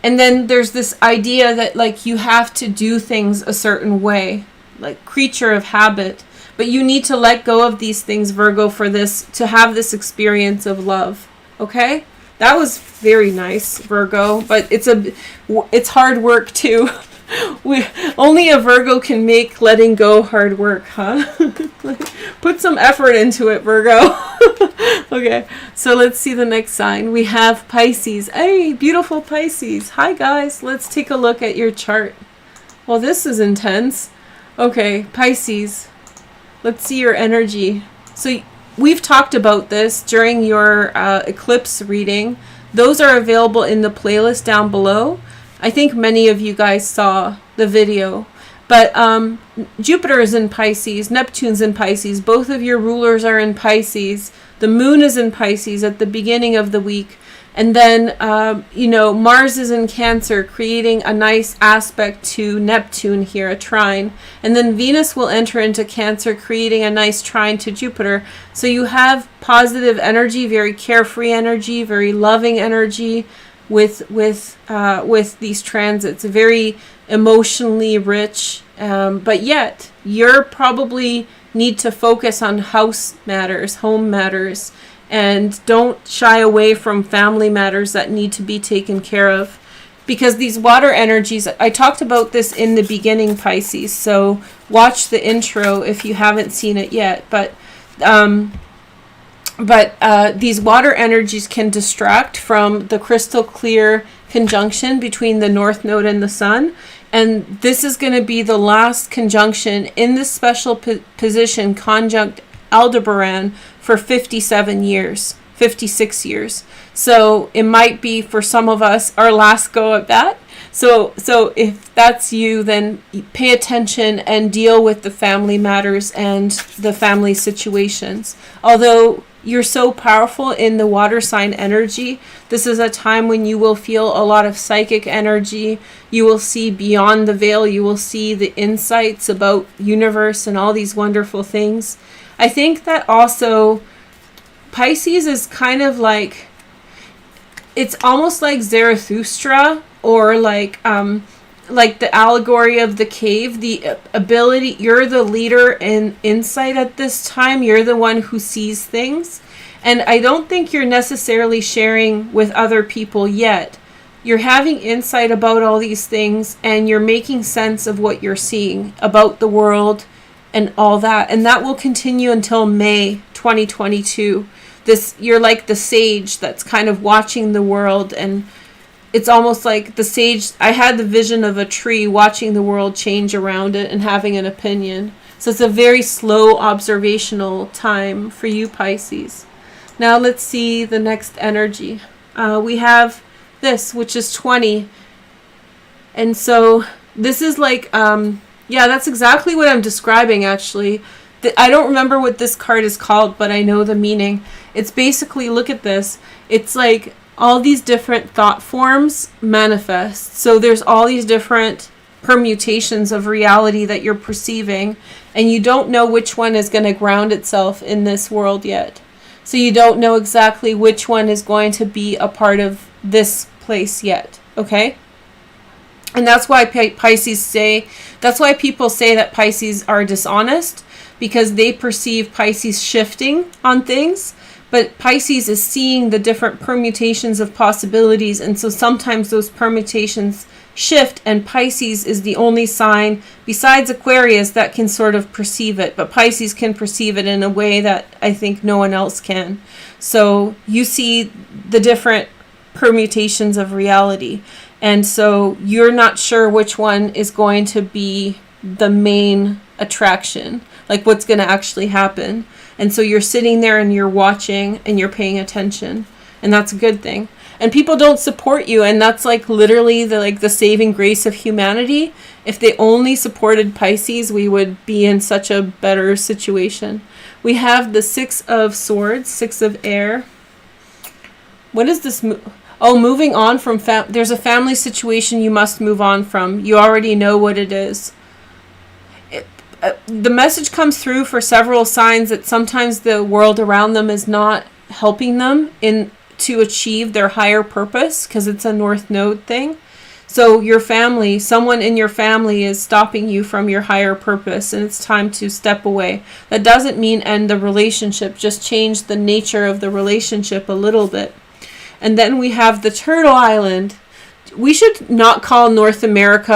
And then there's this idea that, like, you have to do things a certain way, like creature of habit. But you need to let go of these things, Virgo, for this, to have this experience of love. Okay? That was very nice, Virgo, but it's hard work too. Only a Virgo can make letting go hard work, huh? Put some effort into it, Virgo. Okay, so let's see the next sign. We have Pisces. Hey, beautiful Pisces. Hi, guys. Let's take a look at your chart. Well, this is intense. Okay, Pisces. Let's see your energy. So we've talked about this during your eclipse reading. Those are available in the playlist down below. I think many of you guys saw the video. But Jupiter is in Pisces, Neptune's in Pisces, both of your rulers are in Pisces, the moon is in Pisces at the beginning of the week, and then, Mars is in Cancer, creating a nice aspect to Neptune here, a trine, and then Venus will enter into Cancer, creating a nice trine to Jupiter. So you have positive energy, very carefree energy, very loving energy with these transits, very emotionally rich, but yet you're probably need to focus on house matters, home matters, and don't shy away from family matters that need to be taken care of, because these water energies, I talked about this in the beginning, Pisces, so watch the intro if you haven't seen it yet, but these water energies can distract from the crystal clear conjunction between the North Node and the Sun. And this is going to be the last conjunction in this special position, conjunct Aldebaran, for 57 years, 56 years. So it might be, for some of us, our last go at that. So if that's you, then pay attention and deal with the family matters and the family situations. Although you're so powerful in the water sign energy, this is a time when you will feel a lot of psychic energy. You will see beyond the veil. You will see the insights about universe and all these wonderful things. I think that also Pisces is kind of like, it's almost like Zarathustra, or like the allegory of the cave, the ability, you're the leader in insight at this time. You're the one who sees things. And I don't think you're necessarily sharing with other people yet. You're having insight about all these things, and you're making sense of what you're seeing about the world and all that. And that will continue until May 2022. You're like the sage that's kind of watching the world, and it's almost like the sage, I had the vision of a tree watching the world change around it and having an opinion. So it's a very slow observational time for you, Pisces. Now let's see the next energy. We have this, which is 20. And so this is like, that's exactly what I'm describing, actually. I don't remember what this card is called, but I know the meaning. It's basically, look at this. It's like all these different thought forms manifest. So there's all these different permutations of reality that you're perceiving, and you don't know which one is going to ground itself in this world yet. So you don't know exactly which one is going to be a part of this place yet, okay? And that's why that's why people say that Pisces are dishonest, because they perceive Pisces shifting on things. But Pisces is seeing the different permutations of possibilities, and so sometimes those permutations shift, and Pisces is the only sign besides Aquarius that can sort of perceive it, but Pisces can perceive it in a way that I think no one else can. So you see the different permutations of reality, and so you're not sure which one is going to be the main attraction, like what's going to actually happen. And so you're sitting there and you're watching and you're paying attention, and that's a good thing. And people don't support you, and that's like literally the saving grace of humanity. If they only supported Pisces, we would be in such a better situation. We have the 6 of Swords, 6 of Air. What is this? Moving on from there's a family situation you must move on from. You already know what it is. The message comes through for several signs that sometimes the world around them is not helping them to achieve their higher purpose, because it's a North Node thing. So your family, someone in your family is stopping you from your higher purpose, and it's time to step away. That doesn't mean end the relationship, just change the nature of the relationship a little bit. And then we have the Turtle Island. We should not call North America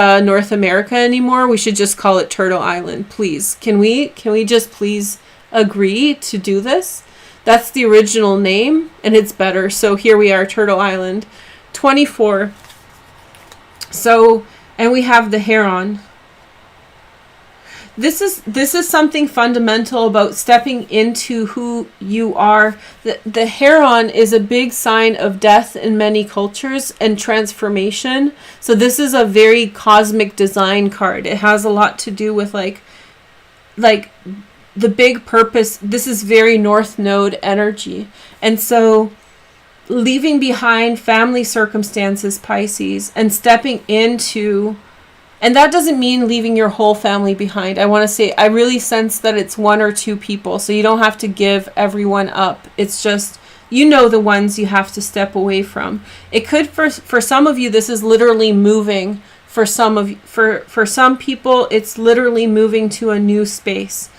anymore. We should just call it Turtle Island, please. Can we just please agree to do this? That's the original name, and it's better. So here we are, Turtle Island. 24. So, and we have the Heron. this is something fundamental about stepping into who you are. The heron is a big sign of death in many cultures and transformation. So this is a very cosmic design card. It has a lot to do with like the big purpose. This is very North Node energy. And so leaving behind family circumstances, Pisces, and stepping into, and that doesn't mean leaving your whole family behind. I want to say, I really sense that it's one or two people, so you don't have to give everyone up. It's just, you know, the ones you have to step away from. It could, for some of you, this is literally moving. For some people, it's literally moving to a new space.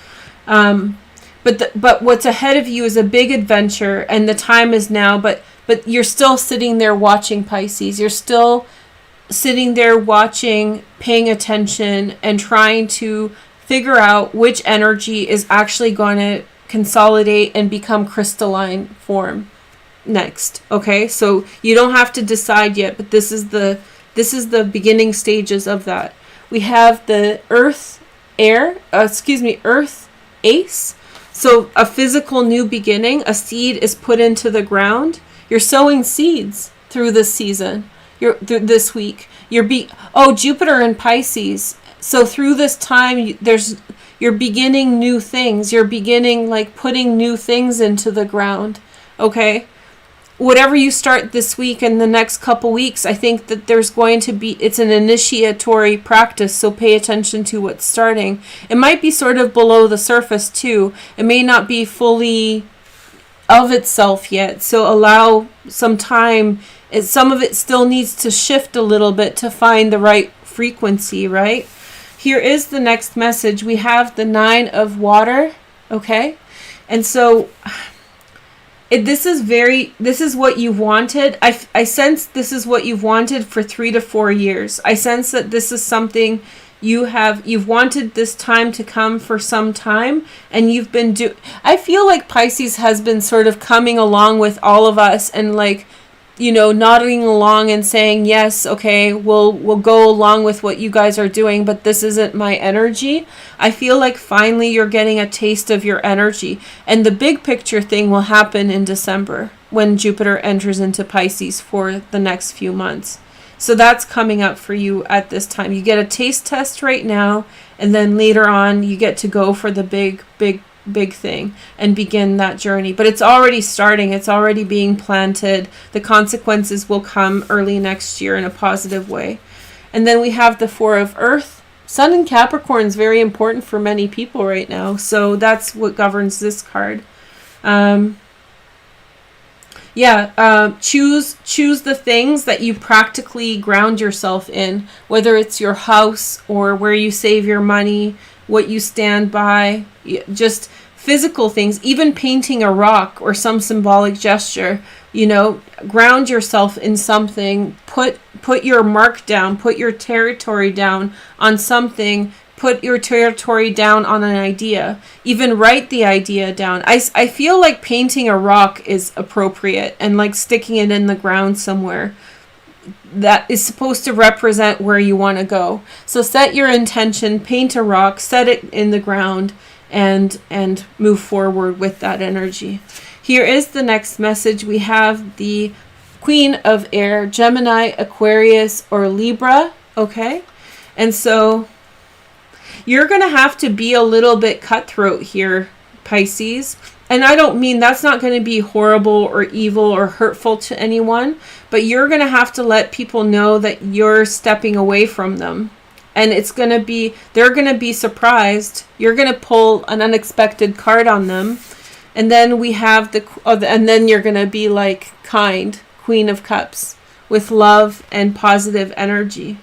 But what's ahead of you is a big adventure, and the time is now. But you're still sitting there watching, Pisces. You're still sitting there watching, paying attention, and trying to figure out which energy is actually going to consolidate and become crystalline form next. Okay, so you don't have to decide yet, but this is the beginning stages of that. We have the Earth Ace. So a physical new beginning. A seed is put into the ground. You're sowing seeds through this season. This week. Jupiter in Pisces. So through this time, you're beginning new things. You're beginning like putting new things into the ground. Okay? Whatever you start this week and the next couple weeks, I think that it's an initiatory practice, so pay attention to what's starting. It might be sort of below the surface too. It may not be fully of itself yet, so allow some time. Some of it still needs to shift a little bit to find the right frequency, right? Here is the next message. We have the 9 of water, okay? And so this is what you've wanted. I sense this is what you've wanted for 3 to 4 years. I sense that this is something you've wanted this time to come for some time, and you've been I feel like Pisces has been sort of coming along with all of us and like, you know, nodding along and saying, yes, okay, we'll go along with what you guys are doing, but this isn't my energy. I feel like finally you're getting a taste of your energy. And the big picture thing will happen in December when Jupiter enters into Pisces for the next few months. So that's coming up for you at this time. You get a taste test right now, and then later on you get to go for the big thing and begin that journey. But it's already starting. It's already being planted. The consequences will come early next year in a positive way. And then we have the 4 of Earth. Sun in Capricorn is very important for many people right now. So that's what governs this card. Choose the things that you practically ground yourself in, whether it's your house or where you save your money, what you stand by, just physical things, even painting a rock or some symbolic gesture. You know, ground yourself in something, put your mark down, put your territory down on something, put your territory down on an idea, even write the idea down. I feel like painting a rock is appropriate, and like sticking it in the ground somewhere. That is supposed to represent where you want to go. So set your intention, paint a rock, set it in the ground, and move forward with that energy. Here is the next message. We have the Queen of Air, Gemini, Aquarius, or Libra. Okay? And so you're going to have to be a little bit cutthroat here, Pisces. And I don't mean that's not going to be horrible or evil or hurtful to anyone, but you're going to have to let people know that you're stepping away from them. And they're going to be surprised. You're going to pull an unexpected card on them. And then we have and then you're going to be like kind, Queen of Cups, with love and positive energy.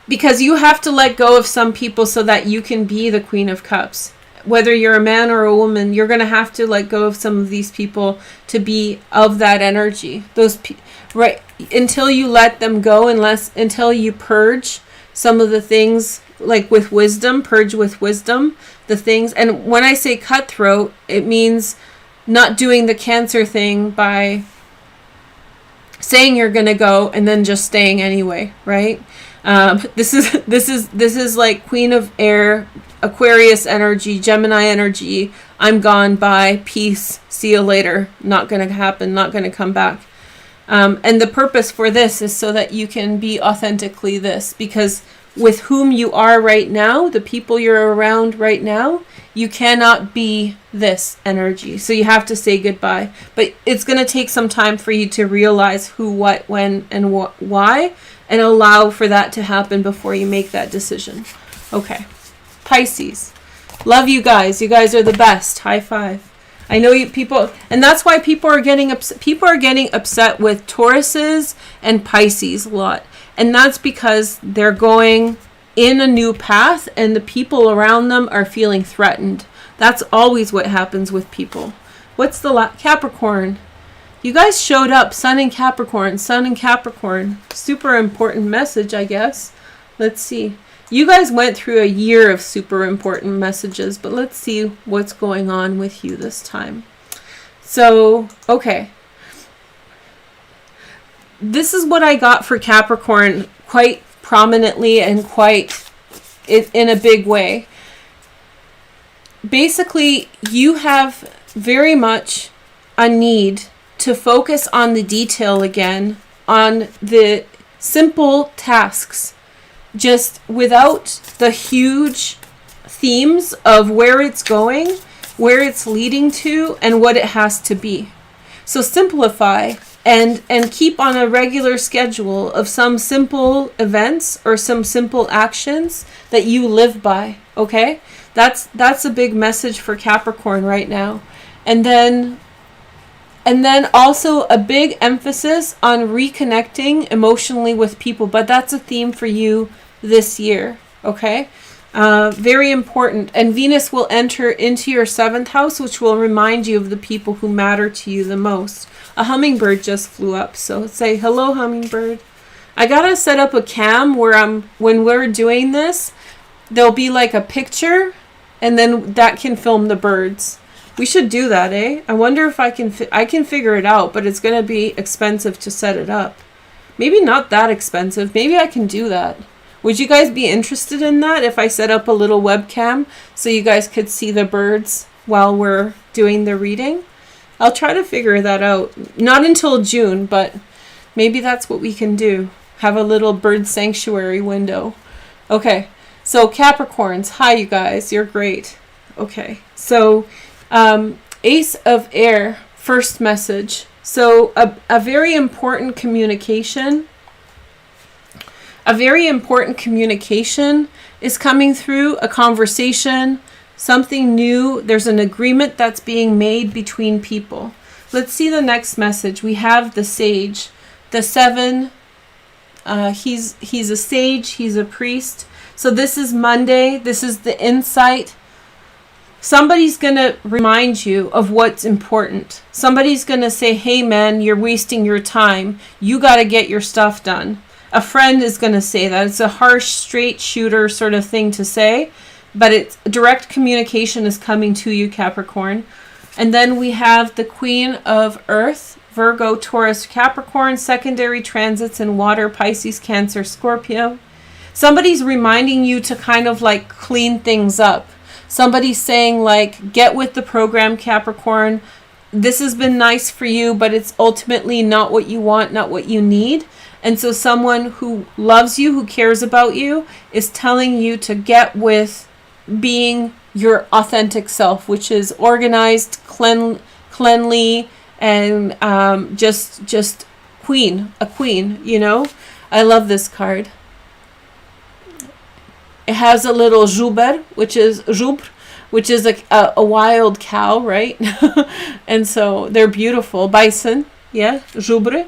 Because you have to let go of some people so that you can be the Queen of Cups. Whether you're a man or a woman, you're going to have to let go of some of these people to be of that energy. Right, until you let them go, until you purge some of the things, like with wisdom, purge with wisdom, the things. And when I say cutthroat, it means not doing the Cancer thing by saying you're going to go and then just staying anyway, right? This is like Queen of Air, Aquarius energy, Gemini energy. I'm gone, bye, peace, see you later. Not going to happen, not going to come back. And the purpose for this is so that you can be authentically this, because with whom you are right now, the people you're around right now, you cannot be this energy. So you have to say goodbye. But it's going to take some time for you to realize who, what, when, and why, and allow for that to happen before you make that decision. Okay. Pisces. Love you guys. You guys are the best. High five. I know you people, and that's why people are getting upset. People are getting upset with Tauruses and Pisces a lot. And that's because they're going in a new path and the people around them are feeling threatened. That's always what happens with people. What's the Capricorn? You guys showed up. Sun in Capricorn. Sun in Capricorn. Super important message, I guess. Let's see. You guys went through a year of super important messages, but let's see what's going on with you this time. So, okay. This is what I got for Capricorn quite prominently and quite in a big way. Basically, you have very much a need to focus on the detail again, on the simple tasks, just without the huge themes of where it's going, where it's leading to, and what it has to be. So simplify and keep on a regular schedule of some simple events or some simple actions that you live by, okay? That's a big message for Capricorn right now. And then also a big emphasis on reconnecting emotionally with people, but that's a theme for you this year, okay? Very important. And Venus will enter into your 7th house, which will remind you of the people who matter to you the most. A hummingbird just flew up, so say hello, hummingbird. I gotta set up a cam where when we're doing this, there'll be like a picture, and then that can film the birds. We should do that, eh? I wonder if I can figure it out, but it's gonna be expensive to set it up. Maybe not that expensive. Maybe I can do that. Would you guys be interested in that if I set up a little webcam so you guys could see the birds while we're doing the reading? I'll try to figure that out. Not until June, but maybe that's what we can do. Have a little bird sanctuary window. Okay, so Capricorns, hi you guys, you're great. Okay, so Ace of Air, first message. So a very important communication. A very important communication is coming through, a conversation, something new. There's an agreement that's being made between people. Let's see the next message. We have the Sage, the 7. He's a sage. He's a priest. So this is Monday. This is the insight. Somebody's going to remind you of what's important. Somebody's going to say, hey man, you're wasting your time. You got to get your stuff done. A friend is going to say that. It's a harsh, straight shooter sort of thing to say, but it's direct communication is coming to you, Capricorn. And then we have the Queen of Earth, Virgo, Taurus, Capricorn, secondary transits in water, Pisces, Cancer, Scorpio. Somebody's reminding you to kind of like clean things up. Somebody's saying like, get with the program, Capricorn. This has been nice for you, but it's ultimately not what you want, not what you need. And so someone who loves you, who cares about you, is telling you to get with being your authentic self, which is organized, cleanly, and just a queen, you know? I love this card. It has a little juber, which is a wild cow, right? And so they're beautiful. Bison, yeah, jubre.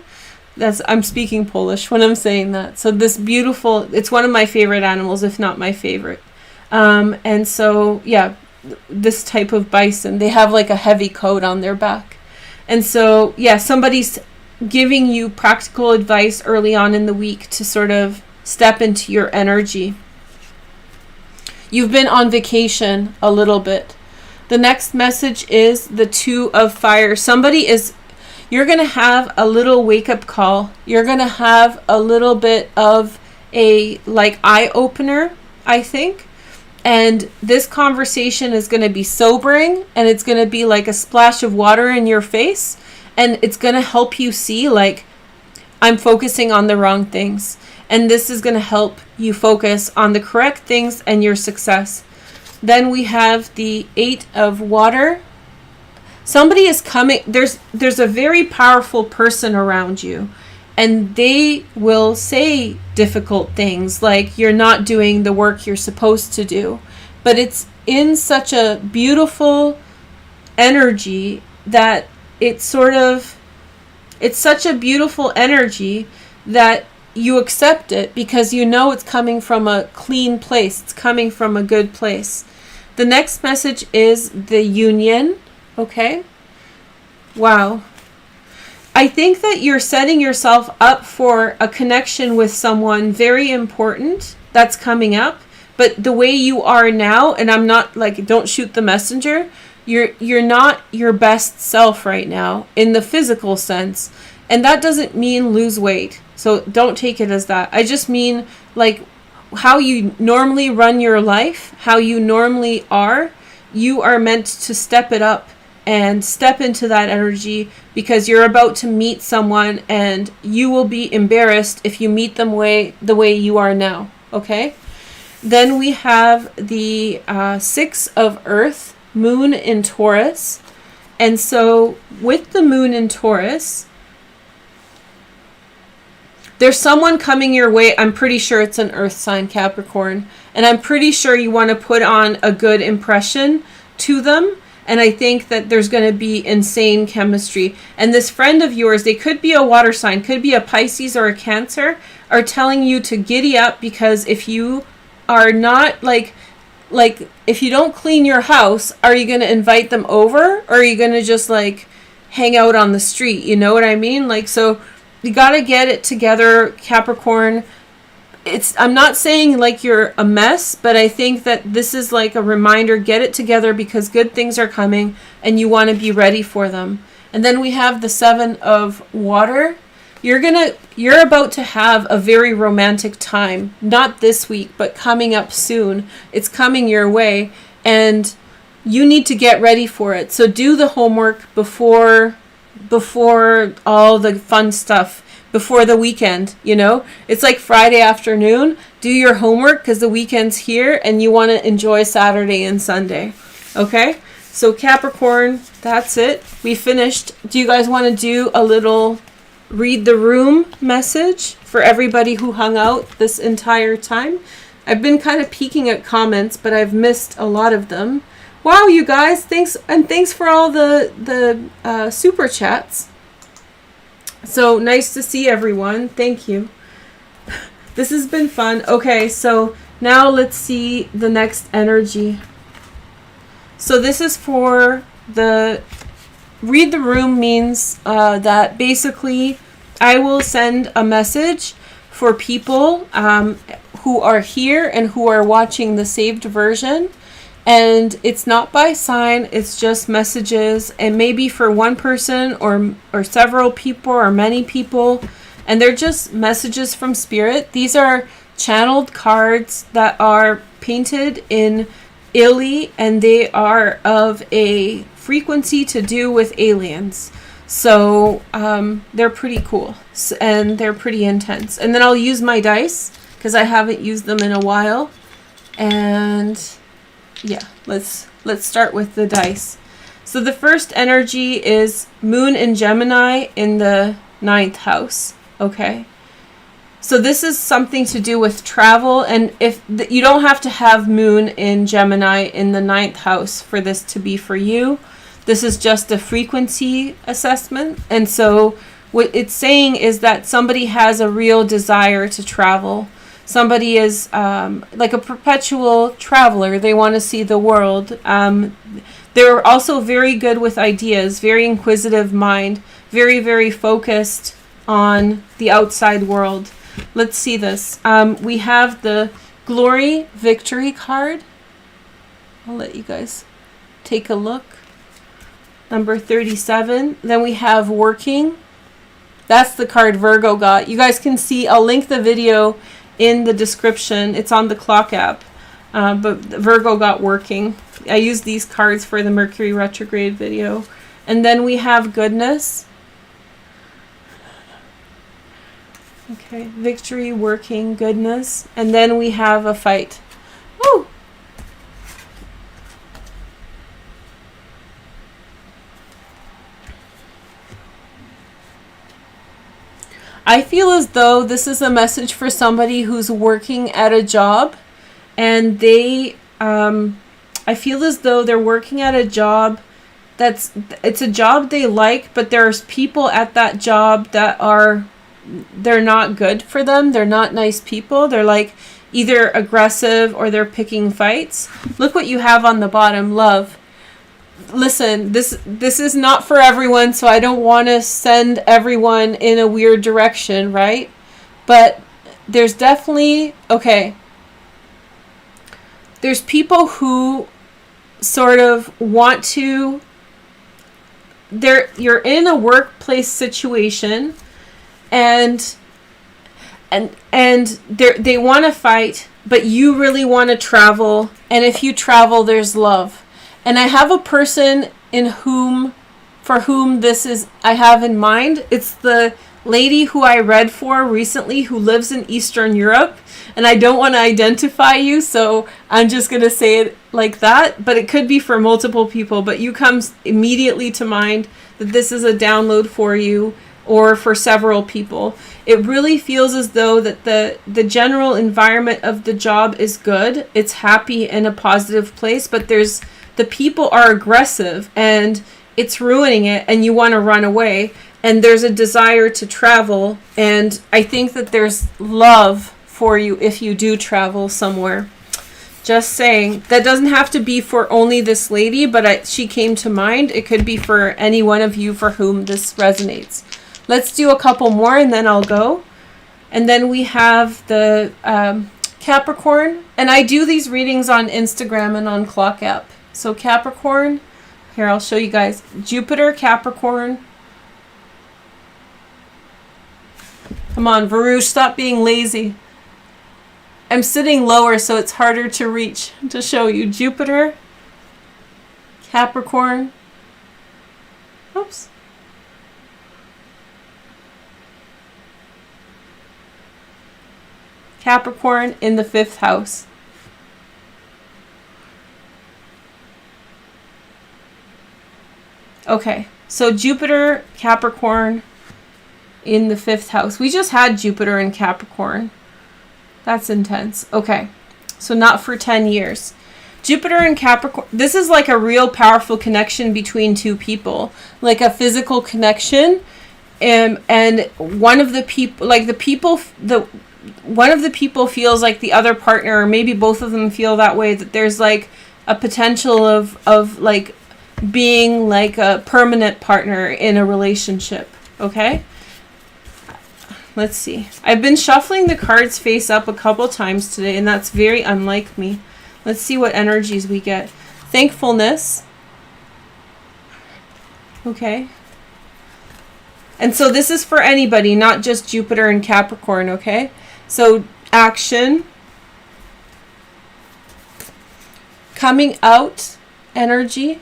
I'm speaking Polish when I'm saying that. So this beautiful, it's one of my favorite animals, if not my favorite. And so, yeah, this type of bison, they have like a heavy coat on their back. And so, yeah, somebody's giving you practical advice early on in the week to sort of step into your energy. You've been on vacation a little bit. The next message is the 2 of Fire. You're going to have a little wake-up call. You're going to have a little bit of a like eye opener, I think. And this conversation is going to be sobering, and it's going to be like a splash of water in your face, and it's going to help you see like, I'm focusing on the wrong things. And this is going to help you focus on the correct things and your success. Then we have the 8 of water. Somebody is coming. There's a very powerful person around you, and they will say difficult things like you're not doing the work you're supposed to do. But it's in such a beautiful energy that it's such a beautiful energy that you accept it because you know it's coming from a clean place. It's coming from a good place. The next message is the union. Okay? Wow. I think that you're setting yourself up for a connection with someone very important that's coming up. But the way you are now, and I'm not like, don't shoot the messenger, you're not your best self right now in the physical sense. And that doesn't mean lose weight. So don't take it as that. I just mean like how you normally run your life, how you normally are, you are meant to step it up and step into that energy because you're about to meet someone and you will be embarrassed if you meet them the way you are now. Okay? Then we have the 6 of Earth, Moon in Taurus. And so with the Moon in Taurus, there's someone coming your way. I'm pretty sure it's an Earth sign, Capricorn. And I'm pretty sure you want to put on a good impression to them. And I think that there's going to be insane chemistry. And this friend of yours, they could be a water sign, could be a Pisces or a Cancer, are telling you to giddy up because if you are not like if you don't clean your house, are you going to invite them over? Or are you going to just like hang out on the street? You know what I mean? Like, so you got to get it together, Capricorn. I'm not saying like you're a mess, but I think that this is like a reminder, get it together because good things are coming and you want to be ready for them. And then we have the 7 of water. You're about to have a very romantic time, not this week, but coming up soon. It's coming your way and you need to get ready for it. So do the homework before all the fun stuff. Before the weekend, you know, it's like Friday afternoon. Do your homework because the weekend's here and you want to enjoy Saturday and Sunday. Okay, so Capricorn, that's it. We finished. Do you guys want to do a little read the room message for everybody who hung out this entire time? I've been kind of peeking at comments, but I've missed a lot of them. Wow, you guys, thanks, and thanks for all the super chats. So nice to see everyone. Thank you. This has been fun. Okay, so now let's see the next energy. So this is for the read the room means that basically I will send a message for people who are here and who are watching the saved version. And it's not by sign, it's just messages, and maybe for one person or several people or many people, and they're just messages from spirit. These are channeled cards that are painted in Ili, and they are of a frequency to do with aliens. So they're pretty cool and they're pretty intense. And then I'll use my dice because I haven't used them in a while. And yeah, let's start with the dice. So the first energy is Moon in Gemini in the 9th house. Okay. So this is something to do with travel, and if you don't have to have Moon in Gemini in the 9th house for this to be for you. This is just a frequency assessment. And so what it's saying is that somebody has a real desire to travel. Somebody is like a perpetual traveler. They want to see the world. They're also very good with ideas, very inquisitive mind, very, very focused on the outside world. Let's see this. We have the Glory Victory card. I'll let you guys take a look. Number 37. Then we have Working. That's the card Virgo got. You guys can see, I'll link the video in the description. It's on the clock app. But Virgo got working. I used these cards for the Mercury retrograde video. And then we have goodness. Okay, victory, working, goodness. And then we have a fight. Woo! I feel as though this is a message for somebody who's working at a job, and they, I feel as though they're working at a job it's a job they like, but there's people at that job that they're not good for them. They're not nice people. They're like either aggressive or they're picking fights. Look what you have on the bottom, love. Listen, this is not for everyone, so I don't want to send everyone in a weird direction, right? But there's definitely, okay, there's people who sort of want to, you're in a workplace situation, and they want to fight, but you really want to travel, and if you travel, there's love. And I have a person for whom this is, I have in mind. It's the lady who I read for recently who lives in Eastern Europe. And I don't want to identify you, so I'm just going to say it like that. But it could be for multiple people. But you come immediately to mind that this is a download for you or for several people. It really feels as though that the general environment of the job is good. It's happy and a positive place. But the people are aggressive and it's ruining it, and you want to run away, and there's a desire to travel, and I think that there's love for you if you do travel somewhere. Just saying. That doesn't have to be for only this lady, but she came to mind. It could be for any one of you for whom this resonates. Let's do a couple more and then I'll go. And then we have the Capricorn, and I do these readings on Instagram and on Clock App. So Capricorn, here I'll show you guys. Jupiter, Capricorn. Come on, Veroosh, stop being lazy. I'm sitting lower so it's harder to reach to show you. Jupiter, Capricorn. Oops. Capricorn in the 5th house. Okay, so Jupiter, Capricorn in the 5th house. We just had Jupiter in Capricorn. That's intense. Okay, so not for 10 years. Jupiter and Capricorn, this is like a real powerful connection between two people, like a physical connection. And one of the people, one of the people feels like the other partner, or maybe both of them feel that way, that there's like a potential of like being like a permanent partner in a relationship. Okay, let's see. I've been shuffling the cards face up a couple times today, and that's very unlike me. Let's see what energies we get. Thankfulness. Okay, and so this is for anybody, not just Jupiter and Capricorn. Okay, so action, coming out energy.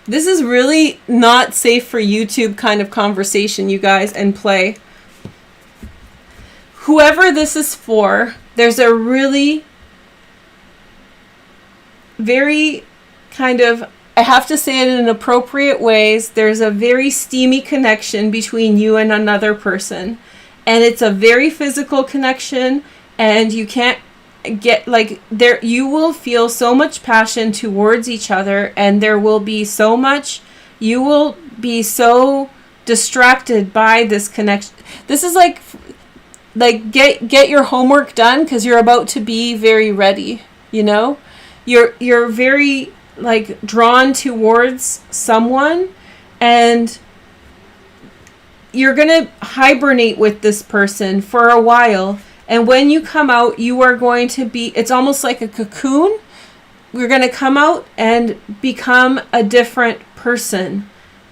This is really not safe for YouTube kind of conversation, you guys, and play. Whoever this is for, there's a really very kind of, I have to say it in appropriate ways, there's a very steamy connection between you and another person. And it's a very physical connection, and you can't get like there, you will feel so much passion towards each other, and there will be so much, you will be so distracted by this connection. This is like get your homework done, because you're about to be very ready, you know. You're very like drawn towards someone, and you're gonna hibernate with this person for a while. And when you come out, you are going to be, it's almost like a cocoon. We're going to come out and become a different person.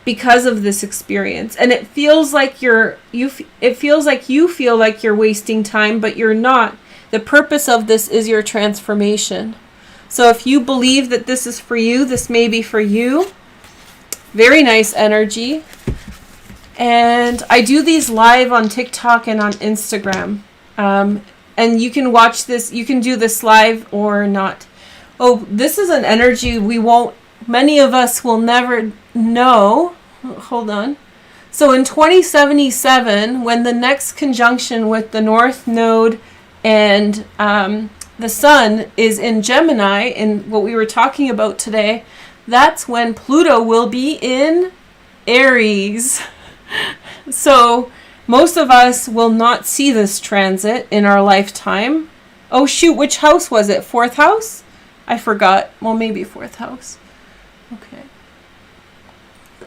because of this experience. And it feels like you feel like you're wasting time, but you're not. The purpose of this is your transformation. So if you believe that this is for you, this may be for you. Very nice energy. And I do these live on TikTok and on Instagram. And you can watch this, you can do this live or not. Oh, this is an energy many of us will never know. Hold on. So in 2077, when the next conjunction with the North Node and the Sun is in Gemini, in what we were talking about today, that's when Pluto will be in Aries. So most of us will not see this transit in our lifetime. Oh shoot, which house was it? 4th house? I forgot. Well, maybe 4th house. Okay.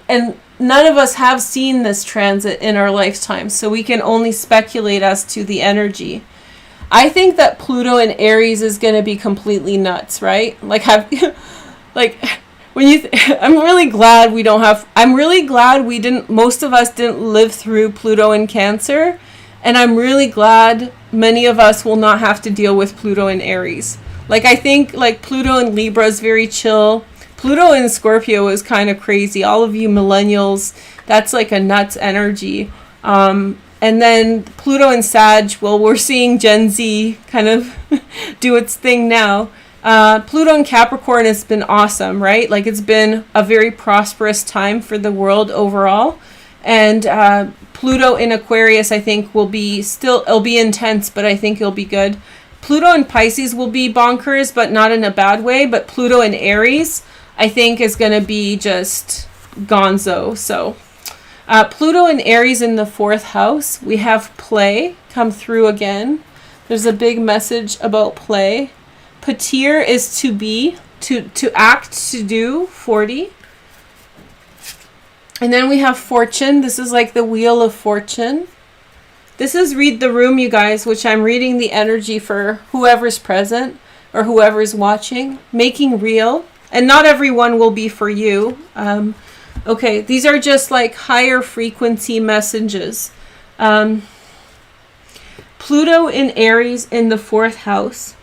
And none of us have seen this transit in our lifetime, so we can only speculate as to the energy. I think that Pluto in Aries is going to be completely nuts, right? Like I'm really glad most of us didn't live through Pluto in Cancer, and I'm really glad many of us will not have to deal with Pluto in Aries. Like, I think like Pluto in Libra is very chill. Pluto in Scorpio is kind of crazy. All of you millennials, that's like a nuts energy. And then Pluto in Sag, well, we're seeing Gen Z kind of do its thing now. Pluto in Capricorn has been awesome, right? Like, it's been a very prosperous time for the world overall. And Pluto in Aquarius, I think, it'll be intense, but I think it'll be good. Pluto in Pisces will be bonkers, but not in a bad way. But Pluto in Aries, I think, is going to be just gonzo. So Pluto in Aries in the 4th house. We have play come through again. There's a big message about play. Patir is to be, to act, to do, 40. And then we have fortune. This is like the wheel of fortune. This is read the room, you guys, which I'm reading the energy for whoever's present or whoever's watching. Making real. And not everyone will be for you. Okay, these are just like higher frequency messages. Pluto in Aries in the 4th house.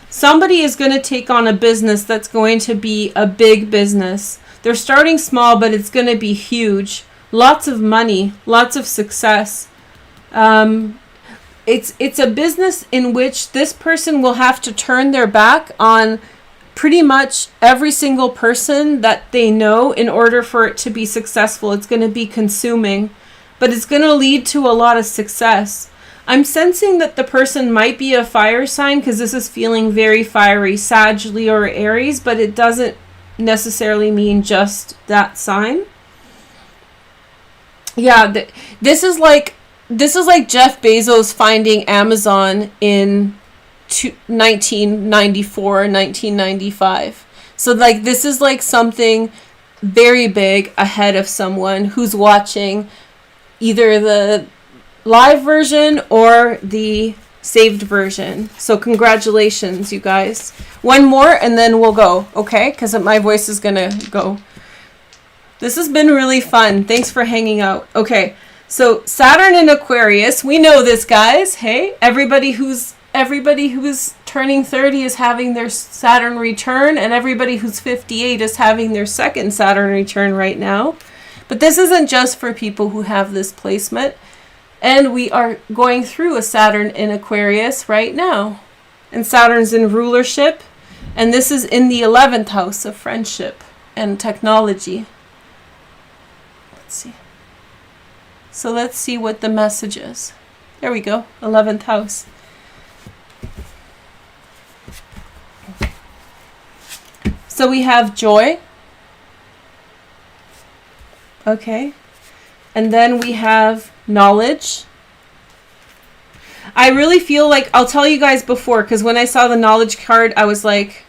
Somebody is going to take on a business that's going to be a big business. They're starting small, but it's going to be huge. Lots of money, lots of success. It's a business in which this person will have to turn their back on pretty much every single person that they know in order for it to be successful. It's going to be consuming, but it's going to lead to a lot of success. I'm sensing that the person might be a fire sign because this is feeling very fiery, Sag, Leo, or Aries, but it doesn't necessarily mean just that sign. Yeah, this is like Jeff Bezos finding Amazon in 1994, 1995. So like this is like something very big ahead of someone who's watching either the live version or the saved version. So congratulations, you guys. One more and then we'll go, okay? Because my voice is gonna go. This has been really fun. Thanks for hanging out. Okay, so Saturn in Aquarius. We know this, guys. Hey, everybody who's turning 30 is having their Saturn return, and everybody who's 58 is having their second Saturn return right now. But this isn't just for people who have this placement. And we are going through a Saturn in Aquarius right now. And Saturn's in rulership. And this is in the 11th house of friendship and technology. Let's see. So let's see what the message is. There we go. 11th house. So we have joy. Okay. And then we have knowledge. I really feel like, I'll tell you guys before, because when I saw the knowledge card, I was like,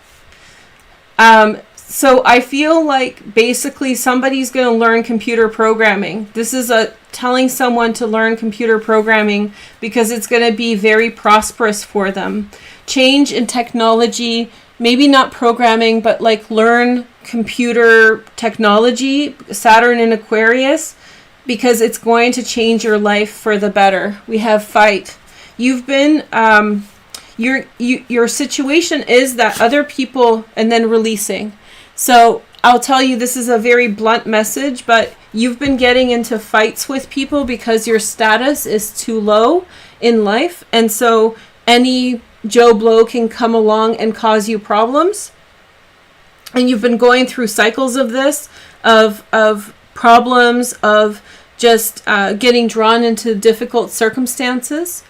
so I feel like basically somebody's going to learn computer programming. This is telling someone to learn computer programming because it's going to be very prosperous for them. Change in technology, maybe not programming, but like learn computer technology, Saturn in Aquarius, because it's going to change your life for the better. We have fight. You've been, your situation is that other people, and then releasing. So I'll tell you, this is a very blunt message, but you've been getting into fights with people because your status is too low in life. And so any Joe Blow can come along and cause you problems. And you've been going through cycles of this, of problems, of just getting drawn into difficult circumstances.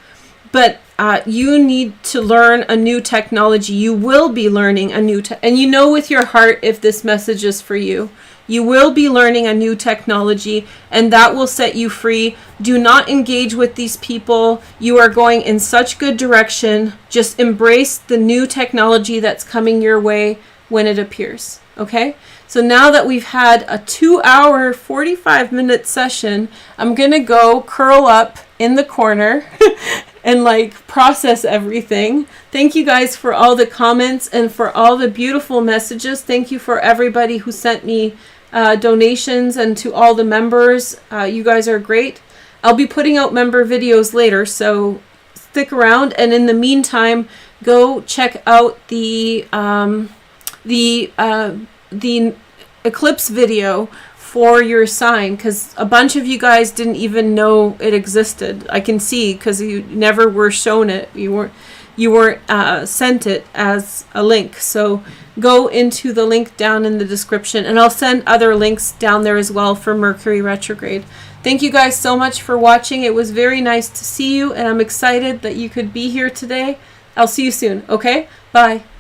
But you need to learn a new technology. You will be learning a new and you know with your heart if this message is for you. You will be learning a new technology, and that will set you free. Do not engage with these people. You are going in such good direction. Just embrace the new technology that's coming your way when it appears. Okay? So now that we've had a 2-hour, 45-minute session, I'm going to go curl up in the corner and like process everything. Thank you guys for all the comments and for all the beautiful messages. Thank you for everybody who sent me donations, and to all the members. You guys are great. I'll be putting out member videos later, so stick around. And in the meantime, go check out the eclipse video for your sign, because a bunch of you guys didn't even know it existed. I can see, because you never were shown it. You weren't sent it as a link. So go into the link down in the description, and I'll send other links down there as well for Mercury retrograde. Thank you guys so much for watching. It was very nice to see you, and I'm excited that you could be here today. I'll see you soon. Okay? Bye.